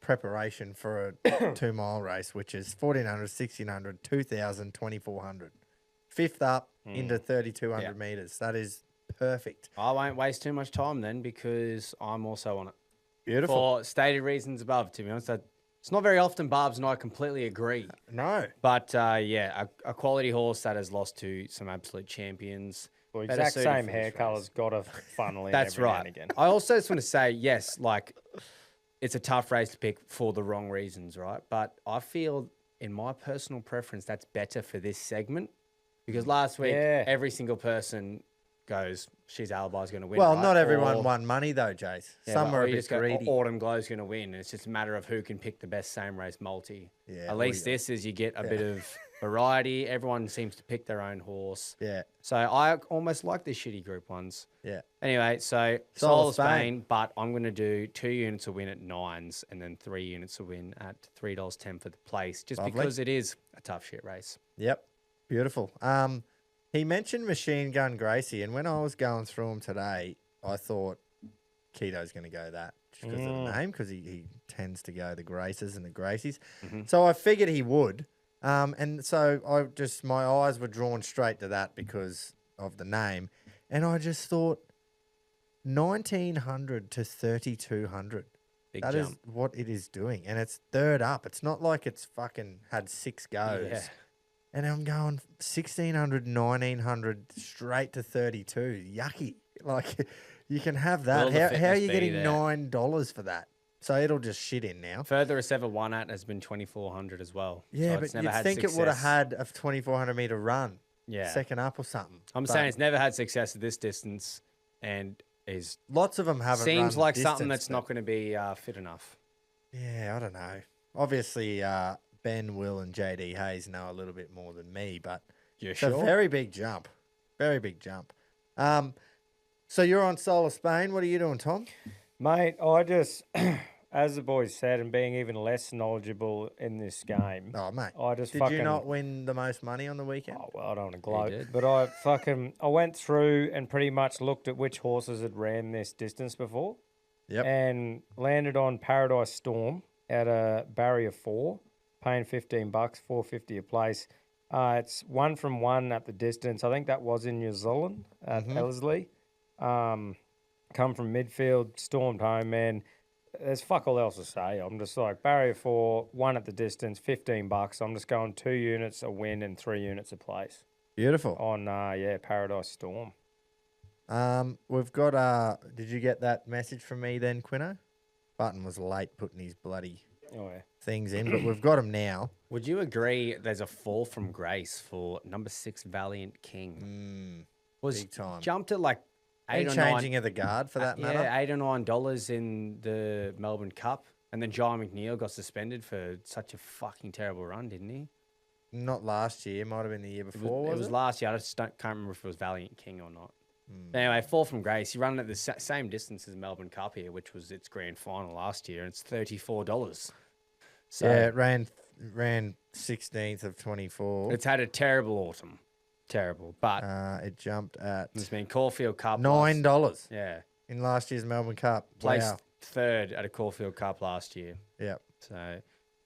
preparation for a 2-mile race, which is 1,400, 1,600, 2,000, 2,400. Fifth up into 3,200 Yeah. metres. That is perfect. I won't waste too much time then because I'm also on it. Beautiful. For stated reasons above, to be honest. It's not very often Barb's and I completely agree. No. But yeah, a quality horse that has lost to some absolute champions. Well, better exact suited same for hair this race. colour's got a funnel in That's every now right. and again. I also just want to say, yes, like it's a tough race to pick for the wrong reasons, right? But I feel, in my personal preference, that's better for this segment because last week Yeah. every single person goes, "She's Alibi's going to win." Well, right? not everyone Or- won money, though, Jace. Yeah, Some or were a you bit just go, greedy. Autumn Glow's going to win. It's just a matter of who can pick the best same race multi. Yeah, At or least you- this is you get a bit of variety. Everyone seems to pick their own horse. Yeah, So I almost like the shitty group ones. yeah. Anyway, so Solar Solar Spain. Spain, but I'm going to do 2 units a win at 9s and then 3 units a win at $3.10 for the place, just Lovely. because it is a tough shit race. Yep. Beautiful. He mentioned Machine Gun Gracie, and when I was going through him today, I thought Keto's going to go that just because of the name, because he tends to go the Graces and the Gracies. So I figured he would. And so my eyes were drawn straight to that because of the name. And I just thought 1,900 to 3,200. Big That is jump. what it is doing. And it's third up. It's not like it's fucking had 6 goes. Yeah. And I'm going 1,600, 1,900 straight to 32. Yucky. Like, you can have that. Will the How are fitness you be getting there? $9 for that? So it'll just shit in now. Furthest ever won at has been 2,400 as well. Yeah, so it's but never you'd had think it would have success. had a 2,400 metre run. Yeah. Second up or something. I'm But saying it's never had success at this distance and is lots of them haven't seems run like the something distance, that's not going to be fit enough. Yeah, I don't know. Obviously, Ben, Will, and JD Hayes know a little bit more than me, but You it's a very big jump. Very big jump. So you're on Solar Spain. What are you doing, Tom? Mate, I just, as the boys said, and being even less knowledgeable in this game, Oh, mate. I just Did fucking... you not win the most money on the weekend? Oh, well, I don't want to gloat, did. but I went through and pretty much looked at which horses had ran this distance before. Yep. And landed on Paradise Storm at a barrier 4, paying $15, $4.50 a place. It's 1 from 1 at the distance. I think that was in New Zealand at Ellerslie. Come from midfield, stormed home, man. There's fuck all else to say. I'm just like barrier 4, 1 at the distance, $15. I'm just going 2 units a win and 3 units a place Beautiful. on Paradise Storm. We've got, did you get that message from me then, Quino? Button was late putting his bloody Oh yeah. things in, but we've got him now. Would you agree there's a fall from grace for number 6 Valiant King? Was big time. jumped at like And 8 or changing 9. of the guard for that matter. Yeah, $8 or $9 in the Melbourne Cup, and then John McNeil got suspended for such a fucking terrible run, didn't he? Not last year, might have been the year before. It Was was it? last year. I just can't remember if it was Valiant King or not. Anyway, fall from grace. You run at the same distance as Melbourne Cup here, which was its grand final last year, and it's $34. So Yeah, it ran 16th of 24. it's had a terrible autumn, terrible. But It jumped at it's been Caulfield Cup $9 Yeah, in last year's Melbourne Cup. placed Wow. 3rd at a Caulfield Cup last year. Yep. So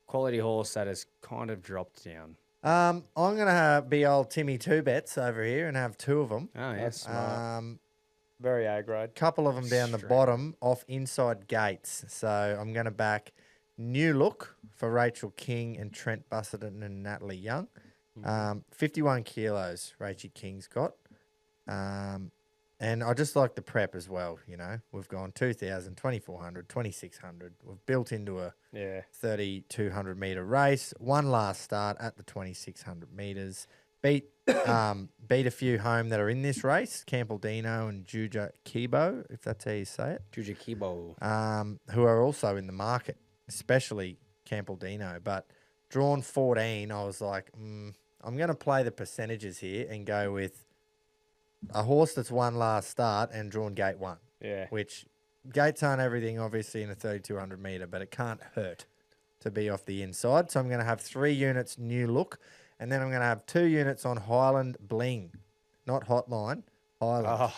quality horse that has kind of dropped down. I'm gonna be old Timmy Two Bets over here and have 2 of them. Oh yes, Very A grade. Couple of them down the bottom off inside gates. So I'm gonna back New Look for Rachel King and Trent Busserton and Natalie Young. 51 kilos Rachel King's got. And And I just like the prep as well, you know. We've gone 2,000, 2,400, 2,600. We've built into a 3,200 metre race. One last start at the 2,600 metres. Beat a few home that are in this race, Campbell-Dino and Juja Kibo, if that's how you say it. Juja Kibo. Who are also in the market, especially Campbell-Dino. But drawn 14, I was like, I'm going to play the percentages here and go with a horse that's won last start and drawn gate 1. Yeah. Which gates aren't everything, obviously, in a 3,200 metre, but it can't hurt to be off the inside. So I'm going to have 3 units New Look, and then I'm going to have 2 units on Highland Bling, not Hotline, Highland.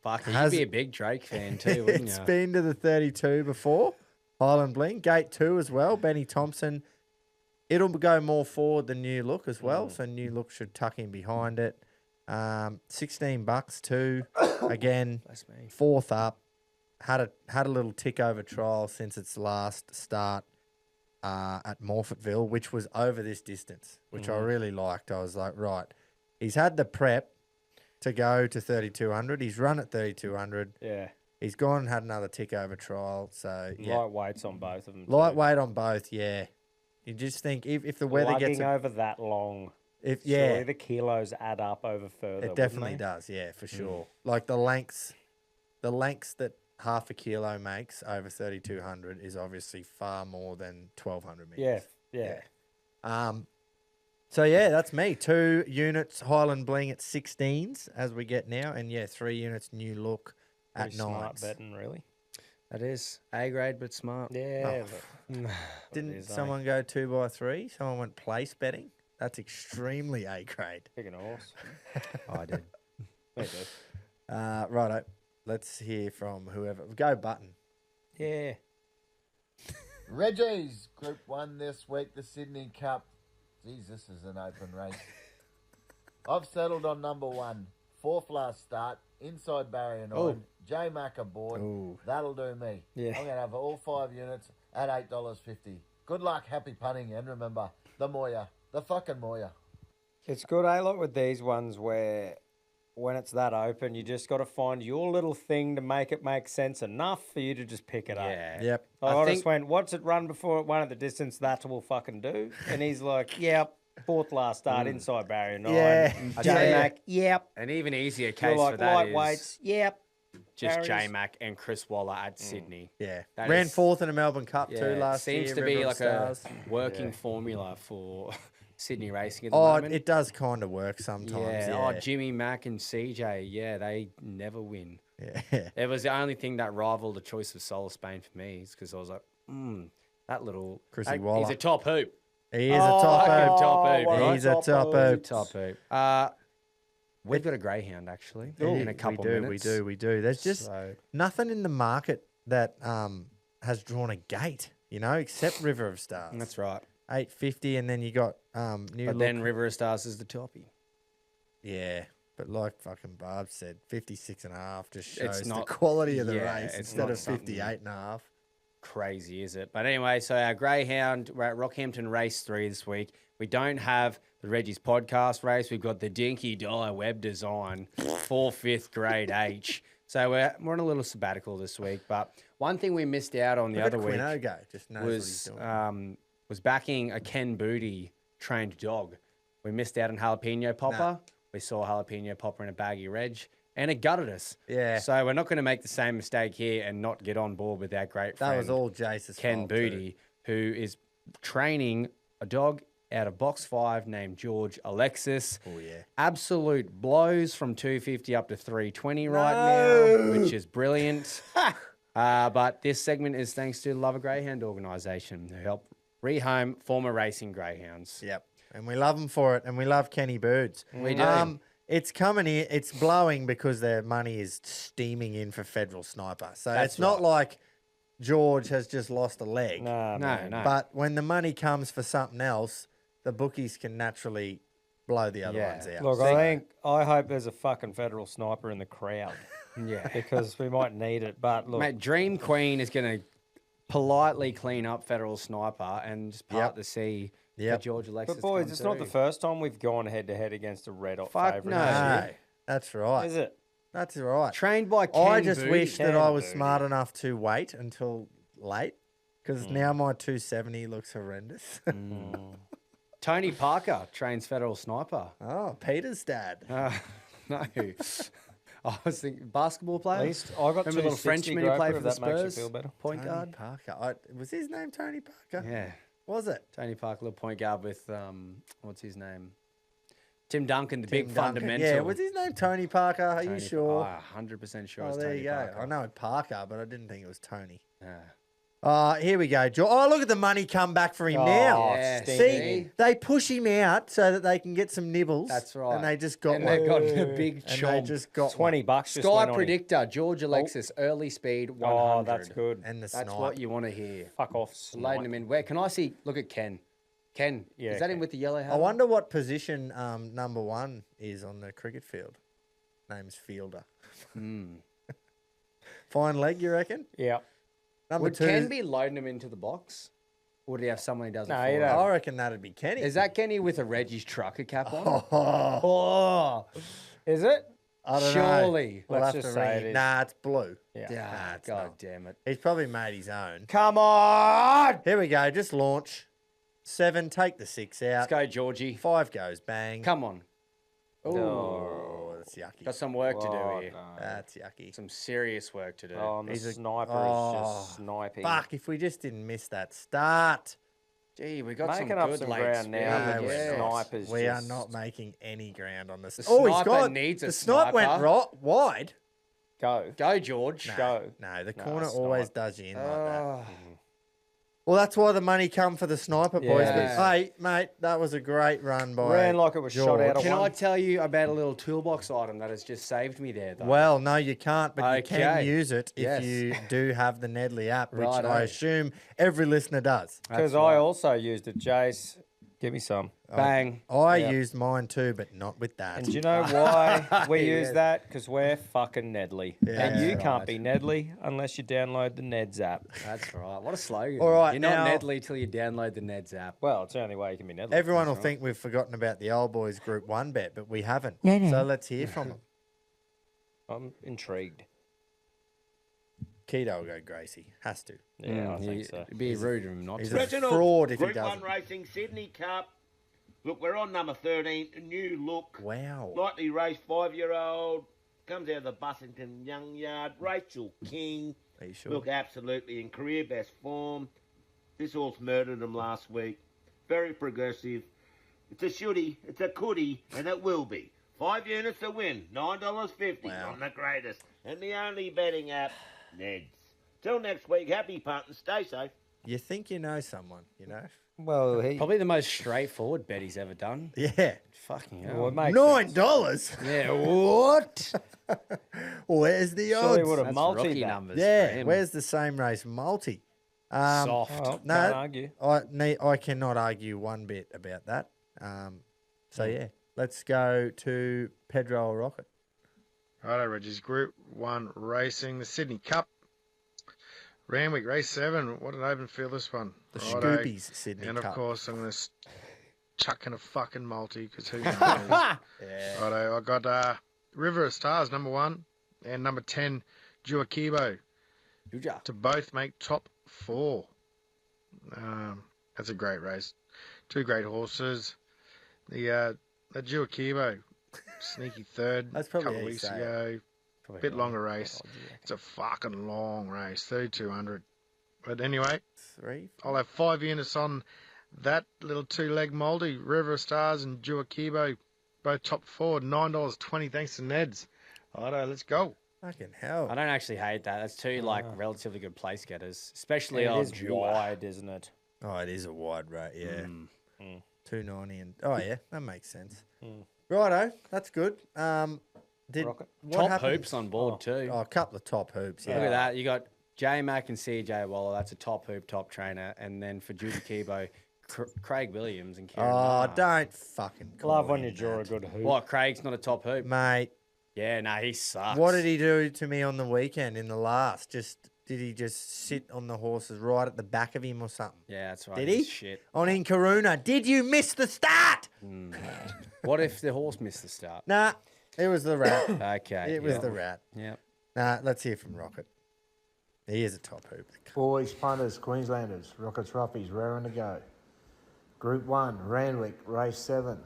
Fuck, you'd be a big Drake fan too, wouldn't you? It's been to the 32 before, Highland Bling. Gate 2 as well, Benny Thompson. It'll go more forward than New Look as well, so New Look should tuck in behind it. $16 too. Again, 4th up. Had a little tick over trial since its last start at Morfettville, which was over this distance, which I really liked. I was like, right, he's had the prep to go to 3,200. He's run at 3,200. Yeah. He's gone and had another tick over trial. So yeah, lightweights on both of them. Lightweight on both. Yeah. You just think if the weather gets over that long. Surely the kilos add up over further. It definitely does, yeah, for sure. Like the lengths that half a kilo makes over 3,200 is obviously far more than 1,200 meters. Yeah. So yeah, that's me. 2 units Highland Bling at 16s as we get now, and 3 units New Look at 9s. Smart betting, really. That is A grade, but smart. Yeah. Didn't someone go 2x3? Someone went place betting. That's extremely A grade. Picking a horse. I did. Me too. Righto. Let's hear from whoever. Go Button. Yeah. Reggies, Group 1 this week, the Sydney Cup. Jeez, this is an open race. I've settled on number 1. 4th last start, inside barrier 9. J Mac aboard. That'll do me. Yeah. I'm going to have all 5 units at $8.50. Good luck, happy punting, and remember, the Moya. The fucking Moya. It's good, Like with these ones where when it's that open, you just got to find your little thing to make it make sense enough for you to just pick it up. Yep. I just went, what's it run before it won at the distance? That will fucking do. And he's like, yep. 4th last start, inside barrier 9. Yeah. J-Mac, yep. An even easier case You're like, for that lightweights, is yep. just Barriers. J-Mac and Chris Waller at Sydney. Yeah. That Ran is- 4th in a Melbourne Cup too last year. Seems to be River like of Stars. a working formula for Sydney racing at the Oh, moment. it does kind of work sometimes. Yeah. Oh, Jimmy Mack and CJ, they never win. Yeah. It was the only thing that rivaled the choice of Solar Spain for me, is because I was like, that little Chrissy Waller. He's a top hoop. He is a top fucking hoop. top hoop, right? He's a top hoop. Top hoop. We've got a greyhound actually in a couple minutes. We do. There's just nothing in the market that has drawn a gate, except River of Stars. That's right. 850, and then you got New But Look. then River of Stars is the toppy. Yeah, but like fucking Barb said, 56.5 just shows It's not- the quality of the yeah, race it's instead not of something- 58.5. Crazy, is it? But anyway, so our Greyhound, we're at Rockhampton Race 3 this week. We don't have the Reggies podcast race. We've got the Dinky Dye Web Design 4th grade H. So we're on a little sabbatical this week. But one thing we missed out on the Look other at week Quino go. Just knows what he's doing. was backing a Ken Booty trained dog. We missed out on Jalapeno Popper. Nah. We saw Jalapeno Popper in a baggy reg, and it gutted us. Yeah. So we're not going to make the same mistake here and not get on board with our great friend That was all Jace's Ken fault Booty, who is training a dog out of box 5 named George Alexis. Oh, yeah. Absolute blows from 250 up to 320 right now, which is brilliant. But this segment is thanks to the Love Greyhound Organisation, who help rehome former racing greyhounds. Yep. And we love them for it, and we love Kenny Birds. We do. It's coming in. It's blowing because their money is steaming in for Federal Sniper. So That's it's not right. like George has just lost a leg. No. But when the money comes for something else, the bookies can naturally blow the other Yeah. ones out. Look, I hope there's a fucking Federal Sniper in the crowd Yeah. because we might need it. But look, Mate, Dream Queen is going to politely clean up Federal Sniper and just part the sea for George Alexis. but boys, come it's not the through. first time we've gone head to head against a red hot Fuck favourite. no. this year. No, that's right. Is it? That's all right. Trained by Ken I just Booty. wish that I was Booty. smart enough to wait until late, because now my 270 looks horrendous. Tony Parker trains federal sniper. Oh, Peter's dad. No. I was thinking basketball player. At least I got Remember the little 260 Frenchman who Groper, played if for the that makes you Spurs? feel better. Point Tony guard. Parker. Was his name Tony Parker? Yeah. Was it? Tony Parker, little point guard with, what's his name? Tim Duncan, the big Tim Duncan. fundamental. Yeah, was his name Tony Parker? Are you Tony- sure? 100% sure Oh, it's there Tony you go. Parker. I know Parker, but I didn't think it was Tony. Yeah. Here we go. Oh, look at the money come back for him now. Yeah, stinky. See, they push him out so that they can get some nibbles. That's right. And they just got And one. they've got a big And they chomp. just got $20 just Sky went on him. Predictor, George Alexis, early speed 100. Oh, that's good. And the That's snipe. what you want to hear. Fuck off. Loading them in. Where can I see? Look at Ken. Ken, Yeah, is that him Ken. with the yellow hat? I wonder what position number 1 is on the cricket field. Name's Fielder. Fine leg, you reckon? Yeah. Number Would 2. Ken be loading them into the box? Or would he have someone he does it No, for? he him? don't. I reckon that'd be Kenny. Is that Kenny with a Reggie's trucker cap on? Oh, is it? I don't Surely. know. We'll Let's have just to say ring it him. is. Nah, it's blue. Yeah. Yeah, Nah, it's God not. damn it. He's probably made his own. Come on. Here we go. Just launch. 7, take the 6 out. Let's go, Georgie. 5 goes bang. Come on. Oh, that's yucky. Got some work to do Oh, here. no. That's yucky. Some serious work to do. Oh, and the He's a- sniper Oh, is just sniping. Fuck, if we just didn't miss that start. Gee, we got Making some up good some lates. ground now, Yeah, but the we're not. snipers We are just- not making any ground on this. The Oh, he's sniper got needs a the snipe went sniper. wide. Go. Go, George. No, Go. no, the Nah, corner snipe. always does you in like that. Oh, Well, that's why the money come for the sniper, boys. Yeah. But, hey, mate, that was a great run by. Ran like it was shot out of Can I one. tell you about a little toolbox item that has just saved me there, though? Well, no, you can't, but you can Okay. use it if Yes. you do have the Nedley app, which Righto. I assume every listener does. Because That's I right. also used it, Jace. Give me some. Bang. I Yep. used mine too, but not with that. And do you know why we Yeah. use that? Because we're fucking Nedley. and you that's can't right. be Nedley unless you download the Neds app. That's right. What a slogan. All right, You're now- not Nedley till you download the Neds app. Well, it's the only way you can be Nedley. Everyone will think we've forgotten about the old boys Group 1 bet, but we haven't. So let's hear from them. I'm intrigued. Keto will go Gracie. Has to. Yeah, I think so. It'd be rude of him not He's to. a fraud if he Group 1 doesn't. Racing, Sydney Cup. Look, we're on number 13, a new look. Wow. Lightly raced 5-year-old. Comes out of the Bussington Young Yard. Rachel King. Are you sure? Look, absolutely in career best form. This horse murdered him last week. Very progressive. It's a shooty, it's a coodie, and it will be. 5 units to win, $9.50 Wow. on the greatest. And the only betting app, Neds. Till next week, happy punting, stay safe. You think you know someone, you know? Well, he. Probably the most straightforward bet he's ever done. Yeah. Fucking Well, hell. it makes sense. $9? Yeah, what? Where's the Surely odds? would have That's multi rookie that. numbers. for Yeah, him. where's the same race multi? Soft. Oh, No, can't argue. I cannot argue one bit about that. So yeah, let's go to Pedro Rocket. Righto, Reggies. Group 1 Racing, the Sydney Cup. Randwick, race 7. What an open field this one. The Righto. Scoopies Sydney And of Cup. course, I'm going to chuck in a fucking multi because who knows? Yeah. Righto, I got River of Stars, number 1, and number 10, Juakibo, Juja. to both make top 4. That's a great race. 2 great horses. The Juakibo, sneaky third, That's a probably couple how of you weeks say it. ago. Bit longer race. It's a fucking long race, 3,200. But anyway, 3. I'll have 5 units on that little 2-leg multi. River of Stars and Juakibo, both top 4, $9.20. Thanks to Neds. Righto, let's go. Fucking hell. I don't actually hate that. That's two relatively good place getters, especially It on is wide, isn't it? Oh, it is a wide rate, yeah. Mm. 290 and yeah, that makes sense. Righto, that's good. Did Rocket. what Top happened? hoops on board too. Oh, a couple of top hoops. Yeah. Look at that. You got J Mac and CJ Waller. That's a top hoop, top trainer. And then for Judy Kibo, Craig Williams and Kieran. Oh, Maher. don't fucking. call Love when him you draw a that. good hoop. What? Craig's not a top hoop. Mate. Yeah, no, he sucks. What did he do to me on the weekend in the last? Did he just sit on the horses right at the back of him or something? Yeah, that's right. Did he's he? Shit. On in Karuna. Did you miss the start? What if the horse missed the start? Nah. It was the rat. Okay. It was the rat. Yep. Nah, let's hear from Rocket. He is a top hoop. Boys, punters, Queenslanders, Rockets, Roughies, raring to go. Group 1, Randwick, race 7.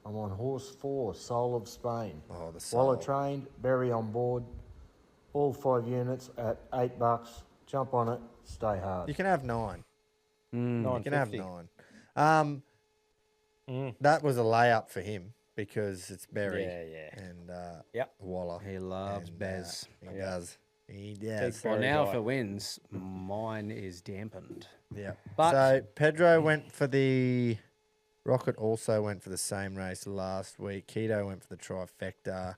I'm on horse 4, Soul of Spain. Oh, the Soul. Waller trained, Berry on board. All 5 units at $8. Jump on it, stay hard. You can have 9. You can have 9.50. 9. That was a layup for him because it's Berry and Waller. He loves Bez. He does. He does. Well, now if it wins, mine is dampened. Yeah. But- So Pedro went for the Rocket. Also went for the same race last week. Keto went for the trifecta.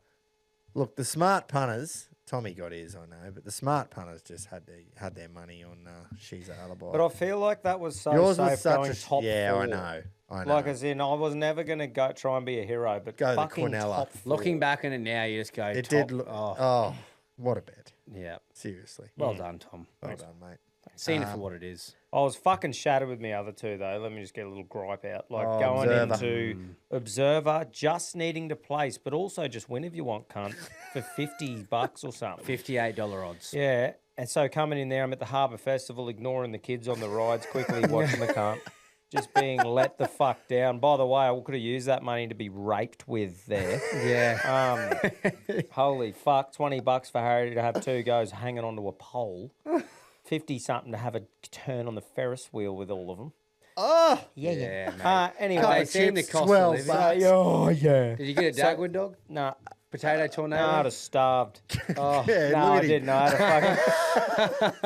Look, the smart punters. Tommy got his, I know, but the smart punters just had their money on She's a Alibi. But I feel like that was so Yours safe was such going a top yeah. 4. I know. Like, as in, I was never going to go try and be a hero, but Go the fucking Quinella. top 4. Looking back on it now, you just go. It top, did look. Oh, Oh, what a bet! yeah. Seriously. Well done, Tom. Well done, mate. Seeing it for what it is. I was fucking shattered with my other two, though. Let me just get a little gripe out. Like, Oh, going Observer. into Observer, just needing to place, but also just win if you want, cunt, for $50 or something. $58 odds. Yeah. And so coming in there, I'm at the Harbour Festival, ignoring the kids on the rides, quickly watching the cunt, just being let the fuck down. By the way, I could have used that money to be raped with there. Yeah. Holy fuck, $20 for Harry to have 2 goes hanging onto a pole. 50 something to have a turn on the Ferris wheel with all of them. Oh, Yeah, mate. Anyway, They seem to cost a 12 living. bucks. oh yeah. Did you get a Dagwood dog? Nah, Potato tornado? I'd have starved. Oh, yeah, No, look I at him. didn't. I had a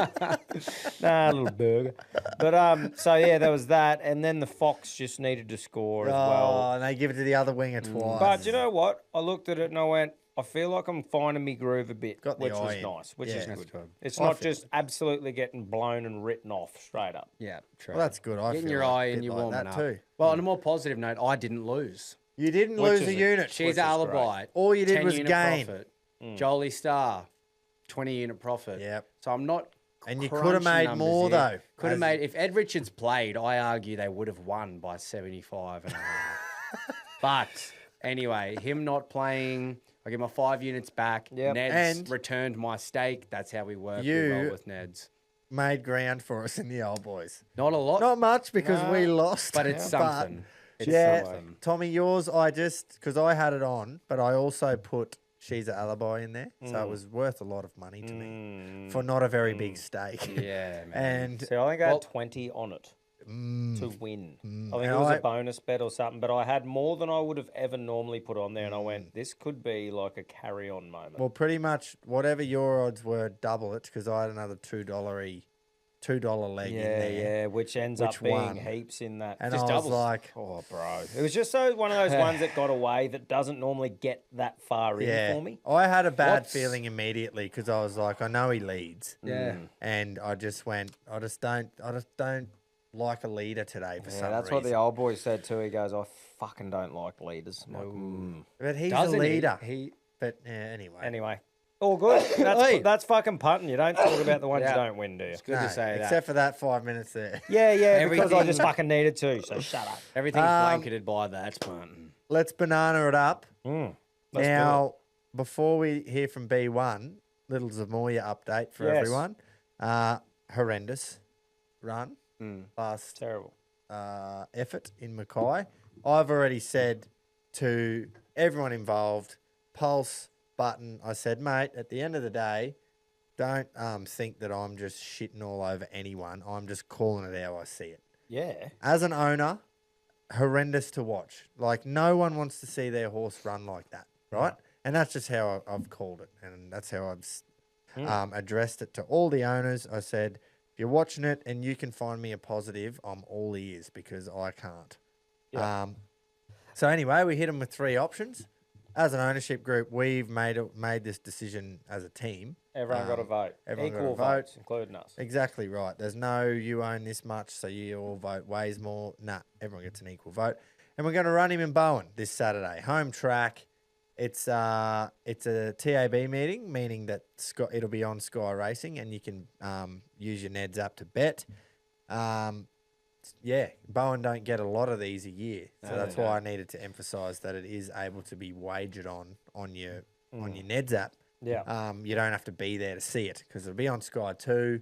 fucking a little burger. But so yeah, there was that, and then the Fox just needed to score as well. Oh, and they give it to the other winger twice. But you know what? I looked at it and I went, I feel like I'm finding me groove a bit, Got the which eye was in. nice, which Yeah. is That's good. good. It's I not feel just absolutely getting blown and written off straight up. yeah, true. Well, that's good. I Getting feel your like eye a in, bit you're like warming that up. too. Well, on a more positive note, I didn't lose. You didn't Which lose is a a- unit. She's is alibi. All you did 10 was unit gain. Profit. Jolie Star, 20 unit profit. Yep. So I'm not. And you could have crunching made numbers more, here. though, Could have as- made. If Ed Richards played, I argue they would have won by 75 and a half. But anyway, him not playing, I get my 5 units back. Yep. Neds And returned my stake. That's how we work. We you- roll with Neds. Made ground for us in the old boys. Not a lot, Not much because No, we lost. but it's something. It's yeah, something. Tommy, yours, I just, because I had it on, but I also put She's an Alibi in there. So it was worth a lot of money to me for not a very big stake. Yeah, man. And So I think I had Well- 20 on it to win. I think And it was I- a bonus bet or something, but I had more than I would have ever normally put on there, and I went, this could be like a carry-on moment. well, pretty much whatever your odds were, double it because I had another $2 leg in yeah, there. yeah, which ends which up being won. heaps in that. And Just I was doubles. like, oh, bro. It was just so one of those ones that got away that doesn't normally get that far in yeah. for me. I had a bad What's- feeling immediately because I was like, I know he leads. Yeah. And I just went, I just don't like a leader today for some Yeah, that's reason. what the old boy said too. He goes, I fucking don't like leaders. I'm like, But he's Doesn't a leader. he? But anyway. Anyway, all good. That's fucking punting. You don't talk about the ones Yeah. you don't win, do you? It's good No, to say that. except for that 5 minutes there. Yeah, yeah, because I Everything- just fucking needed to, so shut up. Everything's blanketed by that's fun. Let's banana it up. Let's Now, before we hear from B1, little Zamoya update for Yes. everyone. Horrendous run. Last Terrible. effort in Mackay. I've already said to everyone involved, Pulse, Button, I said, mate, at the end of the day, don't think that I'm just shitting all over anyone. I'm just calling it how I see it. Yeah. As an owner, horrendous to watch. Like, no one wants to see their horse run like that, right? And that's just how I've called it. And that's how I've addressed it to all the owners. I said, if you're watching it and you can find me a positive, I'm all ears because I can't. So anyway, we hit them with 3 options. As an ownership group, we've made this decision as a team. Everyone got a vote. everyone got a Equal vote. votes, including us. Exactly right. There's no you own this much, so you all vote weighs more. Nah, everyone gets an equal vote. And we're going to run him in Bowen this Saturday. Home track. It's a TAB meeting, meaning that it'll be on Sky Racing, and you can use your Neds app to bet. Bowen don't get a lot of these a year, so that's why I needed to emphasise that it is able to be wagered on your Neds app. Yeah. You don't have to be there to see it because it'll be on Sky 2.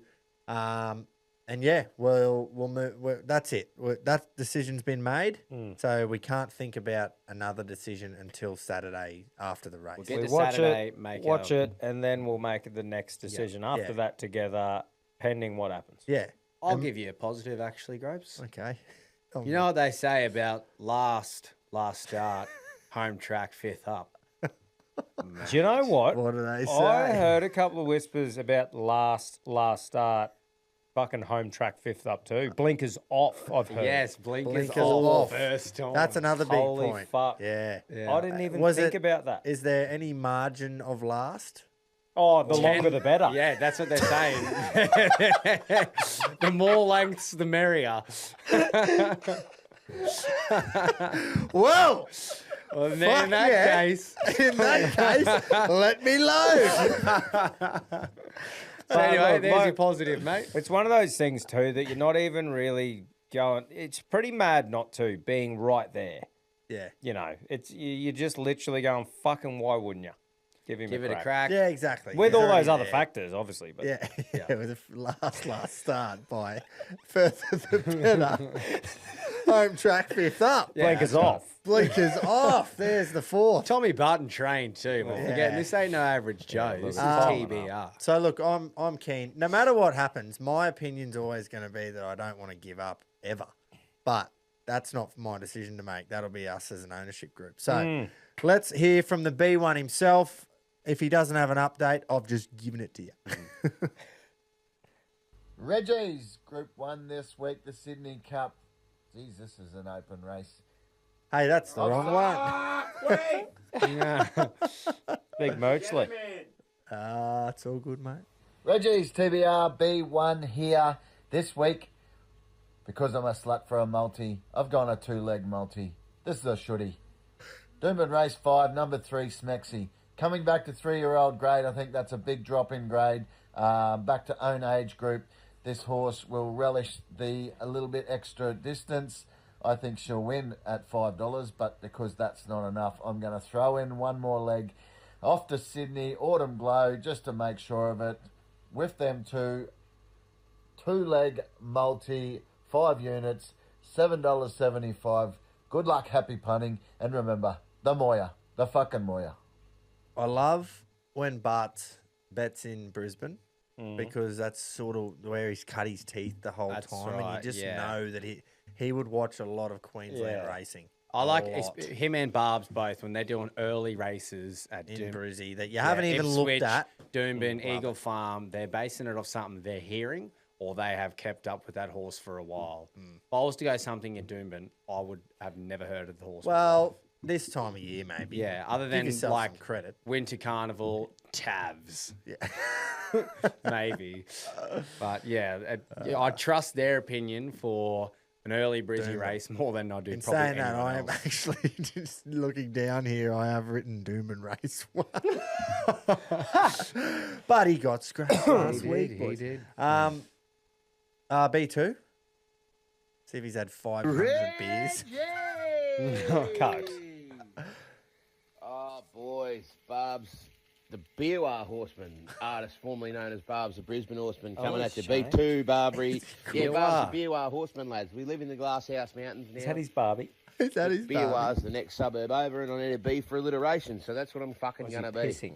And yeah, we'll move. That's it. That decision's been made, so we can't think about another decision until Saturday after the race. We watch it, and then we'll make the next decision after that together, pending what happens. Yeah. I'll give you a positive, actually, Gropes. Okay. You know what they say about last start, home track, fifth up. Do you know what? What do they say? I heard a couple of whispers about last start, fucking home track, fifth up too. Blinkers off, I've heard. Yes, blinkers off. First time. That's another big Holy point. fuck. Yeah. I didn't even think about that. Is there any margin of last? Oh, the longer the better. Yeah, that's what they're saying. The more lengths, the merrier. Whoa! Well, in that case, let me load. So anyway, there's your positive, mate. It's one of those things too that you're not even really going. It's pretty mad not to being right there. Yeah. You know, you're just literally going, fucking why wouldn't you? Give it a crack. Yeah, exactly. With You're all those already other there. factors, obviously. But Yeah, it was a last start by further the better. Home track, fifth up. Blinkers off. Blinkers off. There's the fourth. Tommy Barton trained too. We're forgetting this ain't no average Joe. This is TBR. So look, I'm keen. No matter what happens, my opinion's always going to be that I don't want to give up ever. But that's not my decision to make. That'll be us as an ownership group. So let's hear from the B1 himself. If he doesn't have an update, I've just given it to you. Reggies, Group 1 this week, the Sydney Cup. Jeez, this is an open race. Hey, that's the wrong one. Big Moachley. It's all good, mate. Reggies, TBR, B1 here this week. Because I'm a slut for a multi, I've gone a two-leg multi. This is a shooty. Doomben race 5, number 3, Smexy. Coming back to 3-year-old grade, I think that's a big drop in grade. Back to own age group. This horse will relish a little bit extra distance. I think she'll win at $5, but because that's not enough, I'm going to throw in one more leg off to Sydney, Autumn Glow, just to make sure of it. With them two-leg multi, 5 units, $7.75. Good luck, happy punting, and remember, the Moya, the fucking Moya. I love when Bart bets in Brisbane because that's sort of where he's cut his teeth the whole time. right, And you just yeah. know that he would watch a lot of Queensland racing. I like A lot. him and Barb's both when they're doing early races at in Doom. Brizzy that you haven't even Ipswich, looked at. Doomben, Eagle Farm. They're basing it off something they're hearing or they have kept up with that horse for a while. If I was to go something at Doomben, I would have never heard of the horse. Well, this time of year, maybe. yeah, other Give than yourself like some credit. Winter Carnival, Tavs. Yeah. Maybe. But yeah, I trust their opinion for an early Brizzy race more than I do In probably saying that, anyone I am else. actually just looking down here. I have written Doomben race 1. But he got scratched last week. He did. B2. See if he's had 500 beers. Coke. Oh, boys, Barb's, the Biwa horseman, artist formerly known as Barb's the Brisbane horseman, coming at you. shame. B2, Barbary. Yeah, Biwa. Barb's the Biwa horseman, lads. We live in the Glasshouse Mountains now. Is that his Barbie? Is that his Biwa's the next suburb over, and I need a B for alliteration, so that's what I'm fucking Was he going to be. pissing?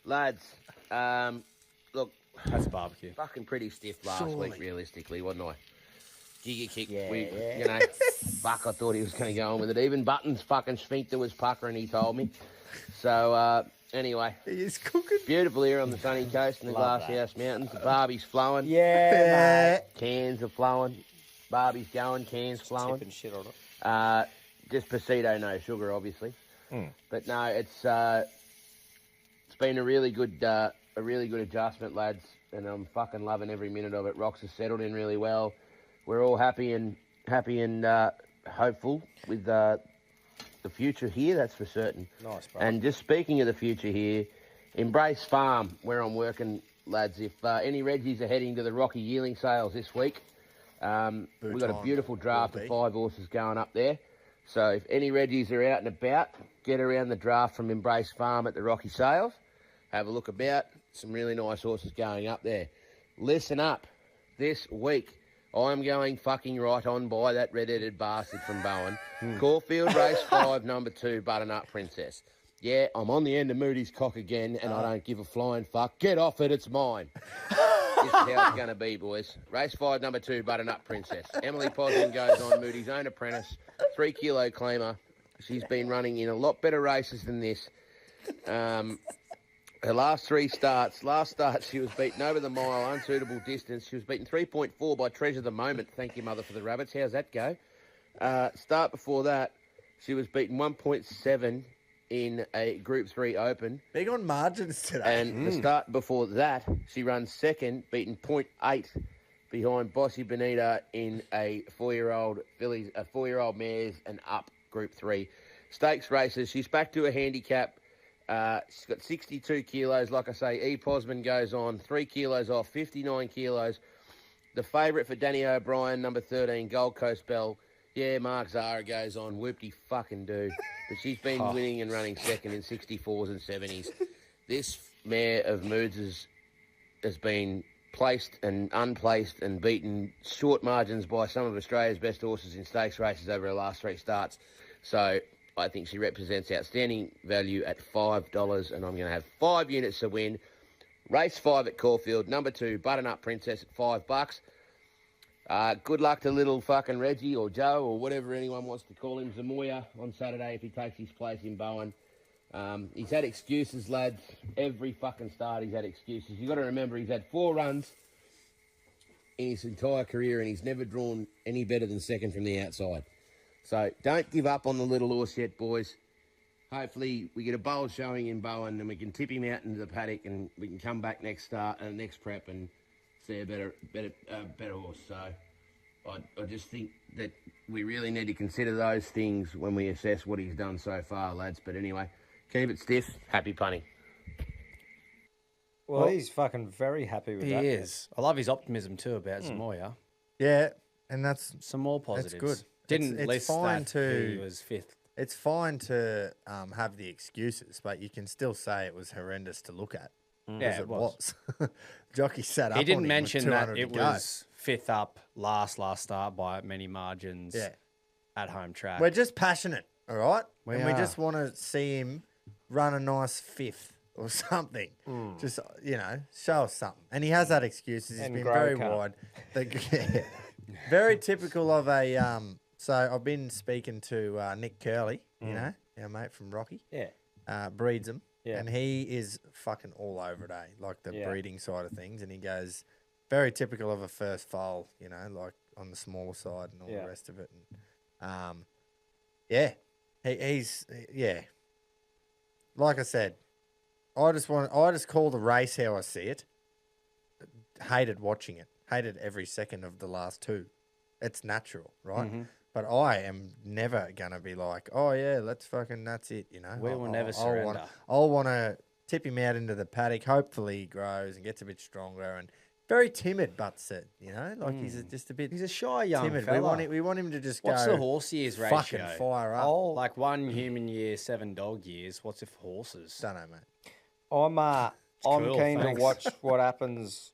Lads, look, That's a barbecue. fucking pretty stiff last week, realistically, wasn't I? Jiggy kick. Yeah. You know, fuck, I thought he was going to go on with it. Even Button's fucking sphincter was puckering, he told me. So, anyway, He is cooking. beautiful here on the sunny coast in the Love Glasshouse Mountains. The Barbie's flowing. Yeah, Cans are flowing. Barbie's going, cans flowing. tipping shit on it. Just Pasito, no sugar, obviously. But no, it's been a really good adjustment, lads, and I'm fucking loving every minute of it. Rocks has settled in really well. We're all happy and hopeful with the future here. That's for certain. Nice, bro. And just speaking of the future here, Embrace Farm, where I'm working, lads. If any Reggies are heading to the Rocky yearling sales this week, We've got a beautiful draft will of be. 5 horses going up there. So if any Reggies are out and about, get around the draft from Embrace Farm at the Rocky Sales. Have a look about. Some really nice horses going up there. Listen up. This week, I'm going fucking right on by that red-headed bastard from Bowen. Caulfield Race 5, number 2, Butternut Princess. Yeah, I'm on the end of Moody's cock again, and I don't give a flying fuck. Get off it, it's mine. This is how it's going to be, boys. Race 5, number 2, Butternut Princess. Emily Posman goes on, Moody's own apprentice, 3 kilo claimer. She's been running in a lot better races than this. Her last 3 starts. Last start, she was beaten over the mile, unsuitable distance. She was beaten 3.4 by Treasure the Moment. Thank you, Mother, for the rabbits. How's that go? Start before that, she was beaten 1.7 in a Group 3 Open. Big on margins today. And the start before that, she runs second, beaten 0.8 behind Bossy Bonita in a 4-year-old fillies, a 4-year-old mares and up Group 3 stakes races. She's back to a handicap. She's got 62 kilos. Like I say, E. Posman goes on 3 kilos off, 59 kilos. The favourite for Danny O'Brien, number 13, Gold Coast Bell. Yeah, Mark Zara goes on. Whoopty fucking do. But she's been winning and running second in 64s and 70s. This mare of Moods has been placed and unplaced and beaten short margins by some of Australia's best horses in stakes races over her last 3 starts. So I think she represents outstanding value at $5, and I'm going to have 5 units to win. Race 5 at Caulfield, number 2, Butternut Princess at $5. Good luck to little fucking Reggie or Joe or whatever anyone wants to call him, Zamoya, on Saturday if he takes his place in Bowen. He's had excuses, lads. Every fucking start he's had excuses. You've got to remember he's had 4 runs in his entire career and he's never drawn any better than second from the outside. So don't give up on the little horse yet, boys. Hopefully we get a bowl showing in Bowen and we can tip him out into the paddock and we can come back next prep and see a better horse. So I just think that we really need to consider those things when we assess what he's done so far, lads. But anyway, keep it stiff. Happy punning. Well, he's fucking very happy with that. He is. I love his optimism too about Zamoya. Yeah, and that's Some more positives. that's good. Didn't it's list fine that to he was 5th. It's fine to have the excuses, but you can still say it was horrendous to look at. Yeah, it was. Jockey sat up. He didn't on him with mention that 200 it to go. was 5th up last start by many margins at home track. We're just passionate, all right? We We are. just want to see him run a nice 5th or something. Just, show us something. And he has had excuses. He's And been grow very cunt. wide. Very typical of a... So I've been speaking to Nick Curley, our mate from Rocky. Yeah. Breeds them. Yeah. And he is fucking all over it, like the Yeah. breeding side of things. And he goes, very typical of a first foal, like on the smaller side and all Yeah. the rest of it. And, he's like I said, I just call the race how I see it. Hated watching it. Hated every second of the last 2. It's natural, right? Mm-hmm. But I am never gonna be like, oh yeah, that's it. We will never surrender. I'll want to tip him out into the paddock. Hopefully he grows and gets a bit stronger. And very timid, Butt said, he's just a bit. He's a shy young timid. fella. We want him to just What's go. the horse years fucking ratio? fire up. Like 1 human year, 7 dog years. What's it for horses? Don't know, mate. I'm cool, keen thanks. to watch what happens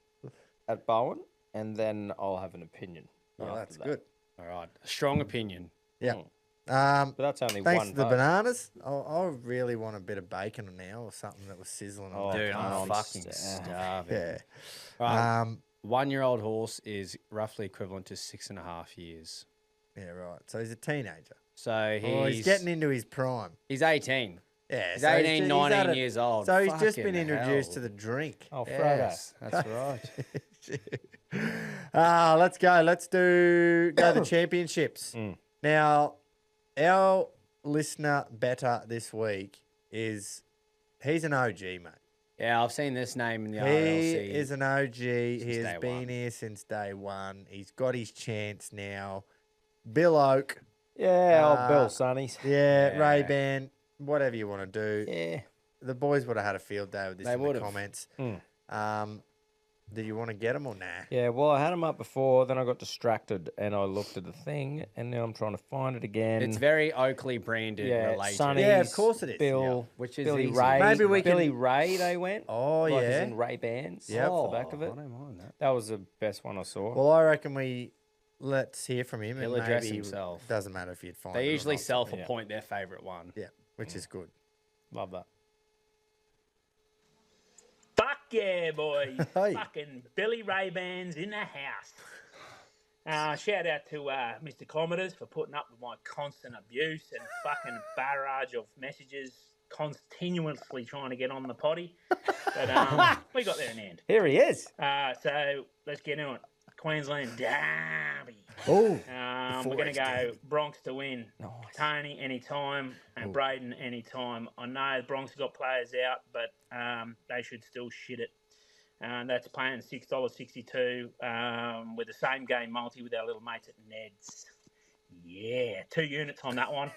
at Bowen, and then I'll have an opinion. Oh, after that's that. good. All right. A strong opinion. Yeah. But that's only Thanks one to the vote. bananas. I really want a bit of bacon now or something that was sizzling. on Dude, that I'm calf. fucking starving. Yeah. Right. 1-year-old horse is roughly equivalent to 6.5 years. Yeah, right. So he's a teenager. So He's getting into his prime. He's 18. Yeah, He's so 18, he's 19 had years old. So he's just been Fucking introduced hell. to the drink. Oh, Frodo. Yes, that's right. Let's go. Let's go the championships. Now, our listener better this week he's an OG, mate. Yeah, I've seen this name in the He RLC. is an OG. He has day been one. here since day one. He's got his chance now. Bill Oak. Yeah, old Bill Sonnies. Yeah, Ray-Ban, whatever you want to do. Yeah. The boys would have had a field day with this They in would the have. comments. Do you want to get them or nah? Yeah, well, I had them up before, then I got distracted and I looked at the thing, and now I'm trying to find it again. It's very Oakley branded related. Sonny's, Yeah, of course it is. Bill, Which is Billy easy. Ray. Maybe we Billy can- Ray, they went. Oh, like as yeah. in Ray Bands. Yep. Off the back of it. I don't mind that. That was the best one I saw. Well, I reckon let's hear from him. He'll and address maybe himself. Doesn't matter if you'd find it. They or usually not. sell for point their favourite one. Yeah, which is good. Love that. Fuck yeah, boys. Hey. Fucking Billy Ray-Bans in the house. Shout out to Mr. Kilometres for putting up with my constant abuse and fucking barrage of messages continuously trying to get on the potty. But we got there in the end. Here he is. So let's get into it. Queensland Derby. Oh, We're going to go Bronx to win. Nice. Tony anytime and Braden anytime. I know the Bronx have got players out, but they should still shit it. That's paying $6.62 with the same game multi with our little mates at Neds. Yeah, 2 units on that one.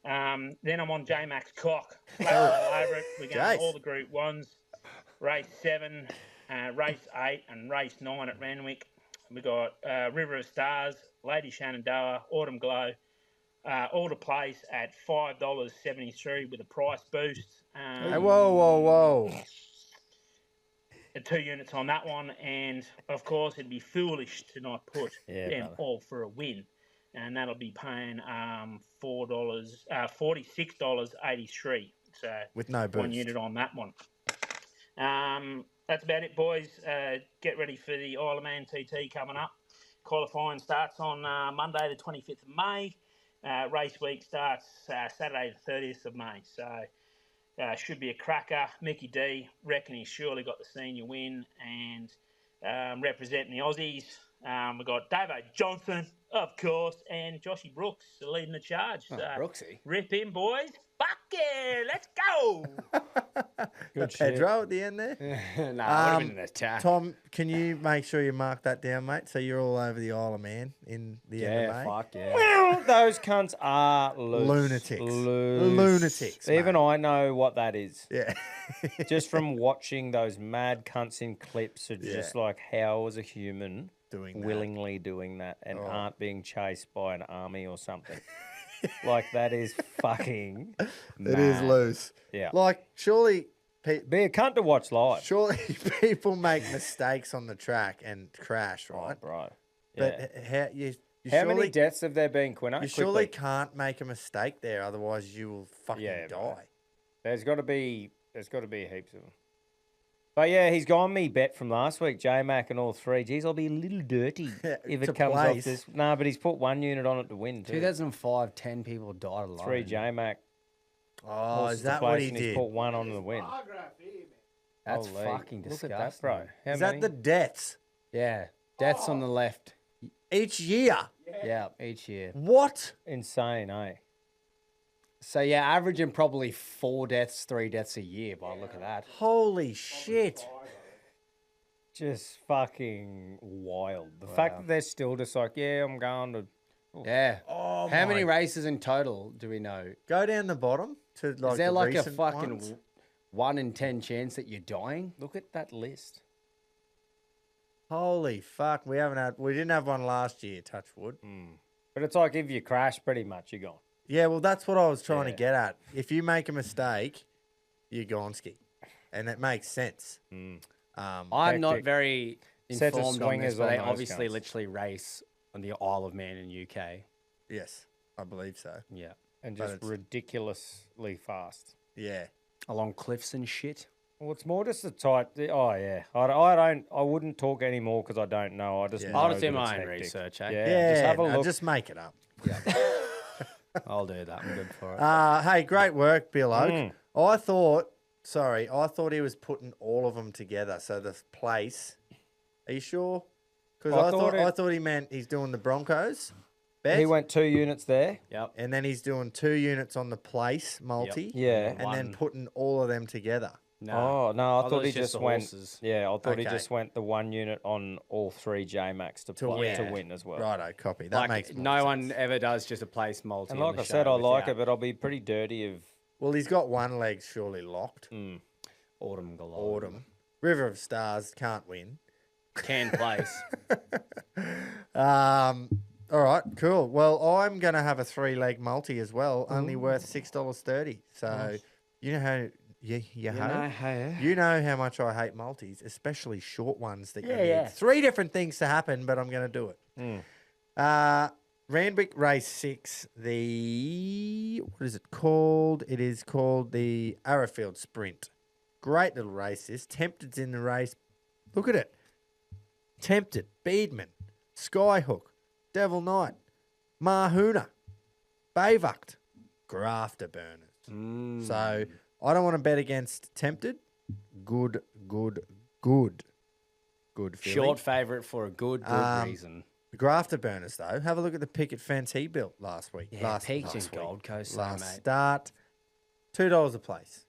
Then I'm on J-Max Cock. All over it. We're going all the Group 1s. Race 7, Race 8 and Race 9 at Randwick. We got River of Stars, Lady Shenandoah, Autumn Glow, all to place at $5.73 with a price boost. Hey, whoa. 2 units on that one, and of course it'd be foolish to not put them all for a win, and that'll be paying $46.83. So With no boost. 1 unit on that one. That's about it, boys. Get ready for the Isle of Man TT coming up. Qualifying starts on Monday, the 25th of May. Race week starts Saturday, the 30th of May. So should be a cracker. Mickey D, reckon he's surely got the senior win and representing the Aussies. We've got Davo Johnson, of course, and Joshy Brooks leading the charge. So Brooksy. Rip in, boys. Fuck yeah, let's go. Good Pedro at the end there. No, it would have been an attack. Tom, can you make sure you mark that down, mate? So you're all over the Isle of Man in the end of May. Fuck yeah. Well, those cunts are loose. Lunatics. Loose. Lunatics, Even mate. I know what that is. Yeah. Just from watching those mad cunts in clips of just like how is a human Doing that. willingly doing that and aren't being chased by an army or something. Like that is fucking It is loose. Yeah. Like, surely Be a cunt to watch live. surely people make mistakes on the track and crash, right? Oh, bro. But how you How surely, many deaths have there been, Quino? you surely can't make a mistake there, otherwise you will fucking Yeah, die. bro. There's got to be heaps of them. But yeah, he's gone me bet from last week, J-Mac and all three. Geez, I'll be a little dirty if To it comes place. off this. No, but he's put 1 unit on it to win too. 2005, 10 people died alone. 3 J-Mac. Oh, horses is to that place, what he and did? He's put 1 on the win. That's Holy, fucking look disgusting. at that, bro. How Is many? that the deaths Yeah. Deaths on the left. each year? Yeah, each year. What? Insane, eh? So, yeah, averaging probably 4 deaths, 3 deaths a year by the look of that. Holy shit. Just fucking wild. The fact that they're still just like, yeah, I'm going to... Yeah. Oh, How many my- races in total do we know? Go down the bottom to like Is there the like a recent fucking ones. 1 in 10 chance that you're dying? Look at that list. Holy fuck. We didn't have one last year, touch wood. But it's like if you crash, pretty much, you're gone. Yeah, well, that's what I was trying to Yeah. get at. If you make a mistake, you're gonski. And it makes sense. I'm not Hectic. very Sets of informed on this, swingers but on they those obviously cunts. literally race on the Isle of Man in UK. Yes, I believe so. Yeah. And But just it's- ridiculously fast. Yeah. Along cliffs and shit. Well, it's more just the tight... Oh, yeah. I wouldn't talk anymore because I don't know. I just Yeah. know I'll just do that my it's own hectic. research, eh? Yeah, Yeah, just have a no, look. just make it up. I'll do that. I'm good for it. Hey, great work, Bill Oak. I thought he was putting all of them together. So the place, are you sure? Because I thought he meant he's doing the Broncos bet, He went 2 units there. Yep. and then he's doing 2 units on the place multi, Yeah. and then One. putting all of them together. No. Oh, no, I thought he it's just just the went... horses. Yeah, I thought he Okay. just went the 1 unit on all 3 J-Max to win. win as well. Righto, copy. That Like, makes more no sense. one ever does just a place multi. And on like the I said, show I like without it, but I'll be pretty dirty if... Well, he's got one leg surely locked. Autumn galore. Autumn. River of Stars can't win. can place. All right, cool. Well, I'm going to have a 3-leg multi as well, only worth $6.30. So you know how you know how much I hate multis, especially short ones that you need 3 different things to happen, but I'm going to do it. Randwick Race 6, what is it called? It is called the Arrowfield Sprint. Great little race this. Tempted's in the race. Look at it. Tempted, Beedman, Skyhook, Devil Knight, Mahuna, Bavuct, Grafter Burners. So I don't want to bet against Tempted. Good feeling. Short favourite for a good reason. Grafter Burners, though. Have a look at the picket fence he built last week. Yeah, peaked in Gold Coast, last mate. start. $2 a place.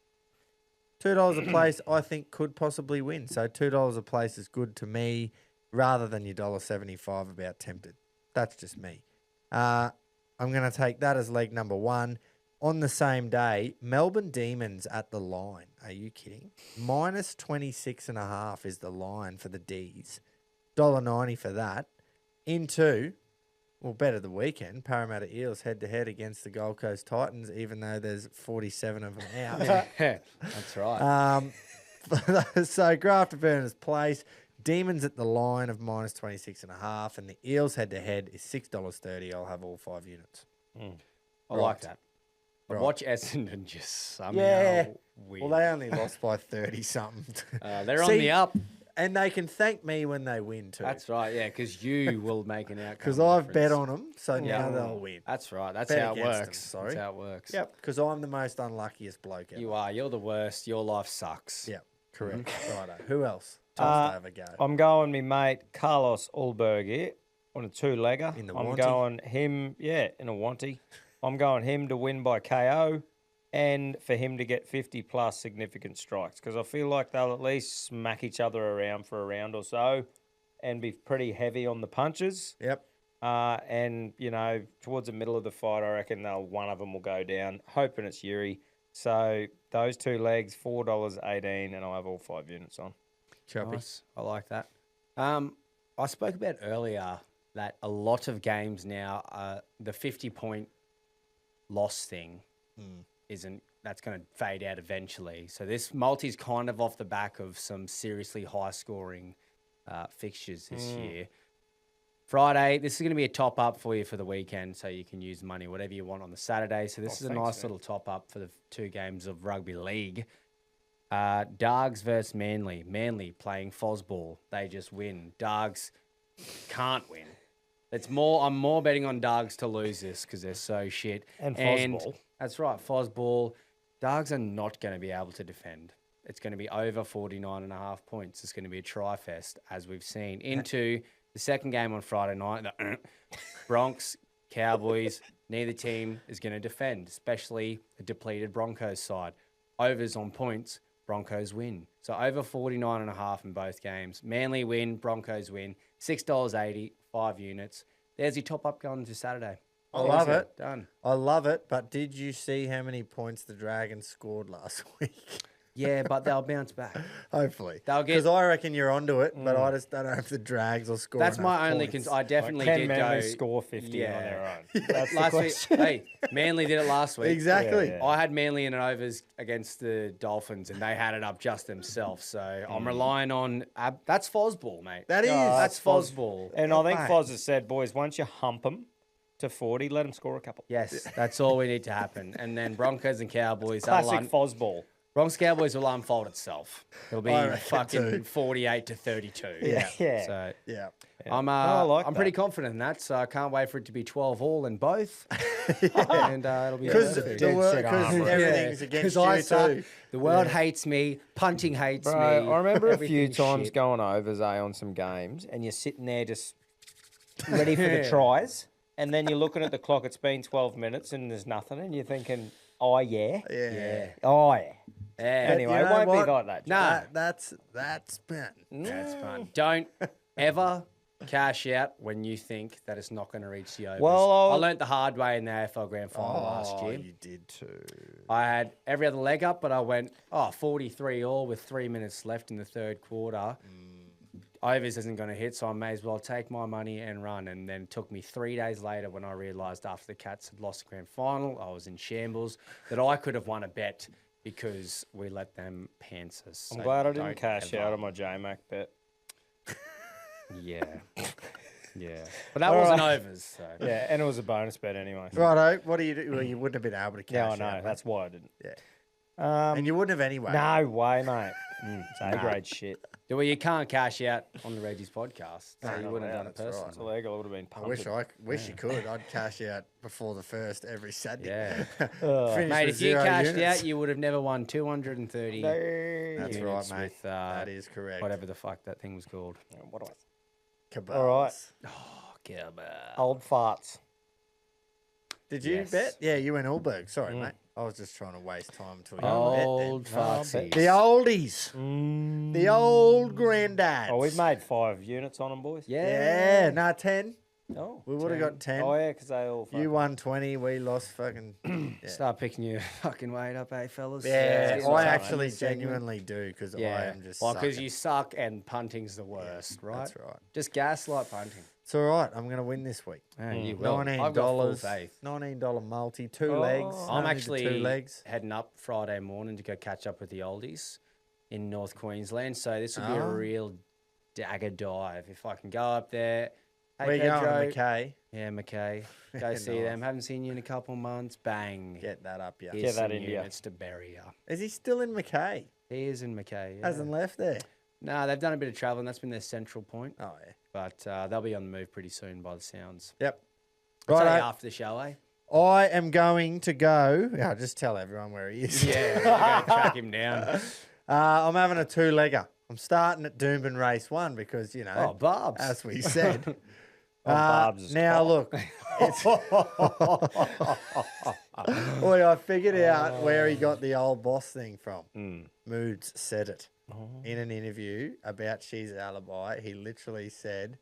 $2 a place, I think, could possibly win. So $2 a place is good to me rather than your $1.75 about Tempted. That's just me. I'm going to take that as leg number 1. On the same day, Melbourne Demons at the line. Are you kidding? Minus 26.5 is the line for the Ds. $1.90 for that. Into, well, better the weekend, Parramatta Eels head-to-head against the Gold Coast Titans, even though there's 47 of them out. That's right. So Grafter Burners place, Demons at the line of minus 26.5, and the Eels head-to-head is $6.30. I'll have all 5 units. I like that. But watch Essendon just somehow win. Well, they only lost by 30-something. They're on the up. And they can thank me when they win too. That's right, yeah, because you will make an outcome. Because I've bet on them, so now they'll win. That's right. That's Bet how it against works. them, sorry. That's how it works. Yep, because I'm the most unluckiest bloke ever. You are. You're the worst. Your life sucks. Yep, correct. Righto. Who else? Tom's to have a go. I'm going me mate Carlos Ulberg here on a 2-legger. In the I'm Wanty? going him, in a Wanty. I'm going him to win by KO and for him to get 50-plus significant strikes because I feel like they'll at least smack each other around for a round or so and be pretty heavy on the punches. Yep. And, towards the middle of the fight, I reckon one of them will go down, hoping it's Yuri. So those 2 legs, $4.18, and I'll have all 5 units on. Choppy. Nice. I like that. I spoke about earlier that a lot of games now, the 50-point loss thing that's going to fade out eventually. So this multi's kind of off the back of some seriously high-scoring fixtures this year. Friday, this is going to be a top-up for you for the weekend, so you can use money, whatever you want on the Saturday. So this is a nice little top-up for the 2 games of rugby league. Dargs versus Manly. Manly playing Fozball. They just win. Dargs can't win. I'm more betting on Dargs to lose this because they're so shit. And Fozball. That's right, Fozball. Dargs are not going to be able to defend. It's going to be over 49.5 points. It's going to be a try-fest, as we've seen. Into the second game on Friday night, the Bronx, Cowboys, neither team is going to defend, especially the depleted Broncos side. Overs on points, Broncos win. So over 49.5 in both games. Manly win, Broncos win. $6.80, 5 units. There's your top-up going to Saturday. I love it. Done. I love it. But did you see how many points the Dragons scored last week? Yeah, but they'll bounce back. Hopefully. They'll get. Because I reckon you're onto it, but I just don't know if the Drags will score. That's my enough only points. concern. I definitely Can did Manly go. score 50 on their own? That's Last the week, question. hey, Manly did it last week. Exactly. Yeah. I had Manly in an overs against the Dolphins, and they had it up just themselves. So I'm relying on. That's Fozball, mate. That is. That's Fozball. And I think Mate. Foz has said, boys, once you hump them to 40, let them score a couple. Yes, that's all we need to happen. And then Broncos and Cowboys. Classic Fozball. Broncos Cowboys will unfold itself. It'll be I reckon fucking too. 48-32. Yeah. So Yeah. I'm I like I'm that. pretty confident in that. So I can't wait for it to be 12-all in both. And it'll be Because perfect. everything's against I you suck. too. The world hates me. Punting hates Bro, me. I remember a few everything's times shit. going overs on some games, and you're sitting there just ready for the tries, and then you're looking at the clock. It's been 12 minutes, and there's nothing, and you're thinking, oh yeah, Yeah. oh yeah. Yeah. Anyway, you it know won't what? be like that. Nah. That's fun. That's fun. Don't ever cash out when you think that it's not going to reach the overs. Well, I learnt the hard way in the AFL Grand Final last year. You did too. I had every other leg up, but I went 43 all with 3 minutes left in the third quarter. overs isn't going to hit, so I may as well take my money and run. And then it took me 3 days later when I realised after the Cats had lost the grand final, I was in shambles, that I could have won a bet because we let them pants us. I'm So glad I didn't don't cash ever- out on my J-Mac bet. Yeah. Yeah. But that wasn't overs. So. Yeah, and it was a bonus bet anyway. Righto, what do you do? Well, you wouldn't have been able to Yeah, I cash know. out. mate. That's why I didn't. Yeah. And you wouldn't have anyway. No way, mate. It's A-grade shit. Well, you can't cash out on the Reggies podcast, so you wouldn't have done it that's right. It's illegal. It would have been I punted. wish you could. I'd cash out before the first every Saturday. Yeah. Finish Mate, with if you 0 cashed units. out, you would have never won 230 That's units right, mate. with that is correct. whatever the fuck that thing was called. What do I... Cabals. All right. Oh, Gilbert. Old farts. Did you Yes. bet? Yeah, you went Allberg. Sorry, mate. I was just trying to waste time until you Old bet then. fartsies. The oldies. The old granddads. Oh, we've made 5 units on them, boys. Yeah, nah, 10. Oh, We would have got 10. Oh, yeah, because they all... You won 20. We lost fucking. Yeah, Start picking your fucking weight up, eh, fellas? yeah It's I right. actually genuinely do because I Yeah. am just. Well, because sucking. you suck and punting's the worst, right? That's right. Just gaslight punting. It's all right. I'm going to win this week. Yeah, you will. $19. I've got full faith. $19 multi, 2 legs. I'm Only the actually 2 legs. heading up Friday morning to go catch up with the oldies in North Queensland. So this will be a Oh. real dagger dive. If I can go up there. Hey, We're going Pedro. to McKay. Yeah, McKay. Go see Nice. them. Haven't seen you in a couple months. Bang. Get that up, yeah. Here's Get that some in, yeah. units to bury you. Is he still in McKay? He is in McKay. Yeah. Hasn't left there. No, they've done a bit of travelling. That's been their central point. Oh, yeah. But they'll be on the move pretty soon by the sounds. Yep. I'll tell you Righto. after the show, eh? I am going to go. Yeah, just tell everyone where he is. Yeah, we're going to track him down. I'm having a 2-legger. I'm starting at Doomben race 1 because, you know, Oh, Barbs. as we said. Barbs is Now, look. It's Boy, I figured out where he got the old boss thing from. Moods said it. In an interview about She's Alibi, he literally said,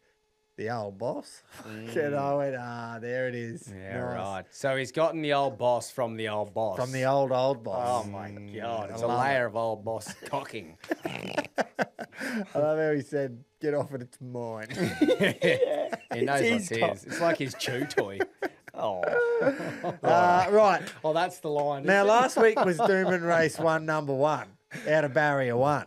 the old boss. And I went, there it is. Yeah, Nice. right. So he's gotten the old boss from the old boss. From the old boss. Oh, my God. It's I a love layer of old boss cocking. I love how he said, get off it, it's mine. He knows It's what's his his. It's like his chew toy. Oh. Right. Oh, that's the line. Now, isn't it? last week was Doomben race 1, number 1, out of barrier 1.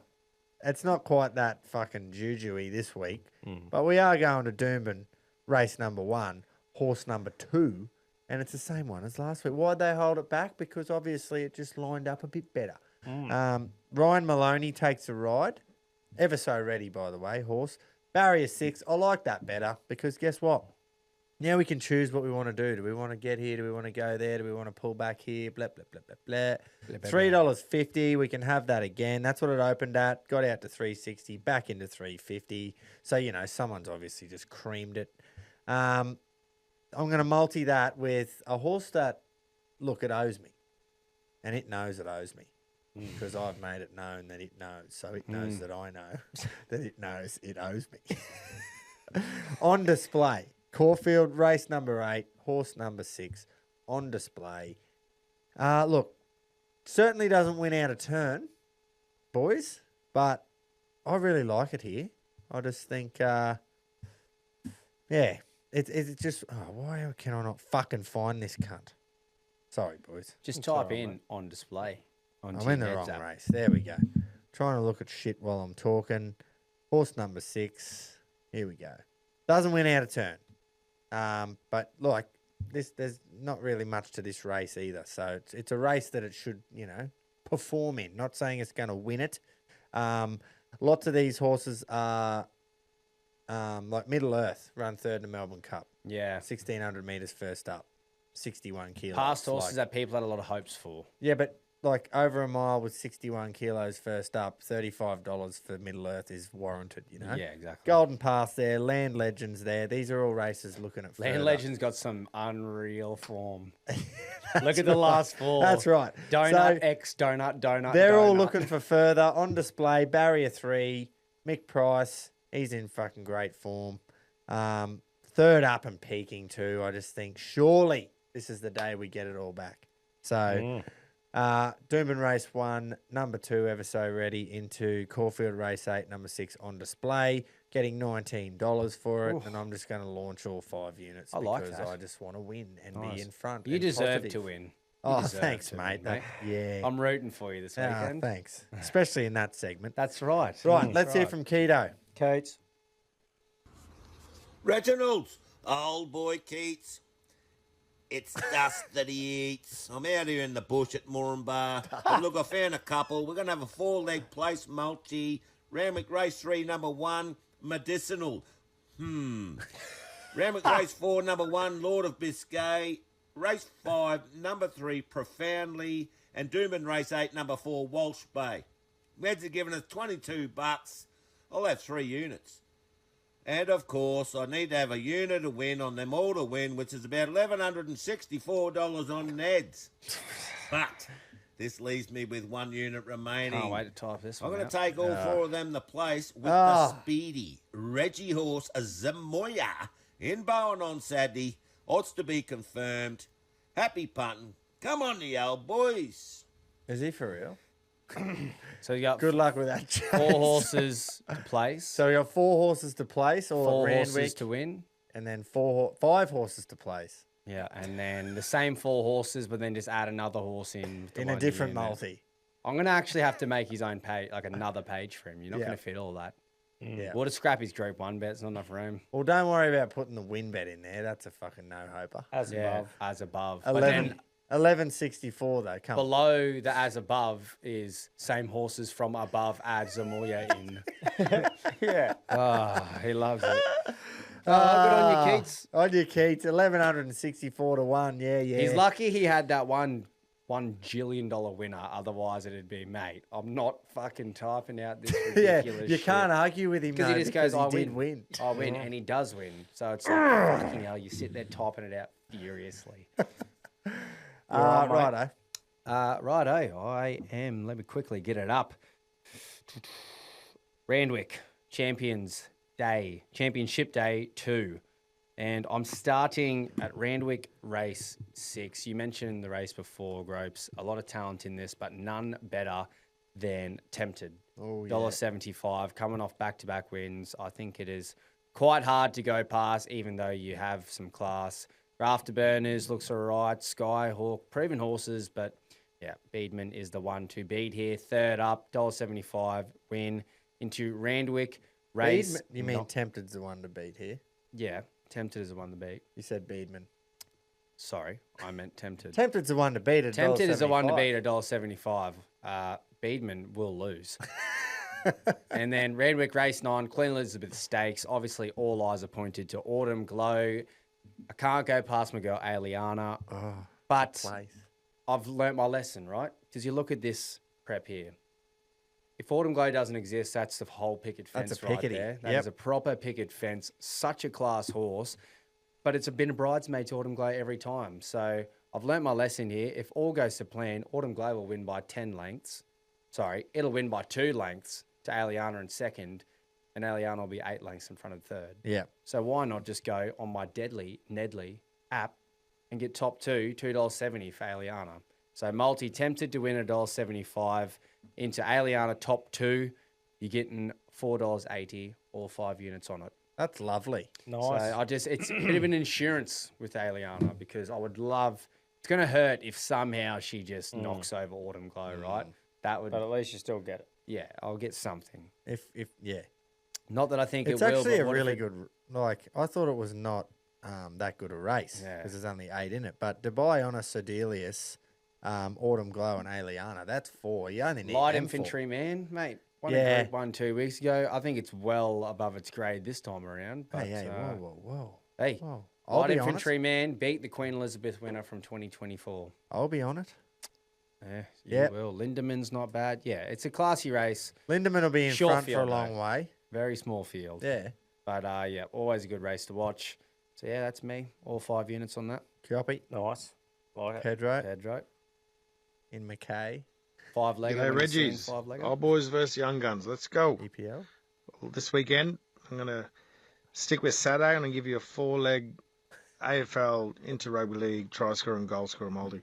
It's not quite that fucking juju-y this week, but we are going to Doomben race number 1, horse number 2, and it's the same one as last week. Why'd they hold it back? Because obviously it just lined up a bit better. Ryan Maloney takes a ride. Ever so ready, by the way, horse. Barrier 6, I like that better because guess what? Now we can choose what we want to do. Do we want to get here? Do we want to go there? Do we want to pull back here? Blah, blah, blah, blah, blah. $3.50. We can have that again. That's what it opened at. Got out to $3.60, back into $3.50. So, you know, someone's obviously just creamed it. I'm going to multi that with a horse that, look, it owes me. And it knows it owes me. Because I've made it known that it knows. So it knows that I know that it knows it owes me. On display. Caulfield, race number 8, horse number 6, on display. Look, certainly doesn't win out of turn, boys, but I really like it here. I just think, yeah, it's just, why can I not fucking find this cunt? Sorry, boys. Just type in on display. I'm in the wrong race. There we go. Trying to look at shit while I'm talking. Horse number 6. Here we go. Doesn't win out of turn. But like there's not really much to this race either. So it's a race that it should, you know, perform in. Not saying it's going to win it. Lots of these horses are like Middle Earth, run 3rd in the Melbourne Cup. Yeah. 1,600 metres first up, 61 kilos. Past horses like, that people had a lot of hopes for. yeah, but like over a mile with 61 kilos first up, $35 for Middle Earth is warranted, you know? Yeah, exactly. Golden Path there, Land Legends there. These are all races looking at Land further. Legends got some unreal form. Look at the last 4. That's right. Donut, So X, donut, donut, they're all donut. looking for further. On display, Barrier 3, Mick Price. He's in fucking great form. 3rd up and peaking too. I just think surely this is the day we get it all back. So... Doomben race 1, number 2, ever so ready, into Caulfield race 8, number 6 on display. getting $19 for it, and I'm just going to launch all 5 units because I just want to win and be in front. You and deserve positive. to win. Oh, thanks, mate. Yeah. I'm rooting for you this weekend. Thanks. Especially in that segment. That's right. Right, let's hear from Keto. Keats. Reginald, old boy Keats. It's dust that he eats. I'm out here in the bush at Moranbah. But look, I found a couple. We're going to have a 4-leg place multi. Randwick Race 3, number 1, medicinal. Randwick Race 4, number 1, Lord of Biscay. Race 5, number 3, Profoundly. And Doomben Race 8, number 4, Walsh Bay. Neds are giving us $22. I'll have 3 units. And, of course, I need to have a unit to win on them all to win, which is about $1,164 on Neds. But this leaves me with 1 unit remaining. Can't wait to type this one I'm going out. to take all 4 of them to place with the speedy Reggie horse Zamoya in Bowen on Saturday. Odds to be confirmed. Happy punting. Come on, the old boys. Is he for real? So you got Good luck with that, Chase. 4 horses to place. So you got 4 horses to place, or 4 Randwick, horses to win. and then 5 horses to place Yeah, and then the same 4 horses, but then just add another horse in. with the in a one different unit. multi. I'm going to actually have to make his own page, like another page for him. You're not Yeah. going to fit all that. Yeah. We'll just scrap his Group 1 bet. It's not enough room. Well, don't worry about putting the win bet in there. That's a fucking no-hoper. As above. As above. But 11.64 though. Come on. below the as above is same horses from above, add Zamoya in. Yeah. He loves it. Good on you, Keats. On you, Keats. 1,164 to 1. Yeah. He's lucky he had that $1 jillion winner. Otherwise, it'd be, mate, I'm not fucking typing out this Yeah, ridiculous you shit. can't argue with him Because though, he just goes, he I did win. win. I win, and he does win. So it's like, fucking hell, you sit there typing it out furiously. Righto. Righto, I am. Let me quickly get it up. Randwick Championship Day 2. And I'm starting at Randwick Race 6. You mentioned the race before, Gropes. A lot of talent in this, but none better than Tempted. Oh, yeah. $1.75, coming off back-to-back wins. I think it is quite hard to go past, even though you have some class. Afterburners looks all right. Skyhawk, proven horses, but yeah, Beedman is the one to beat here. Third up, $1.75 win into Randwick Race. You mean Tempted's the one to beat here? Yeah, Tempted is the one to beat. You said Beedman. Sorry, I meant Tempted. Tempted's the one to beat at Tempted is the one to $1.75. beat at $1.75. Beedman will lose. And then Randwick Race 9, Queen Elizabeth Stakes. Obviously, all eyes are pointed to Autumn Glow. I can't go past my girl, Aliana. But Place. I've learnt my lesson, right? Because you look at this prep here. If Autumn Glow doesn't exist, that's the whole picket fence That's a right pickety. there. That Yep. is a proper picket fence. Such a class horse. But it's been a bridesmaid to Autumn Glow every time. So I've learnt my lesson here. If all goes to plan, Autumn Glow will win by 10 lengths. Sorry, it'll win by 2 lengths to Aliana in second. And Aliana will be 8 lengths in front of third. Yeah. So why not just go on my Nedley app and get top 2, $2.70 for Aliana. So multi tempted to win $1.75 into Aliana top 2. You're getting $4.80, all 5 units on it. That's lovely. Nice. So it's a bit of an insurance with Aliana because I would love. It's going to hurt if somehow she just knocks over Autumn Glow, right? That would. But at least you still get it. Yeah, I'll get something. Yeah. Not that I think It's it will. actually but a what if really it- good. Like I thought it was not that good a race Yeah. because there's only 8 in it. But Dubai on a Sodelius, Autumn Glow, and Aliana. That's 4. You only need Light them 4. infantry man, mate. Won Yeah. a Group 1 2 weeks ago. I think it's well above its grade this time around. But, Hey, whoa. hey, Whoa. I'll Light be on infantry man beat the Queen Elizabeth winner from 2024. I'll be on it. Yeah, you Yep. will. Lindeman's not bad. Yeah, it's a classy race. Lindemann will be in Short front for a field, long though. way. Very small field. Yeah. But yeah, always a good race to watch. So yeah, that's me. All 5 units on that. Copy. Nice. Like it. Pedro Pedro. in Mackay. 5 legger. G'day, when he's seen Reggies. 5 legger. Old boys versus young guns. Let's go. EPL. Well, this weekend, I'm going to stick with Saturday. I'm going to give you a 4-leg AFL Inter-Rugby League try scorer and goal scorer multi.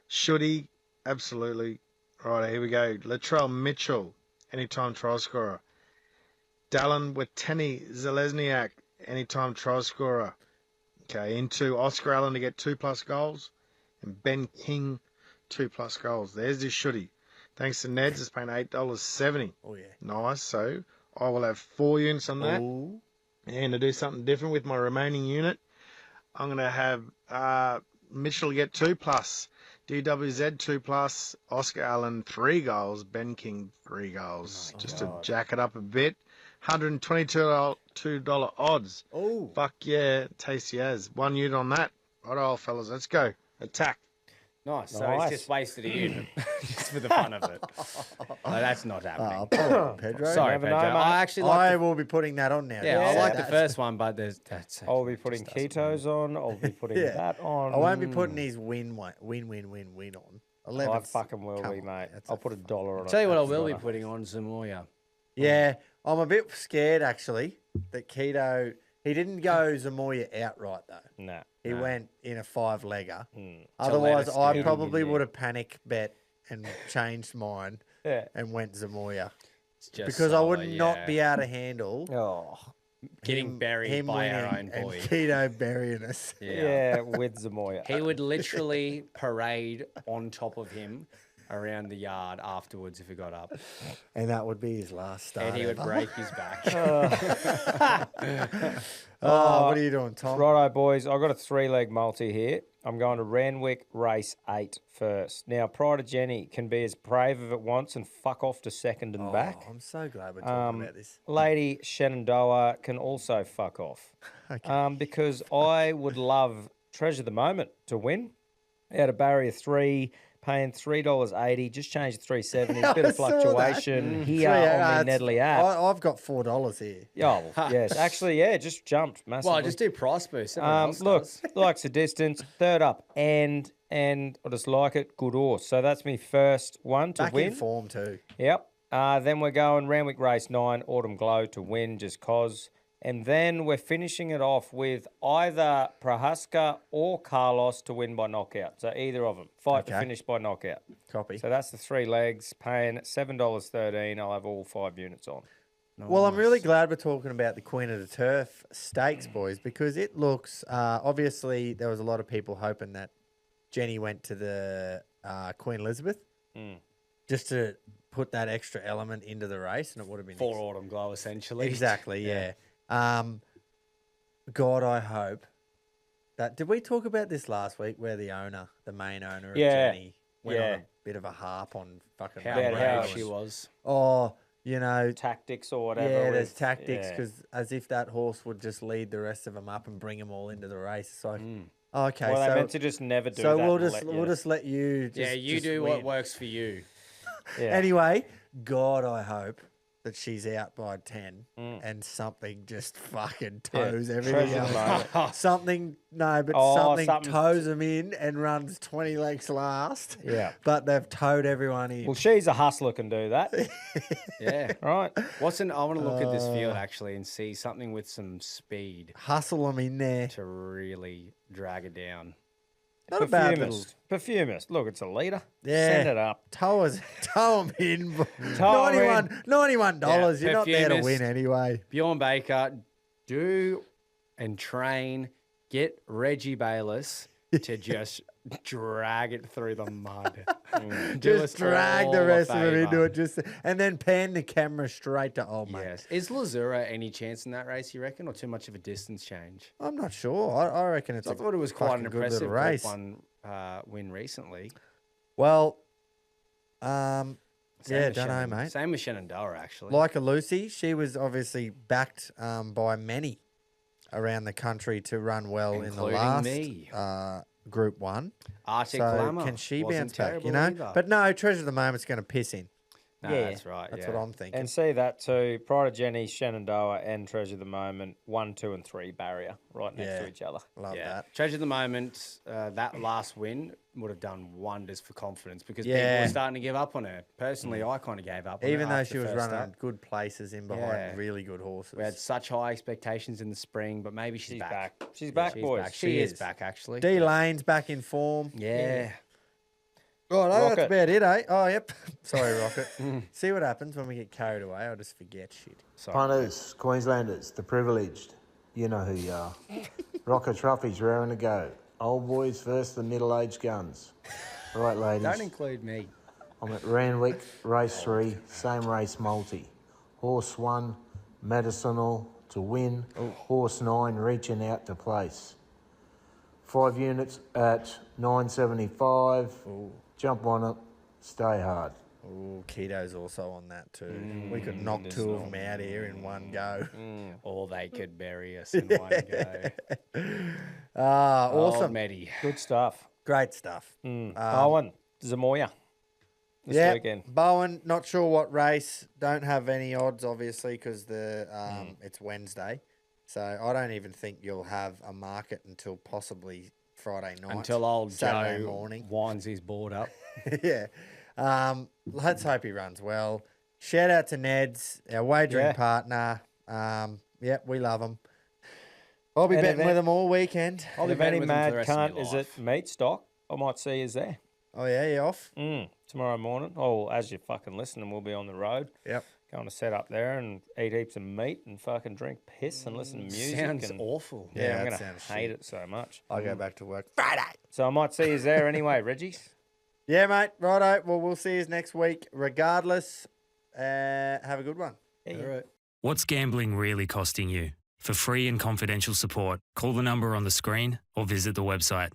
Should he? Absolutely. Right, here we go. Latrell Mitchell, anytime try scorer. Dallin with Tenny Zelezniak, anytime try scorer. Okay, into Oscar Allen to get 2+ goals, and Ben King 2+ goals. There's his shooty. Thanks to Neds, it's paying $8.70. Oh, yeah. Nice. So I will have 4 units on that. Ooh. And to do something different with my remaining unit, I'm going to have Mitchell get 2+, DWZ 2+, Oscar Allen 3 goals, Ben King 3 goals. Just to jack it up a bit. $122 odds. Oh. Fuck yeah, tasty as. 1 unit on that. Right, old fellas, let's go. Attack. Nice. So he's just wasted a unit just for the fun of it. No, that's not happening. Pedro. Sorry, Never Pedro. know, mate. I actually like I will be putting that on now. Yeah, I Just like say the that. first one, but that's I'll be putting ketos on. I'll be putting that on. I won't be putting his win on. 11. I fucking will be, mate. I'll put $1 on it. Tell you what I That's will be right. putting on Zamoya. Yeah, I'm a bit scared actually that Keto. He didn't go Zamoya outright though. Nah. He went in a 5-legger. To Otherwise, let us I down. probably would have panic bet and changed mine Yeah. and went Zamoya It's just because I would solid, not yeah. be able to handle Oh. getting buried by our own and boy. Keto burying us. Yeah, with Zamoya. He would literally parade on top of him around the yard afterwards if he got up. And that would be his last start. And he would ever. break his back. What are you doing, Tom? Righto, boys. I've got a 3-leg multi here. I'm going to Randwick race 8 first. Now, Pride of Jenny can be as brave if it wants and fuck off to second and back. I'm so glad we're talking about this. Lady Shenandoah can also fuck off. Okay. Because I would love Treasure the Moment to win. Out of barrier 3, paying $3.80. Just changed to $3.70. Bit of fluctuation here on the Nedley app. I've got $4 here. Oh, yes. Actually, yeah, just jumped massively. Well, just do price boost. Everyone else Look, does. likes the distance. Third up, and I just like it. Good horse. So that's my first one to Back win. in form too. Yep. Then we're going Randwick Race 9, Autumn Glow to win, just cause. And then we're finishing it off with either Prohaska or Carlos to win by knockout. So either of them. Fight to finish by knockout. Copy. So that's the 3 legs, paying $7.13. I'll have all 5 units on. Well, I'm really glad we're talking about the Queen of the Turf Stakes, boys, because it looks, obviously, there was a lot of people hoping that Jenny went to the Queen Elizabeth just to put that extra element into the race, and it would have been For Autumn Glow, essentially. Exactly, yeah. God, I hope that. Did we talk about this last week where the main owner of Jenny, went on a bit of a harp on fucking How About how brave she was. Oh, you know, Tactics or whatever. yeah, with- there's tactics yeah. because as if that horse would just lead the rest of them up and bring them all into the race. So, okay, Well, they so meant to just never do so that. we'll and just let we'll just let you. Yeah, you just do win. what works for you. Yeah. Anyway, God, I hope that she's out by 10 and something just fucking toes everything Treasure the else. moment. Something something- toes them in and runs 20 legs last. Yeah. But they've towed everyone in. Well, she's a hustler, can do that. Yeah. Right. I want to look at this field actually and see something with some speed Hustle them in there. to really drag it down. Not a bad little. Perfumist. Look, it's a leader. Yeah. Send it up. Tow them in. Tow 'em in. $91. Yeah, You're not there to perfumist. win anyway. Bjorn Baker, do and train, get Reggie Bayless to just drag it through the mud. Do Just us drag all the a rest of them into favour. it, and then pan the camera straight to old mate. Yes. Is Lazura any chance in that race, you reckon, or too much of a distance change? I'm not sure. I reckon it's I a thought it was quite an fucking good impressive little race. Group 1 win recently. Well, Same yeah, with don't know, Shannon- mate. Same with Shenandoah, actually. Like a Lucy, she was obviously backed by many around the country to run well in the Including last me. Group 1. Arctic So Glamour can she wasn't bounce back, terrible you know? either. But no, Treasure of the Moment's going to piss in. No, Yeah, that's right. That's yeah. what I'm thinking. And see that too. Pride of Jenny, Shenandoah, and Treasure of the Moment. 1, 2, and 3 barrier right next to Yeah. each other. Love Yeah. that. Treasure of the Moment, that last win would have done wonders for confidence because people Yeah. were starting to give up on her. Personally, I kind of gave up on Even her though after she was first running up. good places in behind Yeah. really good horses. We had such high expectations in the spring, but maybe she's back. She's back, She's boys. back. She is back, actually. D Lane's back in form. Yeah. Oh, no, that's Rocket. about it, eh? Oh, yep. Sorry, Rocket. See what happens when we get carried away. I'll just forget shit. Sorry. Punters, Queenslanders, the privileged. You know who you are. Rocket Truffy's raring to go. Old boys versus the middle-aged guns. Right, ladies. Don't include me. I'm at Randwick, race 3, same race multi. Horse 1, Medicinal to win. Horse 9, reaching out to place. 5 units at 9.75. Jump on it, stay hard. Ooh, Keto's also on that too. We could knock two of them out here in one go. Or they could bury us in one go. Awesome. Old Meddy. Good stuff. Great stuff. Bowen, Zamoya this weekend. Bowen, not sure what race. Don't have any odds, obviously, because it's Wednesday. So I don't even think you'll have a market until possibly Friday night. Until old Saturday Joe morning. winds his board up. Yeah. Let's hope he runs well. Shout out to Neds, our wagering partner. We love them. I'll be betting with them all weekend. I'll be betting any with them for the mad rest of my cunt is life. it meat stock? I might see you there. Oh, yeah, you off? Tomorrow morning. Oh, as you're fucking listening, we'll be on the road. Yep. Going to set up there and eat heaps of meat and fucking drink piss and listen to music. Sounds and, awful. Yeah, I'm that going to sounds hate shit. it so much. I'll go back to work Friday. So I might see you there anyway, Reggies. Yeah, mate. Righto. Well, we'll see you next week. Regardless, have a good one. All right. What's gambling really costing you? For free and confidential support, call the number on the screen or visit the website